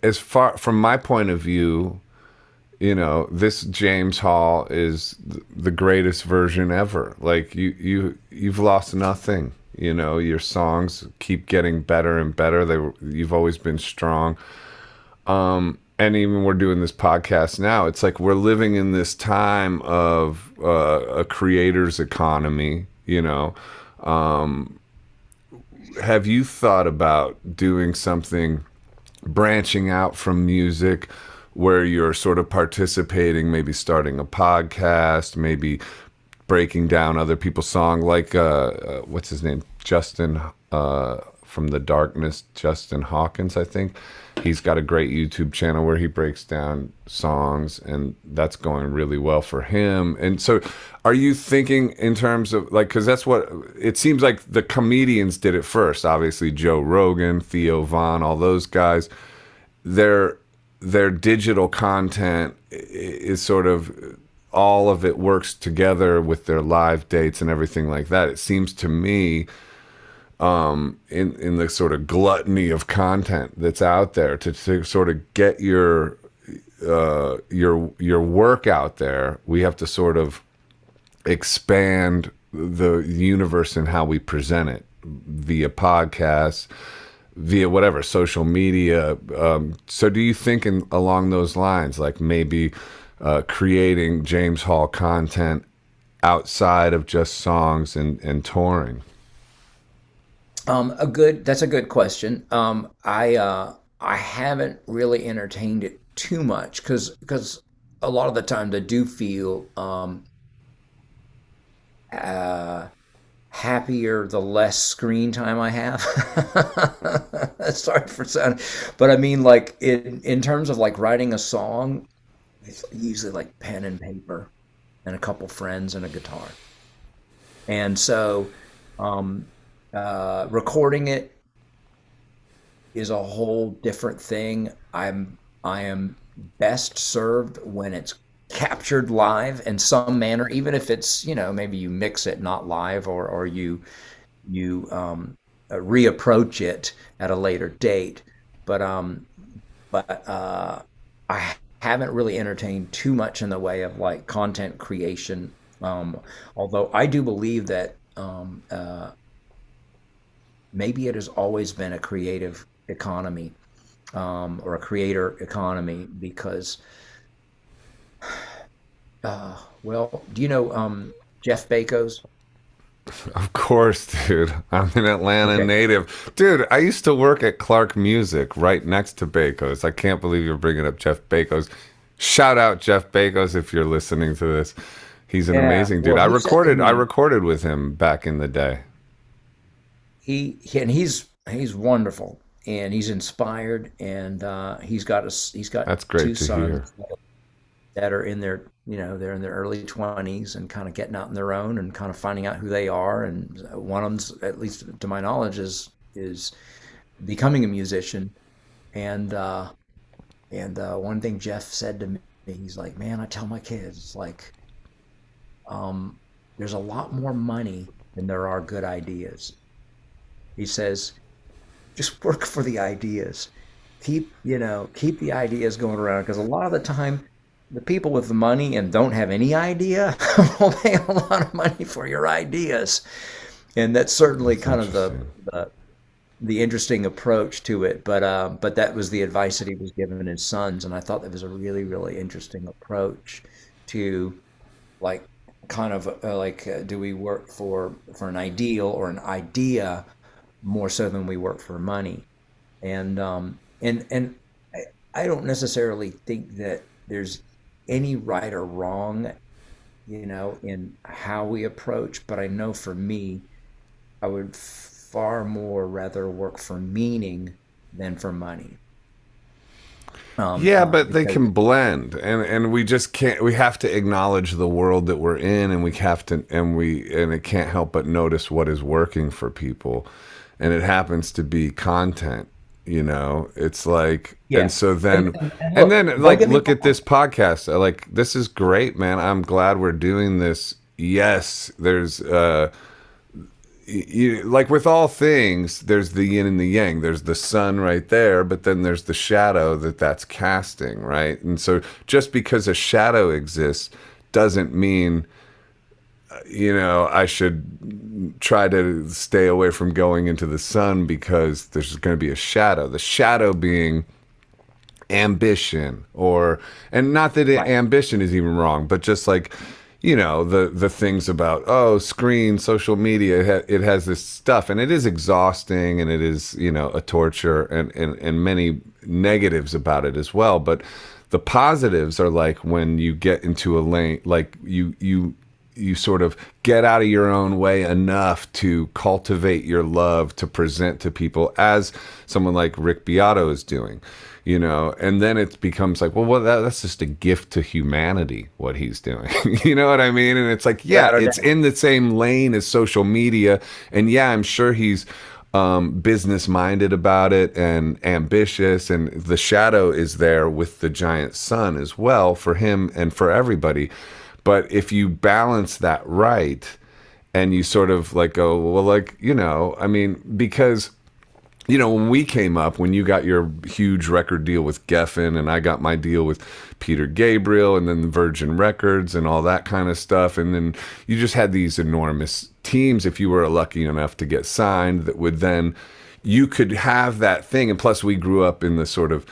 as far from my point of view, this James Hall is the greatest version ever. Like you've lost nothing. Your songs keep getting better and better. You've always been strong. And even we're doing this podcast now. It's like we're living in this time of a creator's economy. Have you thought about doing something branching out from music where you're sort of participating, maybe starting a podcast, maybe breaking down other people's song, like what's his name, Justin from the Darkness, Justin Hawkins, I think. He's got a great YouTube channel where he breaks down songs, and that's going really well for him. And so, are you thinking in terms of like, because that's what it seems like the comedians did it first. Obviously, Joe Rogan, Theo Von, all those guys. Their their digital content is sort of all of it works together with their live dates and everything like that. It seems to me, in the sort of gluttony of content that's out there, to sort of get your work out there, we have to sort of expand the universe in how we present it via podcasts, via whatever social media. So, do you think along those lines, like maybe creating James Hall content outside of just songs and touring? That's a good question. I haven't really entertained it too much because a lot of the times I do feel uh, happier the less screen time I have. Sorry for sound, but I mean like in terms of like writing a song, it's usually like pen and paper and a couple friends and a guitar. And so um, recording it is a whole different thing. I am best served when it's captured live in some manner, even if it's, maybe you mix it not live, or you reapproach it at a later date. But I haven't really entertained too much in the way of like content creation. Although I do believe that maybe it has always been a creative economy, or a creator economy, because well, do you know Jeff Bezos? Of course, dude. I'm an Atlanta Okay. native. Dude, I used to work at Clark Music right next to Bacos. I can't believe you're bringing up Jeff Bacos. Shout out Jeff Bacos if you're listening to this. He's an Yeah. amazing dude. Well, he said to I me, recorded with him back in the day. and he's wonderful, and he's inspired, and he's got That's great two to hear. sons that are in their, they're in their early 20s and kind of getting out on their own and kind of finding out who they are. And one of them's, at least to my knowledge, is becoming a musician. And one thing Jeff said to me, he's like, "Man, I tell my kids, like, there's a lot more money than there are good ideas." He says, "Just work for the ideas. Keep the ideas going around, because a lot of the time, the people with the money and don't have any idea will pay a lot of money for your ideas." And that's certainly That's kind of interesting. the interesting approach to it. But that was the advice that he was giving his sons, and I thought that was a really, really interesting approach to, like, kind of do we work for an ideal or an idea more so than we work for money? And I don't necessarily think that there's any right or wrong, in how we approach, but I know for me, I would far more rather work for meaning than for money. Yeah, but they Because can blend, and we just can't. We have to acknowledge the world that we're in, and we have to, and it can't help but notice what is working for people, and it happens to be content. It's like, and yeah, so and, then, and and look, then don't like get me look at wrong. this podcast. Like this is great, man. I'm glad we're doing this. Yes, there's like with all things, there's the yin and the yang. There's the sun right there, but then there's the shadow that's casting, right? And so just because a shadow exists doesn't mean, I should try to stay away from going into the sun because there's going to be a shadow. The shadow being ambition, or, and not that Right. ambition is even wrong, but just like, the things about, oh, screen, social media, it has this stuff, and it is exhausting, and it is, a torture, and many negatives about it as well. But the positives are like when you get into a lane, like you sort of get out of your own way enough to cultivate your love to present to people, as someone like Rick Beato is doing, and then it becomes like, well, that's just a gift to humanity, what he's doing. You know what I mean? And it's like, yeah, Without a it's doubt. in the same lane as social media. And yeah, I'm sure he's business minded about it and ambitious. And the shadow is there with the giant sun as well for him and for everybody. But if you balance that right, and you sort of like go, well, like, I mean, because when we came up, when you got your huge record deal with Geffen, and I got my deal with Peter Gabriel, and then the Virgin Records and all that kind of stuff, and then you just had these enormous teams, if you were lucky enough to get signed, that would then, you could have that thing. And plus, we grew up in the sort of,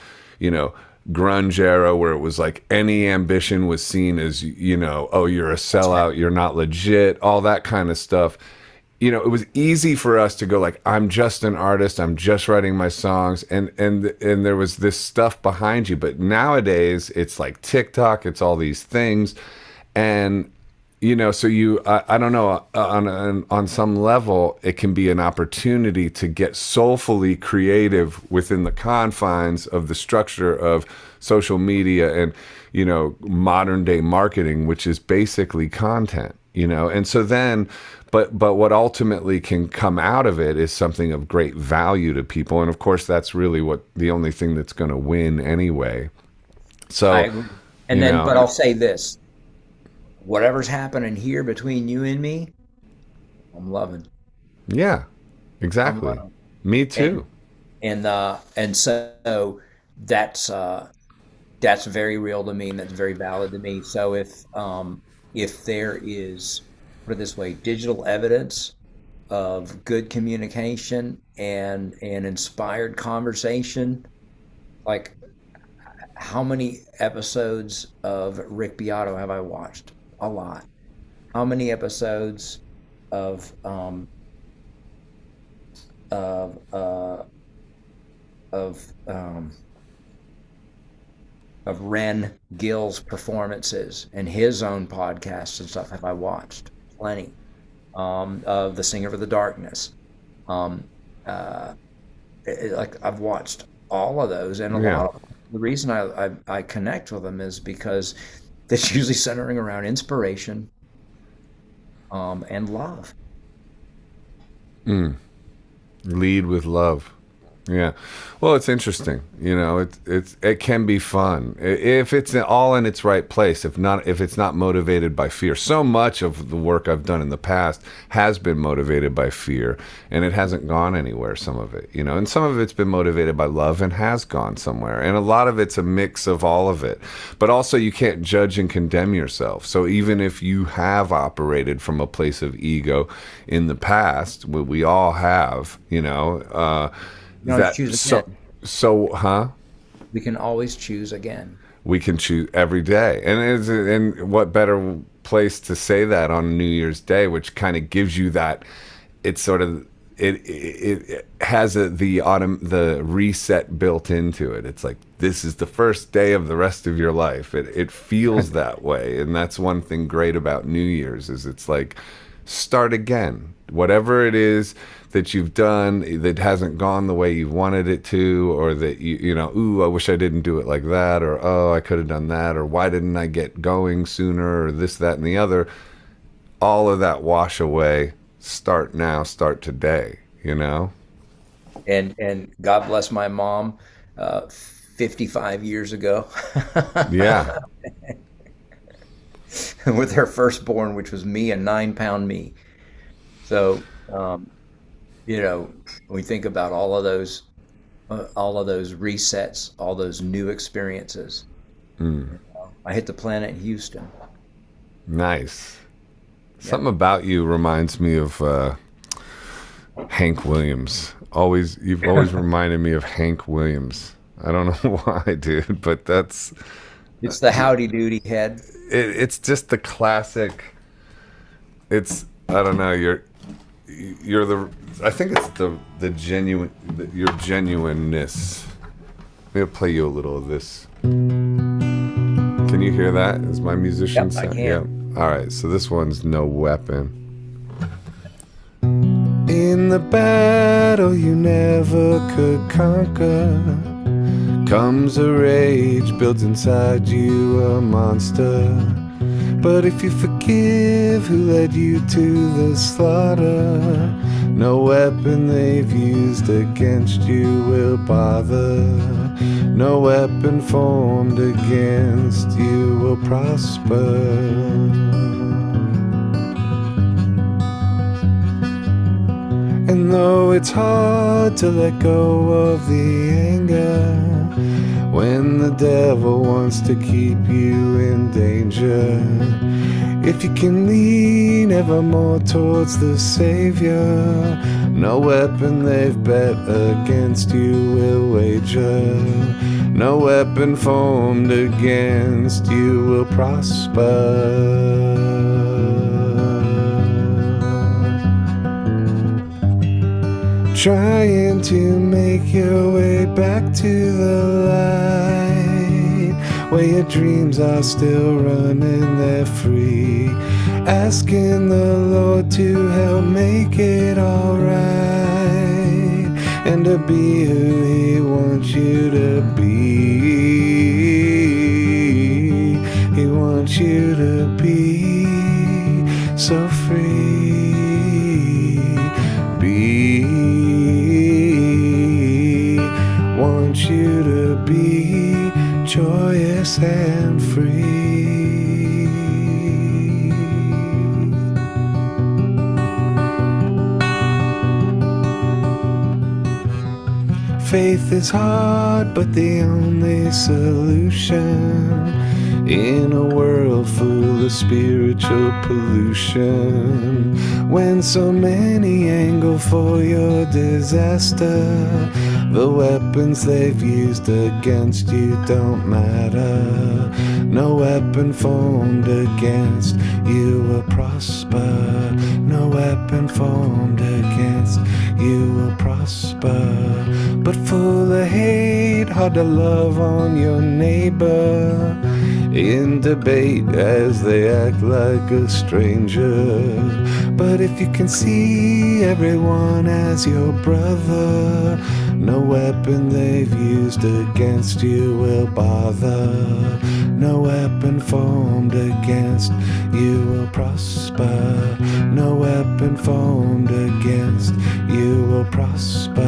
grunge era where it was like any ambition was seen as, oh, you're a That's right. sellout, you're not legit, all that kind of stuff. It was easy for us to go like, I'm just an artist, I'm just writing my songs, and there was this stuff behind you. But nowadays it's like TikTok, it's all these things, and so I don't know, on some level it can be an opportunity to get soulfully creative within the confines of the structure of social media and modern day marketing, which is basically content, and so then, but what ultimately can come out of it is something of great value to people, and of course that's really what the only thing that's going to win anyway. I So, agree. And you then, but know I'll say this: whatever's happening here between you and me, I'm loving. yeah, I'm exactly. loving. Me And too. and so that's that's very real to me, and that's very valid to me. So if there is, put it this way, digital evidence of good communication and inspired conversation, like how many episodes of Rick Beato have I watched? A lot. How many episodes of um of uh of um of Ren Gill's performances and his own podcasts and stuff have I watched? Plenty. Of The Singer of the Darkness. Um, uh, like I've watched all of those, and a Yeah. lot of the reason I connect with them is because it's usually centering around inspiration, and love. Mm. Lead with love. Yeah. Well, it's interesting. It can be fun if it's all in its right place. If it's not motivated by fear. So much of the work I've done in the past has been motivated by fear, and it hasn't gone anywhere. Some of it, and some of it's been motivated by love and has gone somewhere. And a lot of it's a mix of all of it. But also, you can't judge and condemn yourself. So even if you have operated from a place of ego in the past, we all have, We can always that choose so again. so huh We can always choose again. we can choose every day, and what better place to say that on New Year's Day, which kind of gives you that. It's sort of, it has the reset built into it. It's like, this is the first day of the rest of your life. It feels that way, and that's one thing great about New Year's, is it's like, start again. Whatever it is that you've done that hasn't gone the way you wanted it to, or that ooh, I wish I didn't do it like that, or oh, I could have done that, or why didn't I get going sooner, or this, that, and the other. All of that wash away. Start now, start today. And God bless my mom, 55 years ago, Yeah. with her firstborn, which was me, a 9 pound me. So Um, we think about all of those resets, all those new experiences. I hit the planet Houston. Nice. Yep. Something about you reminds me of Hank Williams. Always, you've always reminded me of Hank Williams. I don't know why, dude, but that's It's the howdy doody head. it's just the classic. It's I don't know. You're the. I think it's the genuine your genuineness. Maybe I'll play you a little of this. Can you hear that? Is my musician Yep, I sound? Yeah. can. All right. So this one's No Weapon. In the battle you never could conquer comes a rage built inside you, a monster. But if you forgive who led you to the slaughter, no weapon they've used against you will bother. No weapon formed against you will prosper. And though it's hard to let go of the anger when the devil wants to keep you in danger, if you can lean ever more towards the Savior, no weapon they've bet against you will wager. No weapon formed against you will prosper. Trying to make your way back to the light, where your dreams are still running, they're free. Asking the Lord to help make it alright, and to be who He wants you to be. He wants you to be so free. Want you to be joyous and free. Faith is hard, but the only solution in a world full of spiritual pollution. When so many angle for your disaster, the weapons they've used against you don't matter. No weapon formed against you will prosper. No weapon formed against you will prosper. But full of hate, hard to love on your neighbor. In debate as they act like a stranger. But if you can see everyone as your brother, no weapon they've used against you will bother. No weapon formed against you will prosper. No weapon formed against you will prosper.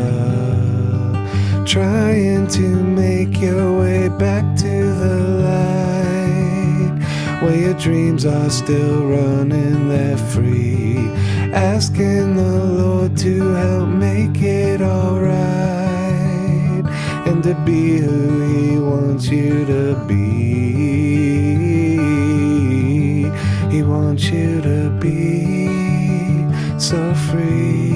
Trying to make your way back to the light, where your dreams are still running, they're free. Asking the Lord to help make it alright, and to be who He wants you to be. He wants you to be so free.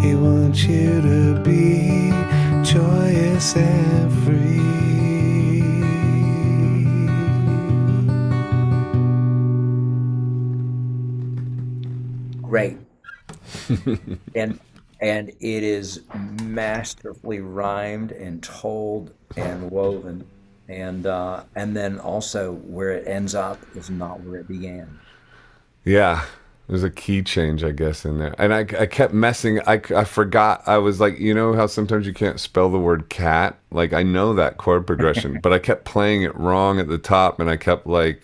He wants you to be joyous and free. Great. and and it is masterfully rhymed and told and woven, and then also where it ends up is not where it began. Yeah, there's a key change, I guess, in there. And I kept messing. I forgot. I was like, you know how sometimes you can't spell the word cat? Like, I know that chord progression, but I kept playing it wrong at the top, and I kept like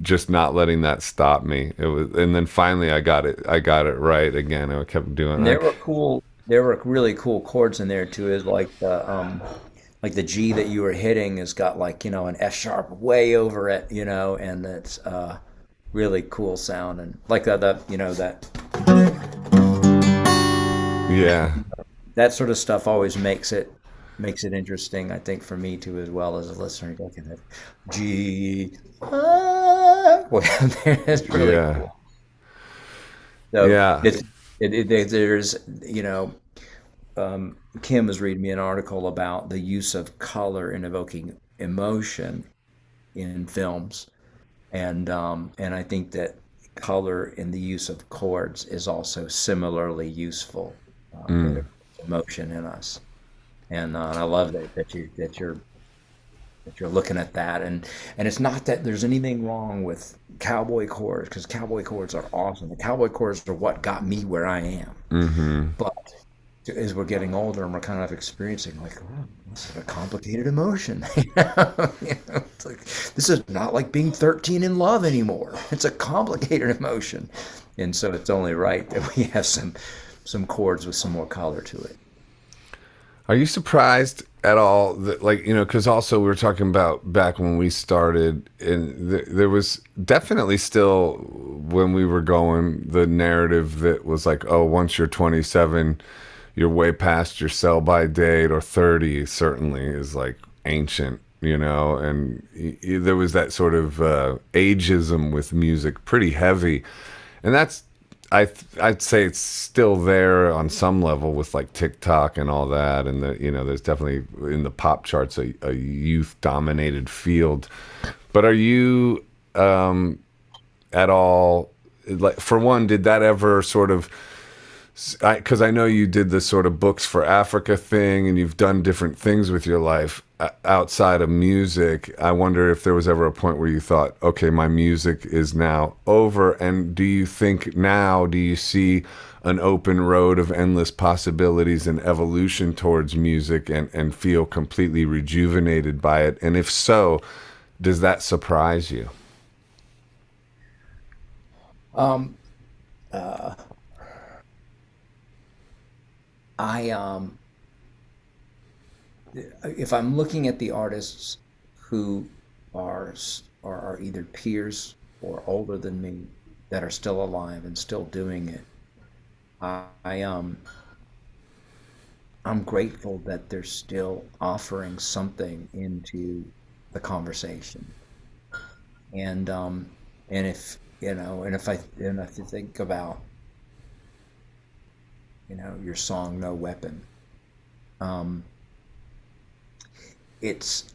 just not letting that stop me. It was, and then finally I got it. I got it right again. I kept doing And like, there were really cool chords in there too. Is like like the G that you were hitting has got like, an F sharp way over it, and it's really cool sound. And like Yeah. that sort of stuff always makes it interesting, I think, for me too, as well as a listener. Looking at G, well, it's really Yeah. cool. So Yeah. there's, Kim was reading me an article about the use of color in evoking emotion in films, and I think that color in the use of chords is also similarly useful that Mm. it puts emotion in us. And I love that you're looking at that, and it's not that there's anything wrong with cowboy chords, because cowboy chords are awesome. The cowboy chords are what got me where I am. Hmm. But as we're getting older and we're kind of experiencing like, oh, this is a complicated emotion. It's like, this is not like being 13 in love anymore. It's a complicated emotion, and so it's only right that we have some chords with some more color to it. Are you surprised at all that, like, because also we were talking about back when we started, and there was definitely still, when we were going, the narrative that was like, oh, once you're 27, you're way past your sell by date, or 30 certainly is like ancient, and there was that sort of ageism with music pretty heavy. And that's, I'd say it's still there on some level with like TikTok and all that, and there's definitely in the pop charts a youth dominated field. But are you at all, like, for one, did that ever sort of, because I know you did this sort of books for Africa thing, and you've done different things with your life outside of music. I wonder if there was ever a point where you thought, okay, my music is now over. And do you think now, do you see an open road of endless possibilities and evolution towards music, and feel completely rejuvenated by it? And if so, does that surprise you? Um, uh, I if I'm looking at the artists who are either peers or older than me that are still alive and still doing it, I I'm grateful that they're still offering something into the conversation. And if and if you think about your song "No Weapon," um, it's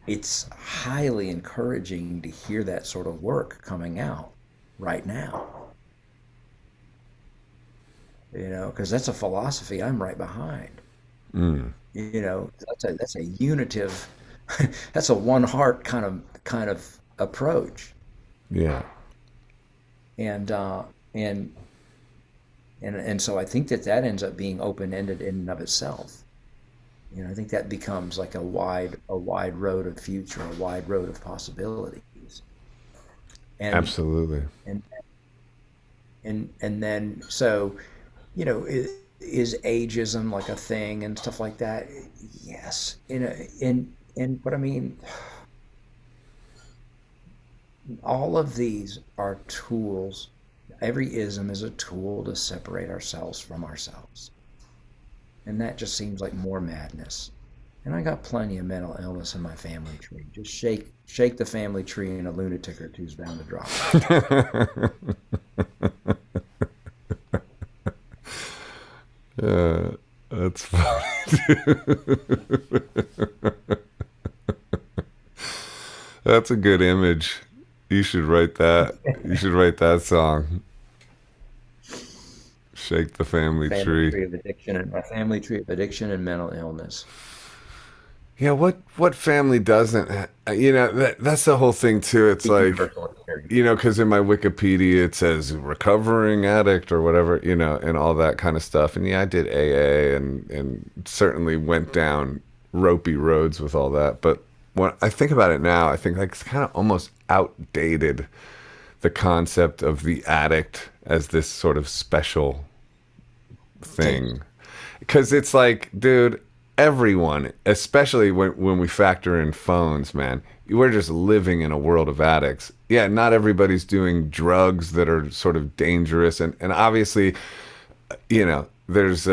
it's highly encouraging to hear that sort of work coming out right now. Because that's a philosophy I'm right behind. Mm, That's a unitive, that's a one heart kind of approach. yeah, And and and so I think that ends up being open ended in and of itself. I think that becomes like a wide road of future, a wide road of possibilities. And absolutely. and and then so is ageism like a thing and stuff like that? Yes. But I mean, all of these are tools. Every ism is a tool to separate ourselves from ourselves. And that just seems like more madness. And I got plenty of mental illness in my family tree. Just shake the family tree, and a lunatic or two's bound to drop out. Yeah, that's funny too. That's a good image. You should write that. You should write that song. Shake the family Family tree. tree of addiction and my family tree of addiction and mental illness. Yeah, what family doesn't? That's the whole thing too. It's The like, universal experience. because in my Wikipedia it says recovering addict or whatever, and all that kind of stuff. And yeah, I did AA, and certainly went down ropey roads with all that. But when I think about it now, I think like it's kind of almost outdated, the concept of the addict as this sort of special Thanks. thing. Because it's like, dude, everyone, especially when we factor in phones, man, we're just living in a world of addicts. Yeah, not everybody's doing drugs that are sort of dangerous, and obviously, there's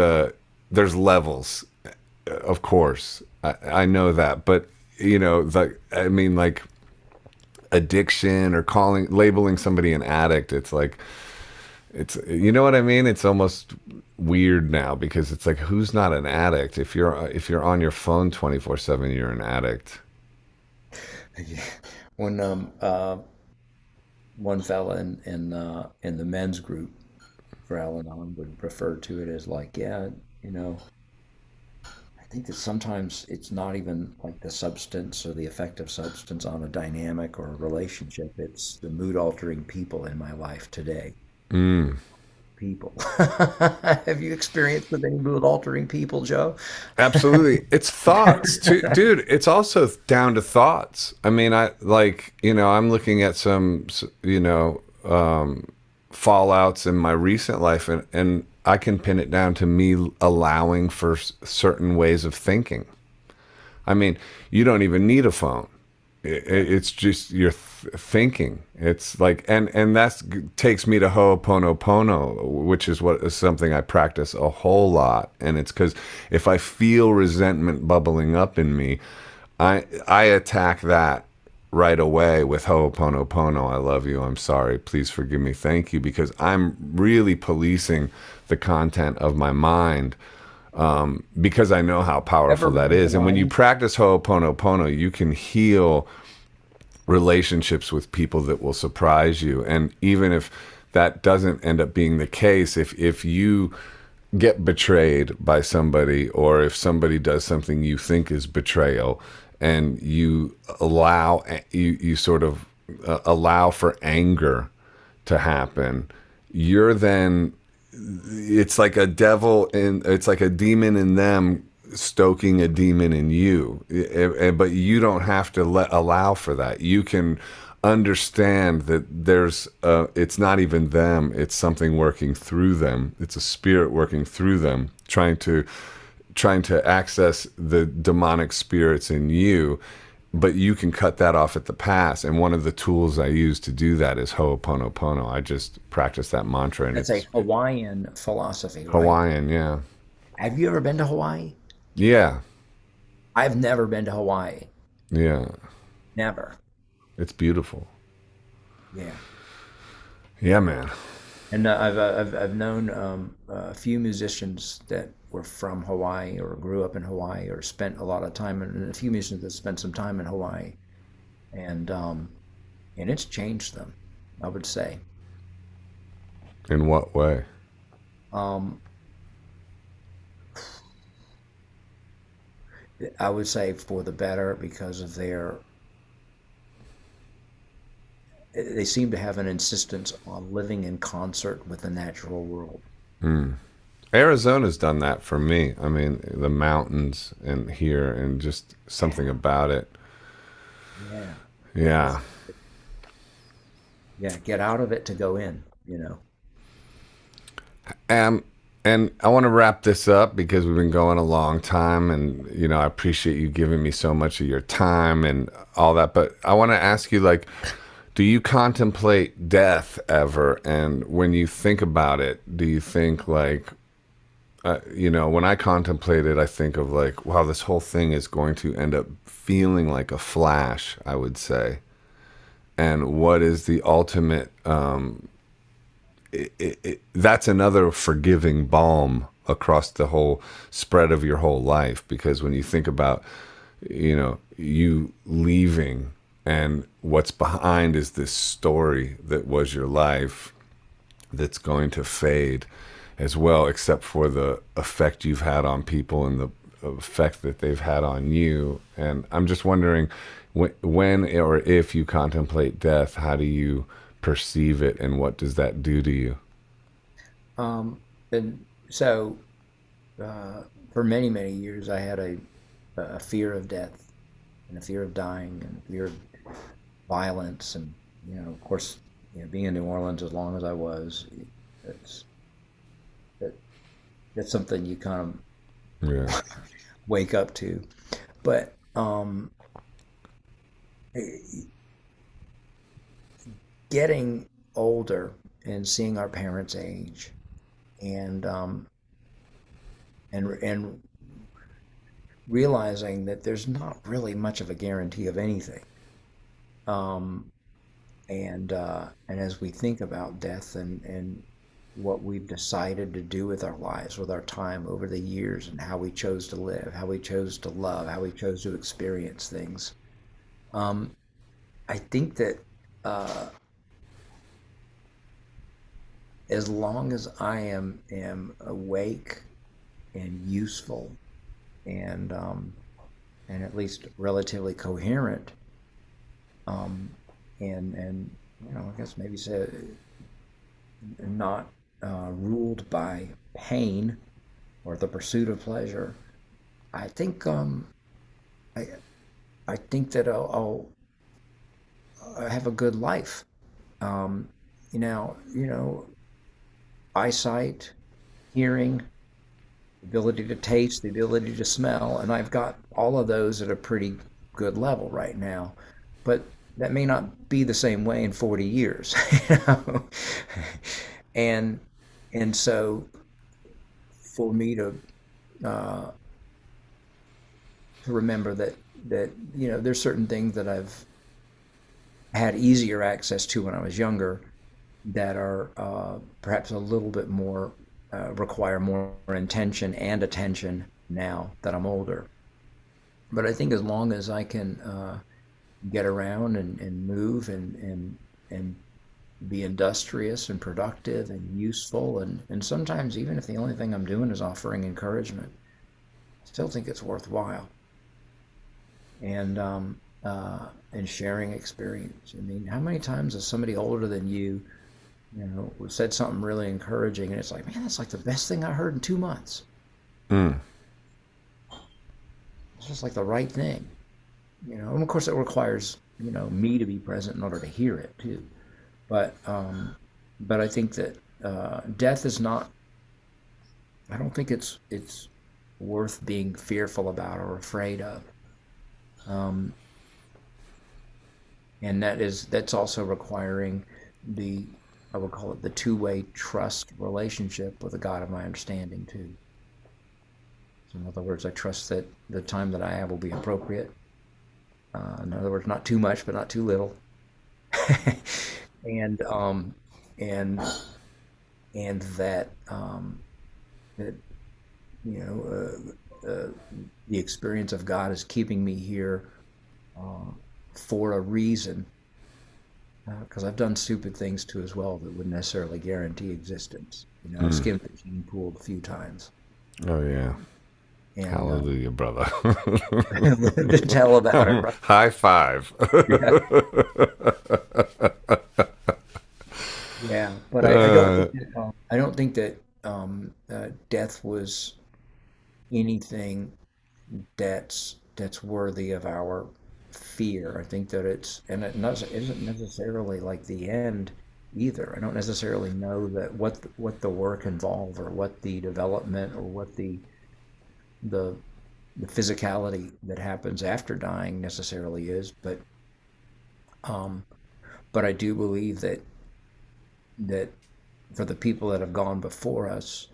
levels, of course. I know that, but I mean, like addiction or labeling somebody an addict, it's like you know what I mean? It's almost weird now because it's like who's not an addict? If you're on your phone 24/7, you're an addict. When one fella in the men's group for Al-Anon would refer to it as like, yeah, you know, I think that sometimes it's not even like the substance or the effect of substance on a dynamic or a relationship. It's the mood altering people in my life today. Mm. People. Have you experienced with any mood altering people, Joe? Absolutely. It's thoughts too, dude. It's also down to thoughts. I mean, I'm looking at some, fallouts in my recent life, and I can pin it down to me allowing for certain ways of thinking. I mean, you don't even need a phone. It's just your thinking. It's like, and that takes me to Ho'oponopono, which is something I practice a whole lot. And it's because if I feel resentment bubbling up in me, I attack that right away with Ho'oponopono. I love you. I'm sorry. Please forgive me. Thank you. Because I'm really policing the content of my mind, because I know how powerful Ever that been to is. And when you Hawaii? practice Ho'oponopono, you can heal relationships with people that will surprise you. And even if that doesn't end up being the case, if you get betrayed by somebody, or if somebody does something you think is betrayal, and you sort of allow for anger to happen, you're then it's like a demon in them stoking a demon in you. But you don't have to allow for that. You can understand that it's not even them, it's something working through them. It's a spirit working through them, trying to access the demonic spirits in you. But you can cut that off at the pass. And one of the tools I use to do that is Ho'oponopono. I just practice that mantra, and That's a it's Hawaiian philosophy, right? Hawaiian. Yeah. Have you ever been to Hawaii? Yeah. I've never been to Hawaii. Yeah. Never. It's beautiful. Yeah. Yeah, man. And I've known a few musicians that were from Hawaii or grew up in Hawaii or spent a lot of time, and a few musicians that spent some time in Hawaii, and um, and it's changed them, I would say. In what way? Um, I would say for the better because of they seem to have an insistence on living in concert with the natural world. Mm. Arizona's done that for me. I mean, the mountains and here, and just something Yeah, about it. yeah. Yeah. It's yeah, get out of it to go in, you know. Um, and I want to wrap this up because we've been going a long time, and I appreciate you giving me so much of your time and all that. But I want to ask you, like, do you contemplate death ever? And when you think about it, do you think like, when I contemplate it, I think of like, wow, this whole thing is going to end up feeling like a flash, I would say. And what is the ultimate? That's another forgiving balm across the whole spread of your whole life, because when you think about, you leaving, and what's behind is this story that was your life that's going to fade as well, except for the effect you've had on people and the effect that they've had on you. And I'm just wondering, when or if you contemplate death, how do you perceive it, and what does that do to you? And so for many, many years, I had a fear of death and a fear of dying and a fear of violence. And, of course, being in New Orleans as long as I was, it's, that, that's something you kind Yeah. of wake up to. But getting older and seeing our parents age and and realizing that there's not really much of a guarantee of anything. Um, and as we think about death and what we've decided to do with our lives, with our time over the years, and how we chose to live, how we chose to love, how we chose to experience things, um, I think that uh, as long as I am awake and useful and at least relatively coherent, um, and I guess maybe say not ruled by pain or the pursuit of pleasure, I think I I think that I'll have a good life. Um, eyesight, hearing, ability to taste, the ability to smell, and I've got all of those at a pretty good level right now. But that may not be the same way in 40 years. you know? And and so for me uh, to remember that there's certain things that I've had easier access to when I was younger that are perhaps a little bit more require more intention and attention now that I'm older. But I think as long as I can get around and move and be industrious and productive and useful and sometimes even if the only thing I'm doing is offering encouragement, I still think it's worthwhile. And and sharing experience. I mean, how many times has somebody older than you said something really encouraging, and it's like, man, that's like the best thing I heard in 2 months. Mm. It's just like the right thing, And of course, it requires me to be present in order to hear it too. But I think that death is not. I don't think it's worth being fearful about or afraid of. Um, and that's also requiring the I would call it the two-way trust relationship with the God of my understanding too. So in other words, I trust that the time that I have will be appropriate. In other words, not too much, but not too little. and and and that you know the experience of God is keeping me here uh, for a reason. Because I've done stupid things too as well that wouldn't necessarily guarantee existence. I've Mm. skimmed the gene pool a few times, Oh yeah. and Hallelujah, brother. live to tell about it. Right? High five. Yeah, yeah. But uh, I don't think that death was anything that's worthy of our fear. I think that isn't necessarily like the end either. I don't necessarily know that what the work involved or what the development or what the the physicality that happens after dying necessarily is, um, but I do believe that for the people that have gone before us,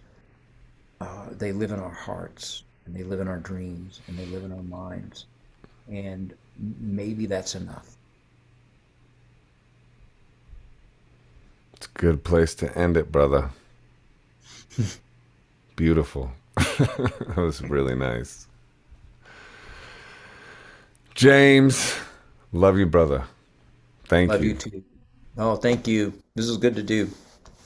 they live in our hearts and they live in our dreams and they live in our minds, and maybe that's enough. it's a good place to end it, brother. Beautiful. That was really nice. James, love you, brother. Thank Love you you. too. Oh, thank you. This is good to do.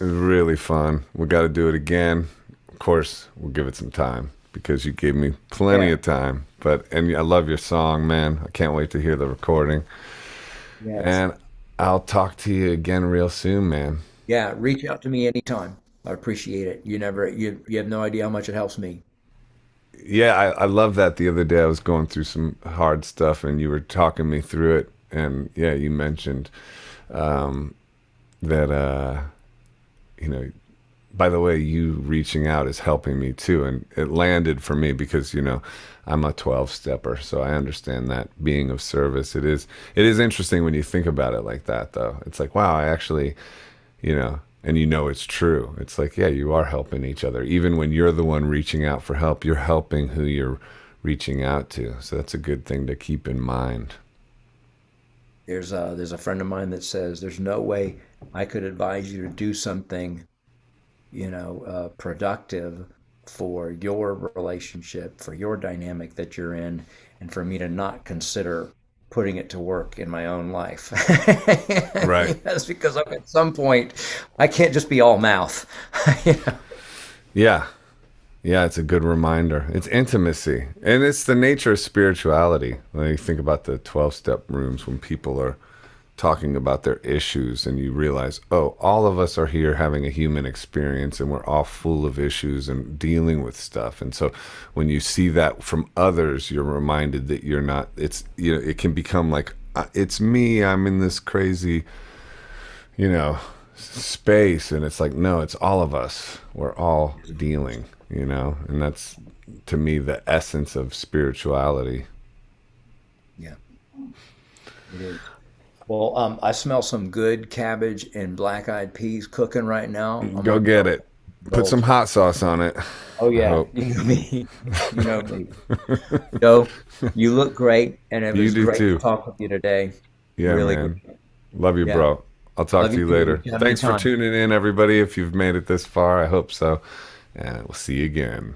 It was really fun. We got to do it again. Of course, we'll give it some time because you gave me plenty Yeah. of time. And I love your song, man. I can't wait to hear the recording. Yes. And I'll talk to you again real soon, man. Yeah. Reach out to me anytime. I appreciate it. You have no idea how much it helps me. Yeah, I love that. The other day I was going through some hard stuff and you were talking me through it. And yeah, you mentioned that, you know, by the way, you reaching out is helping me too. And it landed for me because, I'm a 12 stepper. So I understand that being of service. It is interesting when you think about it like that, though. It's like, wow, I actually, and it's true. It's like, yeah, you are helping each other. Even when you're the one reaching out for help, you're helping who you're reaching out to. So that's a good thing to keep in mind. There's a friend of mine that says there's no way I could advise you to do something, productive for your relationship, for your dynamic that you're in, and for me to not consider putting it to work in my own life. Right. That's because at some point I can't just be all mouth. you know? Yeah. Yeah, it's a good reminder. It's intimacy. And it's the nature of spirituality. When you think about the 12 step rooms, when people are talking about their issues and you realize, oh, all of us are here having a human experience and we're all full of issues and dealing with stuff. And so when you see that from others, you're reminded that you're not, it can become like, it's me, I'm in this crazy, space. And it's like, no, it's all of us. We're all dealing, and that's to me the essence of spirituality. Yeah, it is. Well, I smell some good cabbage and black-eyed peas cooking right now. I'm Go gonna get go it. Put some indulge. hot sauce on it. Oh I yeah, hope. you know me. You know me. Joe, you look great, and it You was do great to too. talk with you today. Yeah, Really man. great. Love you, Yeah. bro. I'll talk Love to you you too. later. Anytime, Thanks for anytime. tuning in, everybody. If you've made it this far, I hope so. And we'll see you again.